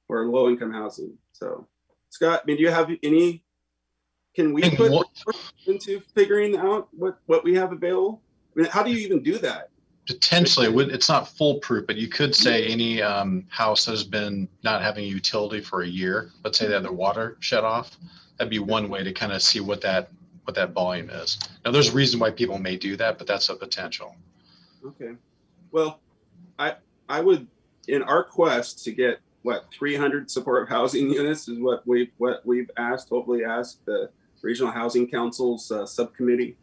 or low income housing. So, Scott, do you have any? Can we put into figuring out what we have available? I mean, how do you even do that? Potentially, it's not foolproof, but you could say any house that has been not having a utility for a year. Let's say they have their water shut off. That'd be one way to kind of see what that volume is. Now, there's a reason why people may do that, but that's a potential. Okay. Well, I would, in our quest to get 300 supportive housing units is what we've hopefully asked the Regional Housing Council's subcommittee.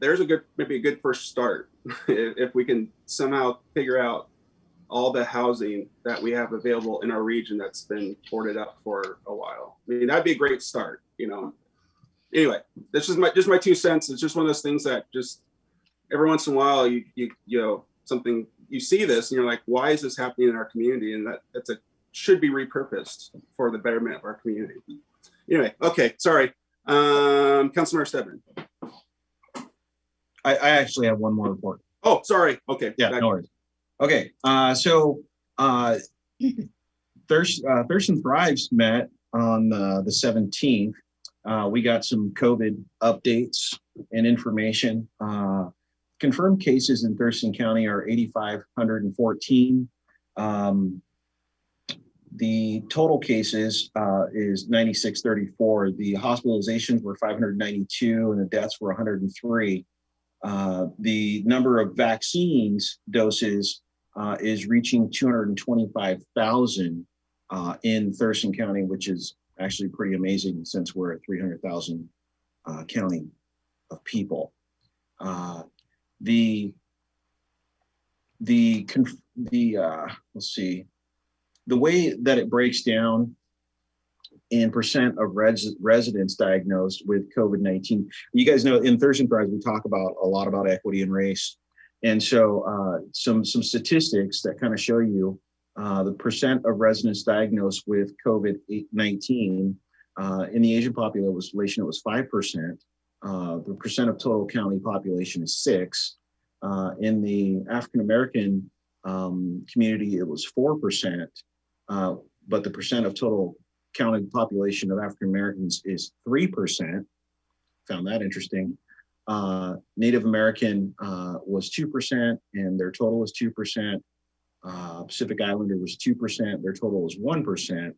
There's maybe a good first start if we can somehow figure out all the housing that we have available in our region that's been boarded up for a while. I mean, that'd be a great start, you know. Anyway, this is my 2 cents. It's just one of those things that just every once in a while you know, something, you see this and you're like, why is this happening in our community? And that's should be repurposed for the betterment of our community. Anyway, okay, sorry. Councilmember Stebbins. I actually have one more report. Oh, sorry. Okay. Yeah, no worries. Okay, so Thurston Thrives met on the 17th. We got some COVID updates and information. Confirmed cases in Thurston County are 8,514. The total cases is 9,634. The hospitalizations were 592 and the deaths were 103. The number of vaccines doses is reaching 225,000 in Thurston County, which is actually pretty amazing since we're at 300,000 county of people. Let's see, the way that it breaks down in percent of residents diagnosed with COVID-19. You guys know in Thurston Thrives, we talk about a lot about equity and race. And so some statistics that kind of show you the percent of residents diagnosed with COVID-19 in the Asian population, it was 5%. The percent of total county population is 6%. In the African-American community, it was 4%. But the percent of total county population of African Americans is 3%. Found that interesting. Native American was 2%, and their total was 2%. Pacific Islander was 2%. Their total was 1%.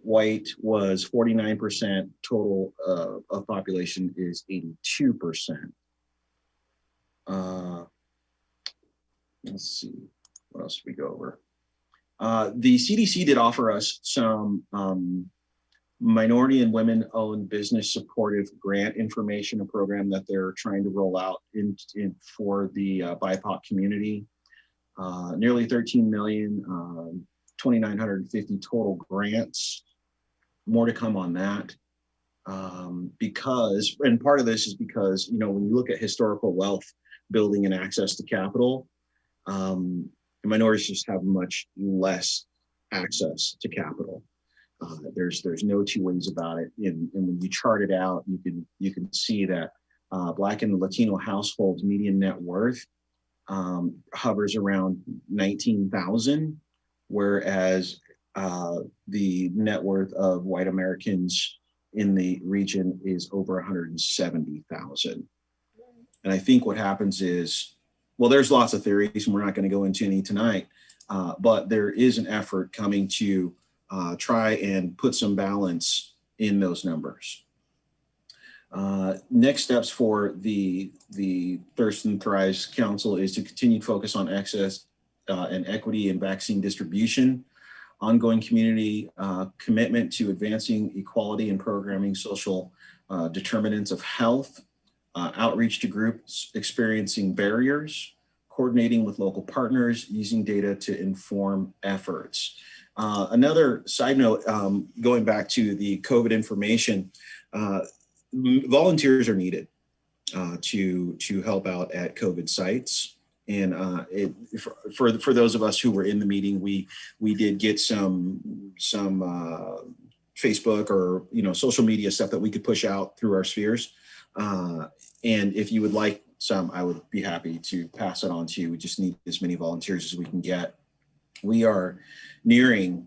White was 49%. Total of population is 82%. Let's see, what else did we go over? The CDC did offer us some minority and women-owned business supportive grant information, a program that they're trying to roll out for the BIPOC community. Nearly 13 million, 2,950 total grants. More to come on that. Because, and part of this is because, you know, when you look at historical wealth building and access to capital, minorities just have much less access to capital. There's no two ways about it. And when you chart it out, you can see that Black and Latino households' median net worth hovers around 19,000, whereas the net worth of white Americans in the region is over 170,000. And I think what happens is, well, there's lots of theories, and we're not going to go into any tonight, but there is an effort coming to try and put some balance in those numbers. Next steps for the Thurston Thrives Council is to continue to focus on access and equity in vaccine distribution, ongoing community commitment to advancing equality and programming social determinants of health, outreach to groups experiencing barriers, coordinating with local partners, using data to inform efforts. Another side note, going back to the COVID information, volunteers are needed to help out at COVID sites. And for those of us who were in the meeting, we did get some Facebook or social media stuff that we could push out through our spheres. And if you would like some, I would be happy to pass it on to you. We just need as many volunteers as we can get. We are nearing,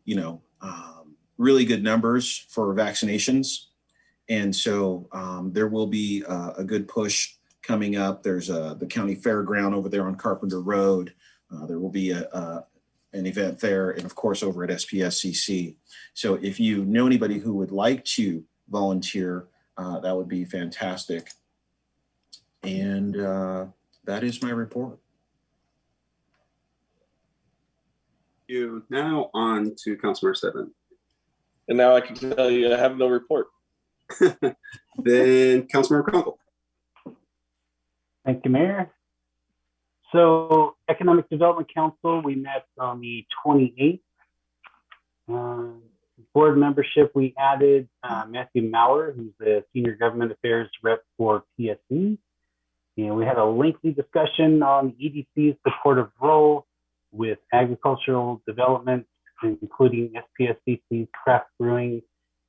really good numbers for vaccinations. And so there will be a good push coming up. There's the county fairground over there on Carpenter Road. There will be an event there, and of course over at SPSCC. So if you know anybody who would like to volunteer, that would be fantastic. And that is my report. You now on to Councilmember Stebbins. And now I can tell you I have no report. Then Councilmember Kunkel. Thank you, Mayor. So Economic Development Council, we met on the 28th. Board membership, we added Matthew Maurer, who's the Senior Government Affairs Rep for PSE. And we had a lengthy discussion on EDC's supportive role with agricultural development, including SPSCC's craft brewing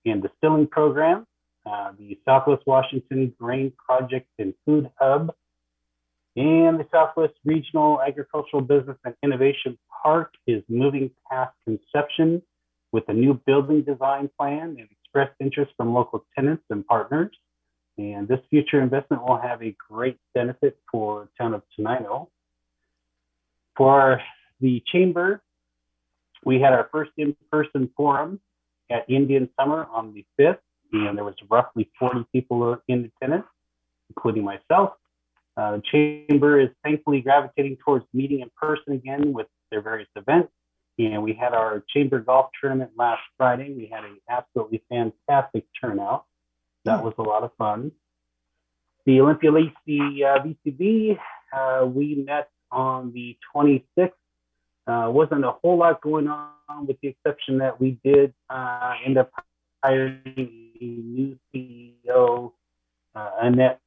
and distilling program, the Southwest Washington Grain Project and Food Hub, and the Southwest Regional Agricultural Business and Innovation Park is moving past conception with a new building design plan and expressed interest from local tenants and partners. And this future investment will have a great benefit for the town of Tenino. For the chamber, we had our first in-person forum at Indian Summer on the 5th, and there was roughly 40 people in attendance, including myself. The chamber is thankfully gravitating towards meeting in person again with their various events. And we had our chamber golf tournament last Friday. We had an absolutely fantastic turnout. That was a lot of fun. The Olympia Lacey VCB, we met on the 26th. Wasn't a whole lot going on with the exception that we did end up hiring a new CEO, Annette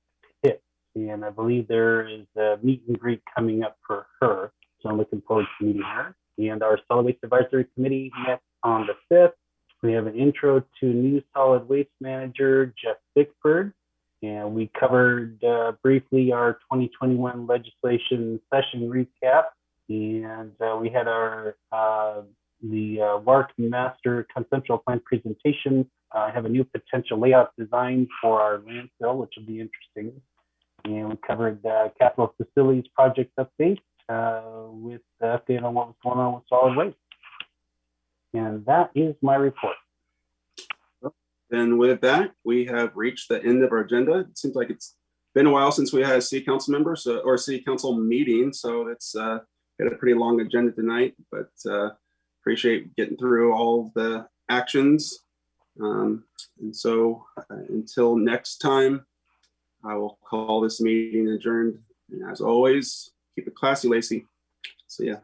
Pitt. And I believe there is a meet and greet coming up for her. So I'm looking forward to meeting her. And our Solid Waste Advisory Committee met on the 5th. We have an intro to new solid waste manager, Jeff Bickford. And we covered briefly our 2021 legislation session recap. And we had our the WARC Master Conceptual Plan presentation. I have a new potential layout design for our landfill, which will be interesting. And we covered capital facilities project update with the update on what was going on with solid waste. And that is my report. And with that, we have reached the end of our agenda. It seems like it's been a while since we had a city council member or city council meeting. So it's got a pretty long agenda tonight, but appreciate getting through all the actions. And so until next time, I will call this meeting adjourned. And as always, keep it classy, Lacey. See ya.